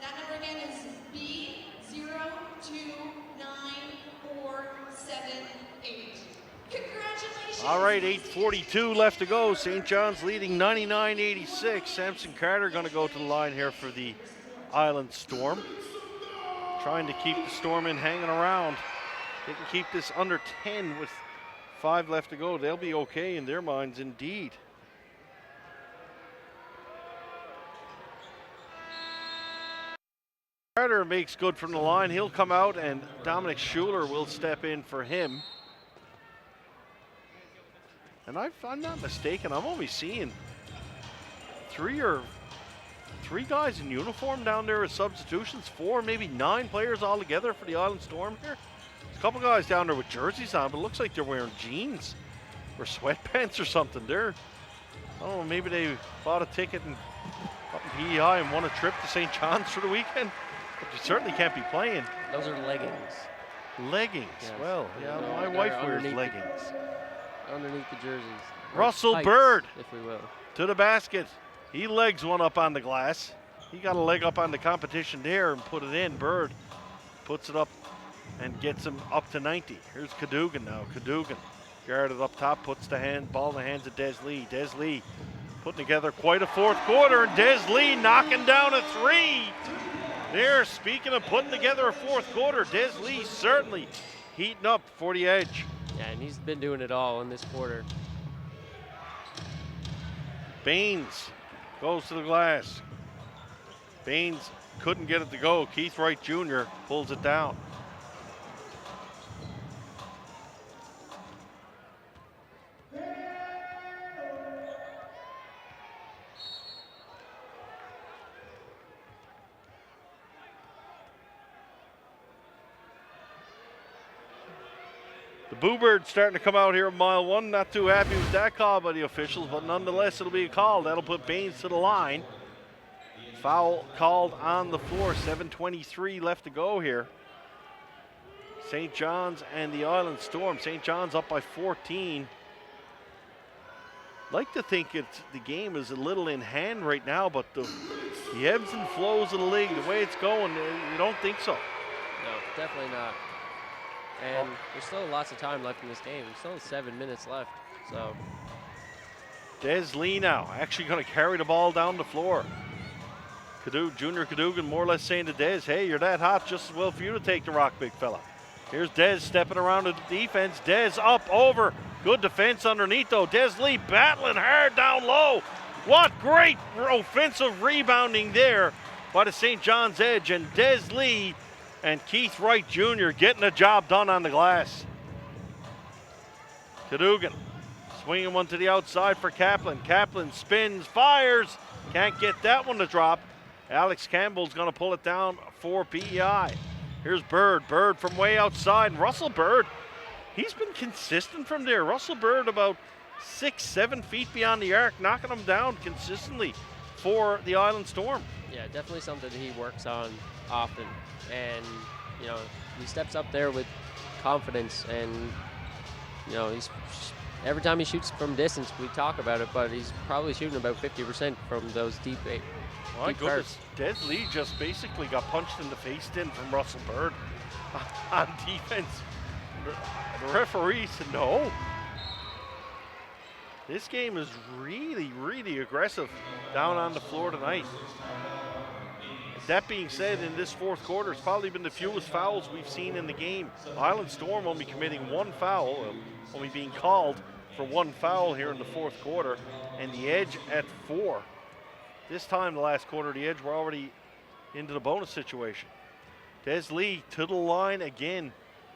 That number again is B029478. Congratulations! All right, 8:42 left to go. St. John's leading 99-86. Samson Carter going to go to the line here for the Island Storm. Trying to keep the Storm in hanging around. They can keep this under 10 with 5 left to go. They'll be okay in their minds indeed. Carter makes good from the line. He'll come out and Dominic Schuler will step in for him. And if I'm not mistaken, I'm only seeing 3 guys in uniform down there as substitutions. 4, maybe 9 players altogether for the Island Storm here. There's a couple guys down there with jerseys on, but it looks like they're wearing jeans or sweatpants or something. I don't know, maybe they bought a ticket and up in PEI and won a trip to St. John's for the weekend. But you certainly can't be playing. Those are leggings. Leggings, yes. Well, yeah, my wife wears leggings. Underneath the jerseys. Russell tights, Bird if we will. To the basket. He legs one up on the glass. He got a leg up on the competition there and put it in. Bird puts it up and gets him up to 90. Here's Cadogan now. Cadogan guarded up top, puts the ball in the hands of Des Lee. Des Lee putting together quite a fourth quarter, and Des Lee knocking down a 3. There, speaking of putting together a fourth quarter, Des Lee certainly heating up for the Edge. Yeah, and he's been doing it all in this quarter. Baines goes to the glass. Baines couldn't get it to go. Keith Wright Jr. pulls it down. The Boo-Birds starting to come out here at mile 1. Not too happy with that call by the officials, but nonetheless, it'll be a call. That'll put Baines to the line. Foul called on the floor. 7:23 left to go here. St. John's and the Island Storm. St. John's up by 14. Like to think the game is a little in hand right now, but the ebbs and flows of the league, the way it's going, you don't think so. No, definitely not. And there's still lots of time left in this game. There's still 7 minutes left. So Des Lee now actually going to carry the ball down the floor. Junior Cadogan more or less saying to Des, hey, you're that hot, just as well for you to take the rock, big fella. Here's Des stepping around the defense. Des up, over. Good defense underneath, though. Des Lee battling hard down low. What great offensive rebounding there by the St. John's Edge. And Des Lee and Keith Wright Jr. getting the job done on the glass. Cadogan swinging one to the outside for Kaplan. Kaplan spins, fires. Can't get that one to drop. Alex Campbell's going to pull it down for PEI. Here's Bird. Bird from way outside. And Russell Bird, he's been consistent from there. Russell Bird about 6-7 feet beyond the arc, knocking him down consistently for the Island Storm. yeah, definitely something that he works on often. And, you know, he steps up there with confidence, and, you know, every time he shoots from distance, we talk about it, but he's probably shooting about 50% from those deep My goodness, Des Lee just basically got punched in the face from Russell Bird on defense. The referee said no. This game is really, really aggressive down on the floor tonight. That being said, in this fourth quarter, it's probably been the fewest fouls we've seen in the game. Island Storm only committing one foul, only being called for one foul here in the fourth quarter, and the Edge at 4. This time, the last quarter, the Edge were already into the bonus situation. Des Lee to the line again.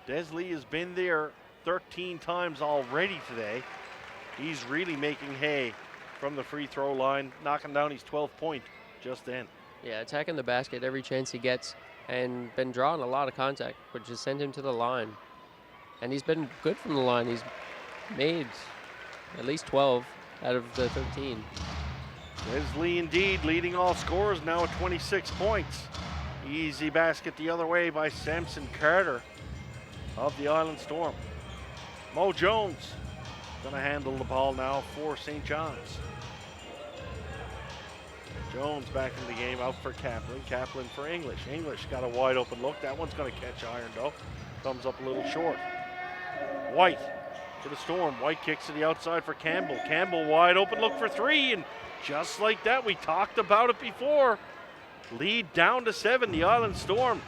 Des Lee has been there 13 times already today. He's really making hay from the free throw line, knocking down his 12th point just then. Yeah, attacking the basket every chance he gets, and been drawing a lot of contact, which has sent him to the line. And he's been good from the line. He's made at least 12 out of the 13. Des Lee indeed leading all scorers now at 26 points. Easy basket the other way by Samson Carter of the Island Storm. Mo Jones going to handle the ball now for St. John's. Jones back in the game, out for Kaplan. Kaplan for English. English got a wide open look. That one's going to catch iron though. Comes up a little short. White for the Storm. White kicks to the outside for Campbell. Campbell wide open look for 3, and just like that, we talked about it before. Lead down to 7. The Island Storm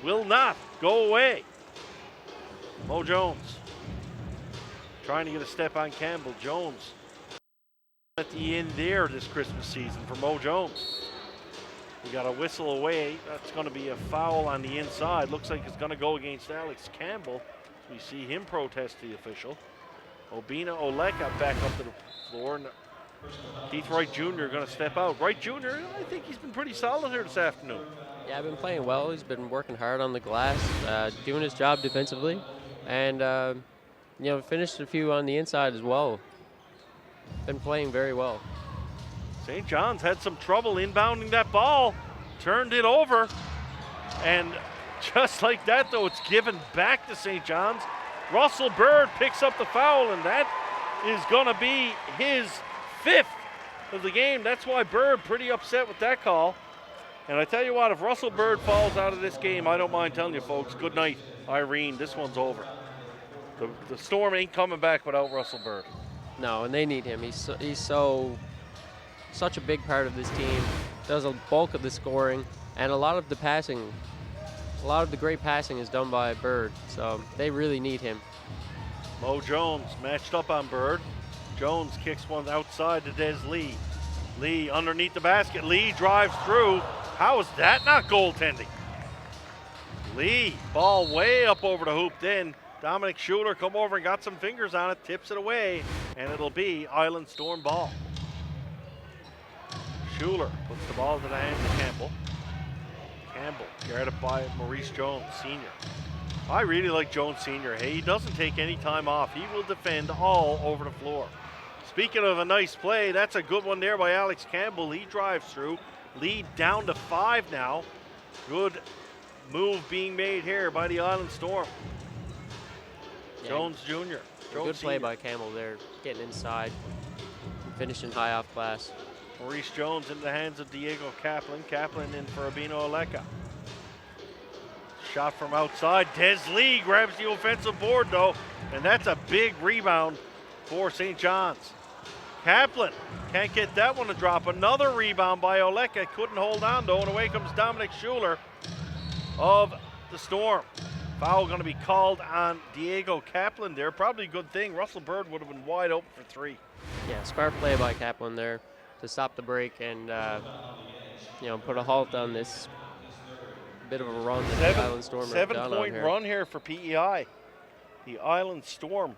will not go away. Mo Jones trying to get a step on Campbell. Jones at the end there this Christmas season for Mo Jones. We got a whistle away. That's going to be a foul on the inside. Looks like it's going to go against Alex Campbell. We see him protest the official. Obina Oleka back up to the floor. And Keith Wright Jr. going to step out. Wright Jr., I think he's been pretty solid here this afternoon. Yeah, I've been playing well. He's been working hard on the glass, doing his job defensively, and you know, finished a few on the inside as well. Been playing very well. St. John's had some trouble inbounding that ball, turned it over, and just like that, though, it's given back to St. John's. Russell Bird picks up the foul, and that is going to be his 5th of the game. That's why Bird pretty upset with that call. And I tell you what, if Russell Bird falls out of this game, I don't mind telling you folks, good night, Irene. This one's over. The Storm ain't coming back without Russell Bird. No, and they need him. He's such a big part of this team. Does a bulk of the scoring, and a lot of the passing. A lot of the great passing is done by Bird, so they really need him. Mo Jones matched up on Bird. Jones kicks one outside to Des Lee. Lee underneath the basket. Lee drives through. How is that not goaltending? Lee, ball way up over the hoop then. Dominic Schuler come over and got some fingers on it, tips it away, and it'll be Island Storm ball. Schuler puts the ball to the hands of Campbell. Campbell guarded by Maurice Jones, Sr. I really like Jones Sr. Hey, he doesn't take any time off. He will defend all over the floor. Speaking of a nice play, that's a good one there by Alex Campbell. He drives through. Lead down to 5 now. Good move being made here by the Island Storm. Yeah, Jones Jr. Jones good play Sr. by Campbell there, getting inside, finishing high off glass. Maurice Jones in the hands of Diego Kaplan. Kaplan in for Abino Oleka. Shot from outside. Des Lee grabs the offensive board though, and that's a big rebound for St. John's. Kaplan can't get that one to drop. Another rebound by Oleka. Couldn't hold on though, and away comes Dominic Schuler of the Storm. Foul going to be called on Diego Kaplan there. Probably a good thing. Russell Bird would have been wide open for three. Yeah, smart play by Kaplan there to stop the break and put a halt on this bit of a run that the Island Storm have done on here. 7-point run here for PEI. The Island Storm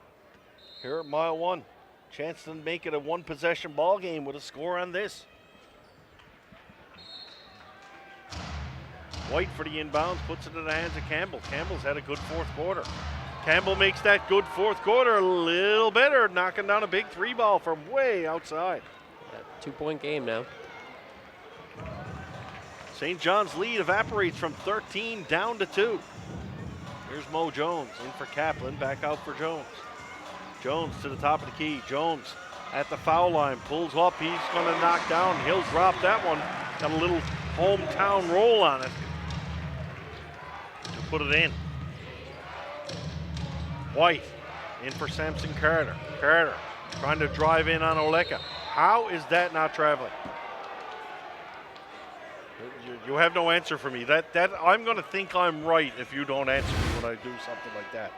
here at mile 1. Chance to make it a one-possession ball game with a score on this. White for the inbounds, puts it in the hands of Campbell. Campbell's had a good fourth quarter. Campbell makes that good fourth quarter a little better, knocking down a big 3-ball from way outside. 2-point game now. St. John's lead evaporates from 13 down to 2. Here's Mo Jones in for Kaplan, back out for Jones. Jones to the top of the key. Jones at the foul line, pulls up. He's going to knock down. He'll drop that one. Got a little hometown roll on it to put it in. White in for Samson Carter. Carter trying to drive in on Oleka. How is that not traveling? You have no answer for me. That I'm going to think I'm right if you don't answer me when I do something like that.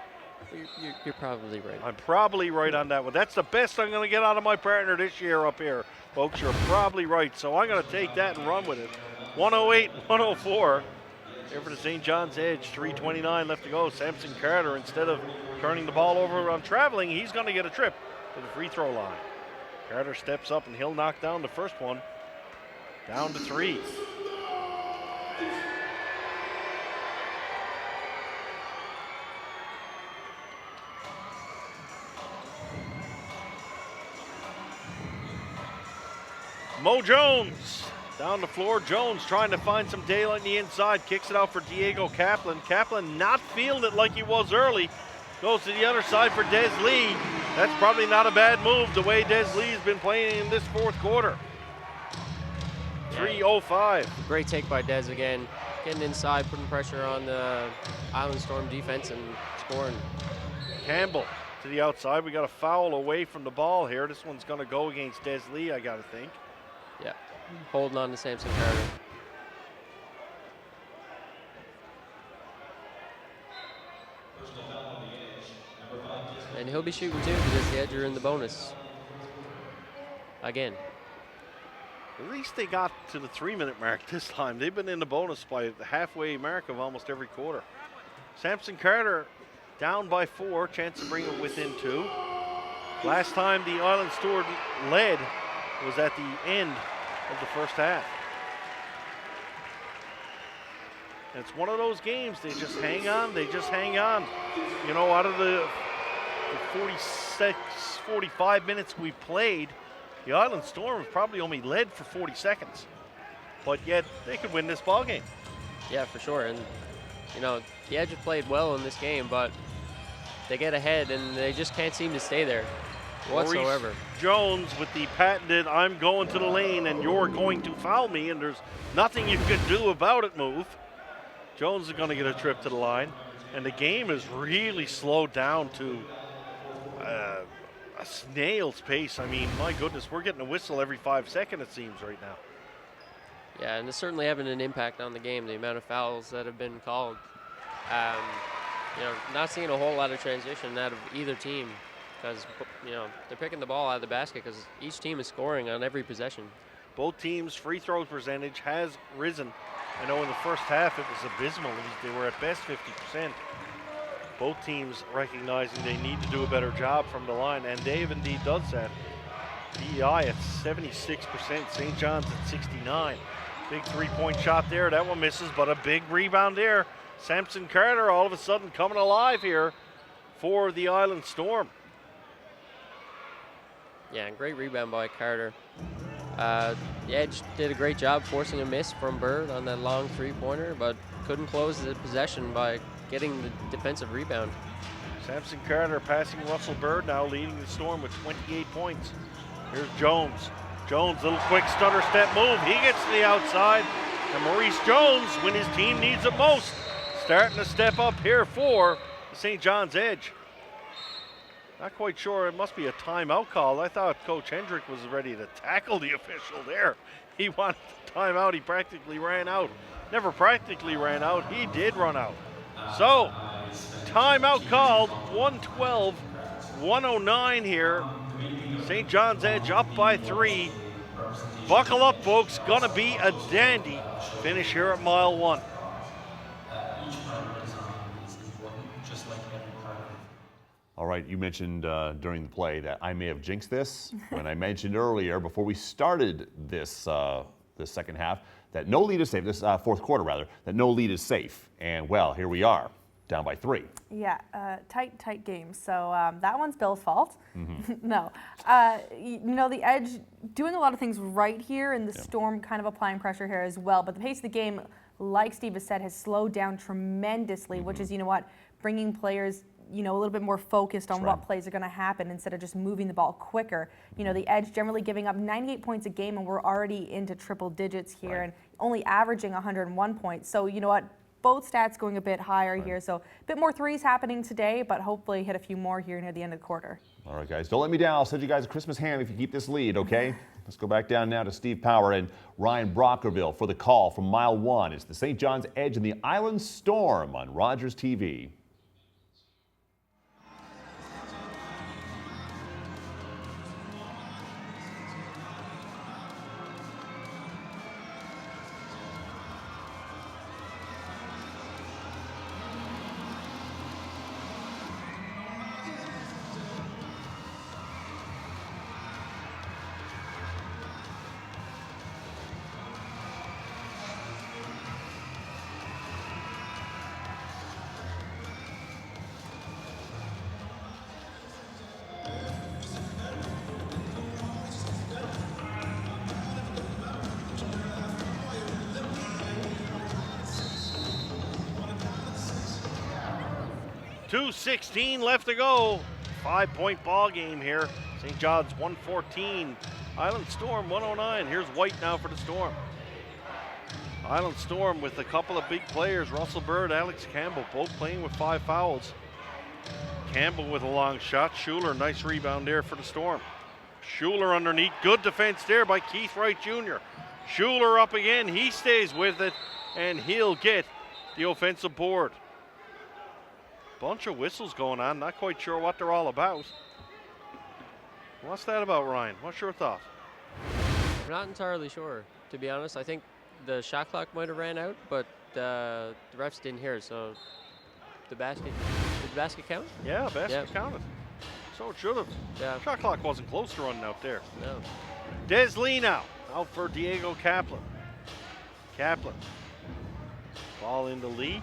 You're probably right. I'm probably right on that one. That's the best I'm going to get out of my partner this year up here. Folks, you're probably right. So I'm going to take that and run with it. 108-104. Here for the St. John's Edge. 3:29 left to go. Samson Carter, instead of turning the ball over on traveling, he's going to get a trip to the free throw line. Carter steps up and he'll knock down the first one. Down to 3. Mo Jones down the floor. Jones trying to find some daylight on the inside. Kicks it out for Diego Kaplan. Kaplan not feeling it like he was early. Goes to the other side for Des Lee. That's probably not a bad move the way Des Lee's been playing in this fourth quarter. 3:05. Great take by Des again. Getting inside, putting pressure on the Island Storm defense and scoring. Campbell to the outside. We got a foul away from the ball here. This one's going to go against Des Lee, I got to think. Yeah, holding on to Samson Carter. And he'll be shooting too because the Edge are in the bonus. Again. At least they got to the 3-minute mark this time. They've been in the bonus by the halfway mark of almost every quarter. Samson Carter down by 4, chance to bring it within 2. Last time the Island Storm led was at the end of the first half. And it's one of those games, they just hang on, You know, out of the 45 minutes we played, the Island Storm has probably only led for 40 seconds. But yet, they could win this ball game. Yeah, for sure. And, you know, the Edge have played well in this game, but they get ahead and they just can't seem to stay there whatsoever. Maurice Jones with the patented "I'm going to the lane and you're going to foul me and there's nothing you can do about it" move. Jones is going to get a trip to the line, and the game is really slowed down to a snail's pace. I mean, my goodness, we're getting a whistle every 5 seconds, it seems, right now. Yeah, and it's certainly having an impact on the game, the amount of fouls that have been called. You know, not seeing a whole lot of transition out of either team because, you know, they're picking the ball out of the basket because each team is scoring on every possession. Both teams' free throw percentage has risen. I know in the first half it was abysmal. They were at best 50%. Both teams recognizing they need to do a better job from the line, and Dave indeed does that. PEI at 76%, St. John's at 69%. Big three-point shot there. That one misses, but a big rebound there. Samson Carter all of a sudden coming alive here for the Island Storm. Yeah, and great rebound by Carter. The Edge did a great job forcing a miss from Bird on that long three-pointer, but couldn't close the possession by getting the defensive rebound. Samson Carter passing Russell Bird now, leading the Storm with 28 points. Here's Jones. Jones, little quick stutter step move. He gets to the outside. And Maurice Jones, when his team needs it most, starting to step up here for the St. John's Edge. Not quite sure. It must be a timeout call. I thought Coach Hendrick was ready to tackle the official there. He wanted the timeout. He practically ran out. Never practically ran out. He did run out. So, timeout called. 112-109 here. St. John's Edge up by 3. Buckle up, folks. Gonna be a dandy finish here at mile 1. All right, you mentioned during the play that I may have jinxed this when I mentioned earlier before we started this this second half that no lead is safe. This fourth quarter rather, that no lead is safe. And well, here we are, down by 3. Yeah, tight game. So that one's Bill's fault. No, you know, the Edge doing a lot of things right here, and the Storm kind of applying pressure here as well. But the pace of the game, like Steve has said, has slowed down tremendously, which is, you know what, bringing players, you know, a little bit more focused on what plays are going to happen instead of just moving the ball quicker. You know, the Edge generally giving up 98 points a game, and we're already into triple digits here and only averaging 101 points. So, you know what, both stats going a bit higher here. So a bit more threes happening today, but hopefully hit a few more here near the end of the quarter. All right, guys, don't let me down. I'll send you guys a Christmas ham if you keep this lead, okay? Let's go back down now to Steve Power and Ryan Brockerville for the call from mile 1. It's the St. John's Edge and the Island Storm on Rogers TV. .216 left to go. 5-point ball game here. St. John's 114. Island Storm 109. Here's White now for the Storm. Island Storm with a couple of big players. Russell Bird, Alex Campbell, both playing with 5 fouls. Campbell with a long shot. Schuler, nice rebound there for the Storm. Schuler underneath. Good defense there by Keith Wright Jr. Schuler up again. He stays with it, and he'll get the offensive board. Bunch of whistles going on. Not quite sure what they're all about. What's that about, Ryan? What's your thought? I'm not entirely sure, to be honest. I think the shot clock might have ran out, but the refs didn't hear it, so did the basket count? Yeah, basket counted. So it should have. Yeah. Shot clock wasn't close to running out there. No. Des Lee now, out for Diego Kaplan. Kaplan. Ball into Lee.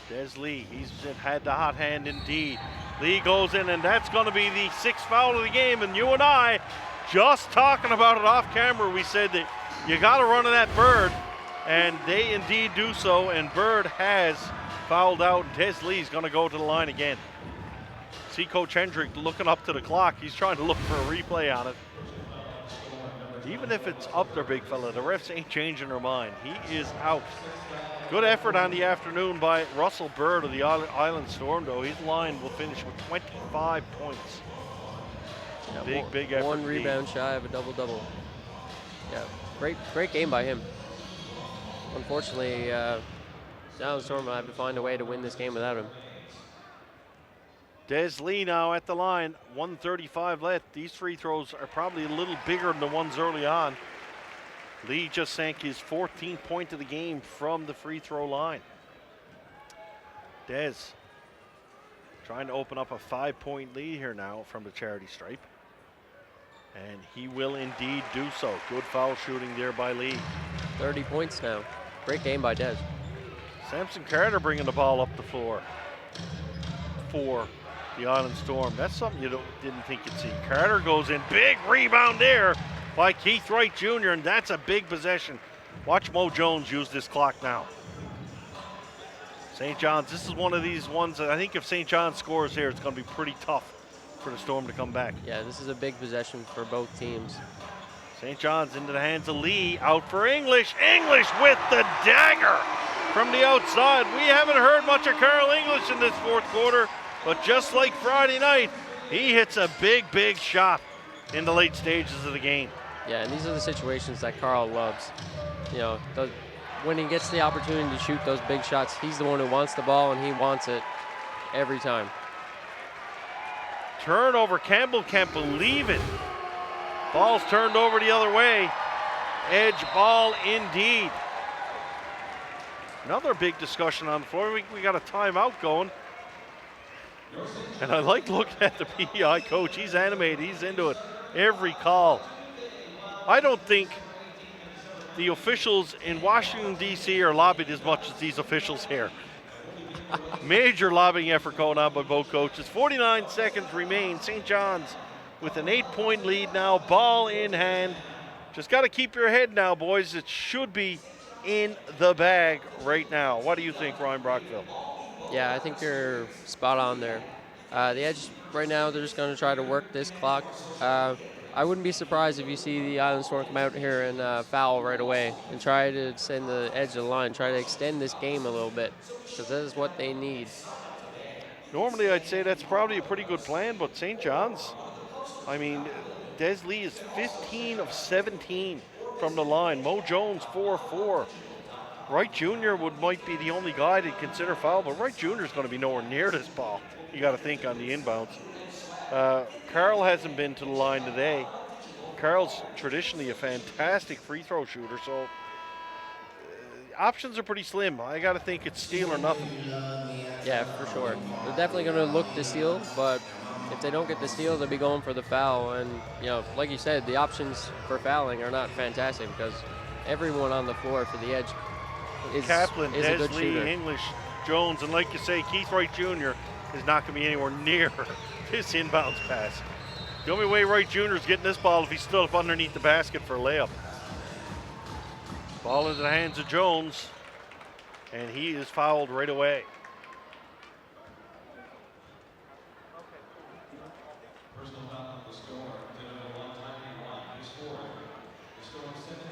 Des Lee, he's had the hot hand indeed. Lee goes in, and that's going to be the 6th foul of the game. And you and I, just talking about it off camera, we said that you got to run at that Bird, and they indeed do so. And Bird has fouled out. Des Lee's going to go to the line again. See Coach Hendrick looking up to the clock. He's trying to look for a replay on it. Even if it's up there, big fella, the refs ain't changing their mind. He is out. Good effort on the afternoon by Russell Bird of the Island Storm, though. His line will finish with 25 points. Yeah, big effort. 1 rebound shy of a double-double. Yeah, great game by him. Unfortunately, Island Storm will have to find a way to win this game without him. Des Lee now at the line, 1:35 left. These free throws are probably a little bigger than the ones early on. Lee just sank his 14th point of the game from the free throw line. Des trying to open up a 5-point lead here now from the charity stripe. And he will indeed do so. Good foul shooting there by Lee. 30 points now. Great game by Des. Samson Carter bringing the ball up the floor for the Island Storm. That's something you didn't think you'd see. Carter goes in. Big rebound there by Keith Wright Jr., and that's a big possession. Watch Mo Jones use this clock now. St. John's, this is one of these ones that I think if St. John's scores here, it's going to be pretty tough for the Storm to come back. Yeah, this is a big possession for both teams. St. John's into the hands of Lee, out for English. English with the dagger from the outside. We haven't heard much of Carl English in this fourth quarter, But just like Friday night, he hits a big, big shot in the late stages of the game. Yeah, and these are the situations that Carl loves. You know, when he gets the opportunity to shoot those big shots, he's the one who wants the ball, and he wants it every time. Turnover. Campbell can't believe it. Ball's turned over the other way. Edge ball indeed. Another big discussion on the floor. We got a timeout going. And I like looking at the PEI coach. He's animated. He's into it. Every call. I don't think the officials in Washington, D.C. are lobbied as much as these officials here. Major lobbying effort going on by both coaches. 49 seconds remain. St. John's with an 8-point lead now. Ball in hand. Just got to keep your head now, boys. It should be in the bag right now. What do you think, Ryan Brockville? Yeah, I think you're spot on there. The Edge, right now, they're just going to try to work this clock. I wouldn't be surprised if you see the Island Storm come out here and foul right away and try to send the Edge to the line, try to extend this game a little bit, because that is what they need. Normally, I'd say that's probably a pretty good plan, but St. John's, I mean, Des Lee is 15 of 17 from the line. Mo Jones, 4-4. Wright Jr. might be the only guy to consider foul, but Wright Jr. is going to be nowhere near this ball. You got to think on the inbounds. Carl hasn't been to the line today. Carl's traditionally a fantastic free throw shooter, so options are pretty slim. I got to think it's steal or nothing. Yeah, for sure. They're definitely going to look to steal, but if they don't get the steal, they'll be going for the foul. And, you know, like you said, the options for fouling are not fantastic because everyone on the floor for the Edge is Kaplan, a good Desley, shooter. English, Jones, and like you say, Keith Wright Jr. is not going to be anywhere near this inbounds pass. The only way Wright Jr. is getting this ball if he stood up underneath the basket for a layup. Ball into the hands of Jones, and he is fouled right away.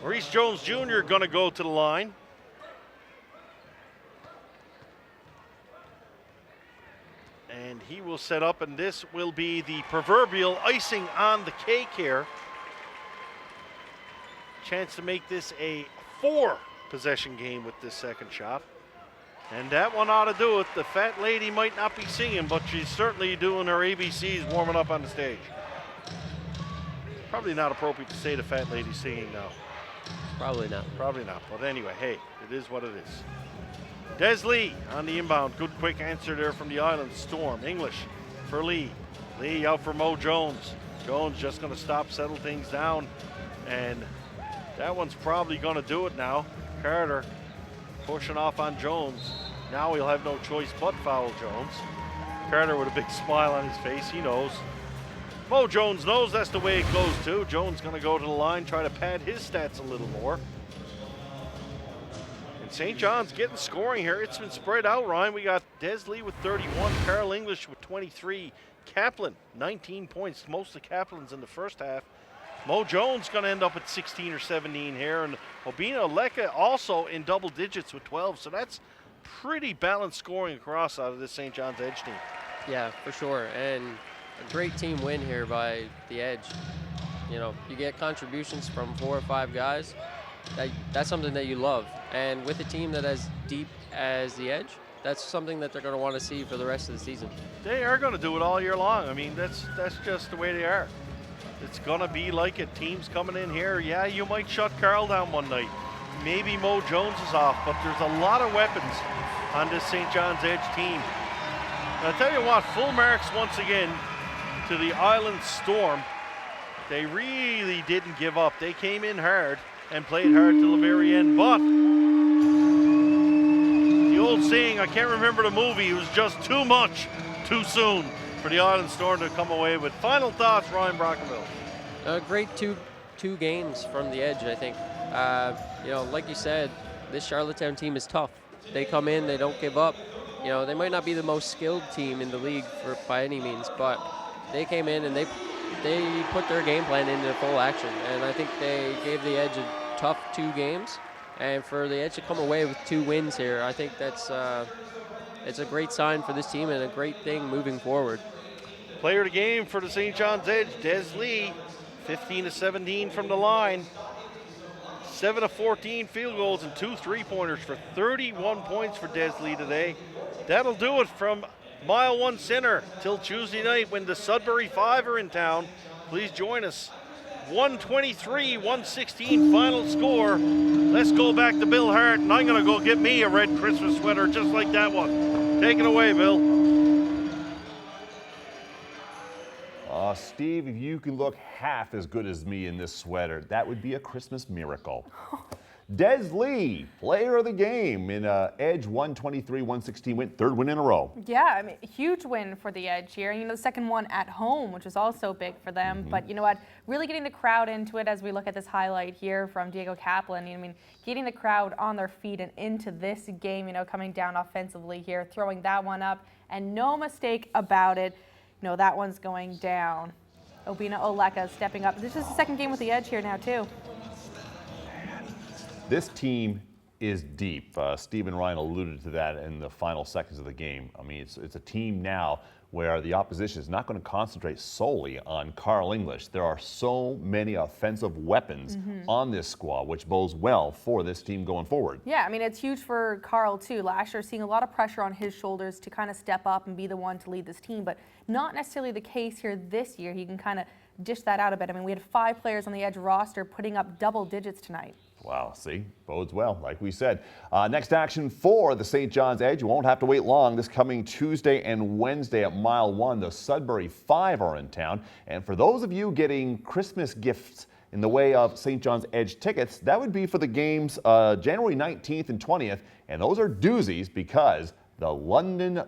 Maurice Jones Jr. going to go to the line. And he will set up, and this will be the proverbial icing on the cake here. Chance to make this a 4-possession game with this second shot. And that one ought to do it. The fat lady might not be singing, but she's certainly doing her ABCs warming up on the stage. Probably not appropriate to say the fat lady's singing now. Probably not. Probably not. But anyway, hey, it is what it is. Des Lee on the inbound. Good quick answer there from the Island Storm. English for Lee. Lee out for Mo Jones. Jones just going to stop, settle things down. And that one's probably going to do it now. Carter pushing off on Jones. Now he'll have no choice but foul Jones. Carter with a big smile on his face. He knows. Mo Jones knows that's the way it goes too. Jones going to go to the line, try to pad his stats a little more. And St. John's getting scoring here. It's been spread out, Ryan. We got Des Lee with 31, Carl English with 23, Kaplan 19 points, most of Kaplan's in the first half. Mo Jones going to end up at 16 or 17 here, and Obina Leka also in double digits with 12. So that's pretty balanced scoring across out of this St. John's Edge team. Yeah, for sure. And a great team win here by the Edge. You know, you get contributions from 4 or 5 guys. That's something that you love. And with a team that as deep as the Edge, that's something that they're going to want to see for the rest of the season. They are going to do it all year long. I mean, that's just the way they are. It's going to be like it. Teams coming in here, yeah, you might shut Carl down one night. Maybe Mo Jones is off, but there's a lot of weapons on this St. John's Edge team. And I'll tell you what, full marks once again to the Island Storm. They really didn't give up. They came in hard and played hard till the very end, but the old saying, I can't remember the movie, it was just too much, too soon for the Island Storm to come away with. Final thoughts, Ryan Brockerville. A great two games from the Edge, I think. You know, like you said, this Charlottetown team is tough. They come in, they don't give up. You know, they might not be the most skilled team in the league by any means, but they came in and they put their game plan into full action. And I think they gave the Edge a tough 2 games. And for the Edge to come away with 2 wins here, I think that's it's a great sign for this team and a great thing moving forward. Player of the game for the St. John's Edge, Des Lee, 15 of 17 from the line. 7 of 14 field goals and 2 3-pointers for 31 points for Des Lee today. That'll do it from Mile 1 Center till Tuesday night when the Sudbury Five are in town. Please join us. 123-116 final score. Let's go back to Bill Hart, and I'm going to go get me a red Christmas sweater just like that one. Take it away, Bill. Steve, if you can look half as good as me in this sweater, that would be a Christmas miracle. Des Lee, player of the game in Edge 123-116 win, third win in a row. Yeah, I mean, huge win for the Edge here. You know, the second one at home, which was also big for them. But you know what? Really getting the crowd into it as we look at this highlight here from Diego Kaplan. I mean, getting the crowd on their feet and into this game, you know, coming down offensively here, throwing that one up, and no mistake about it. You know, that one's going down. Obina Oleka stepping up. This is the second game with the Edge here now, too. This team is deep. Steve and Ryan alluded to that in the final seconds of the game. I mean, it's a team now where the opposition is not going to concentrate solely on Carl English. There are so many offensive weapons on this squad, which bodes well for this team going forward. Yeah, I mean, it's huge for Carl, too. Last year, seeing a lot of pressure on his shoulders to kind of step up and be the one to lead this team, but not necessarily the case here this year. He can kind of dish that out a bit. I mean, we had 5 players on the Edge roster putting up double digits tonight. Wow, see, bodes well, like we said. Next action for the St. John's Edge. You won't have to wait long. This coming Tuesday and Wednesday at Mile 1, the Sudbury Five are in town. And for those of you getting Christmas gifts in the way of St. John's Edge tickets, that would be for the games January 19th and 20th. And those are doozies because the London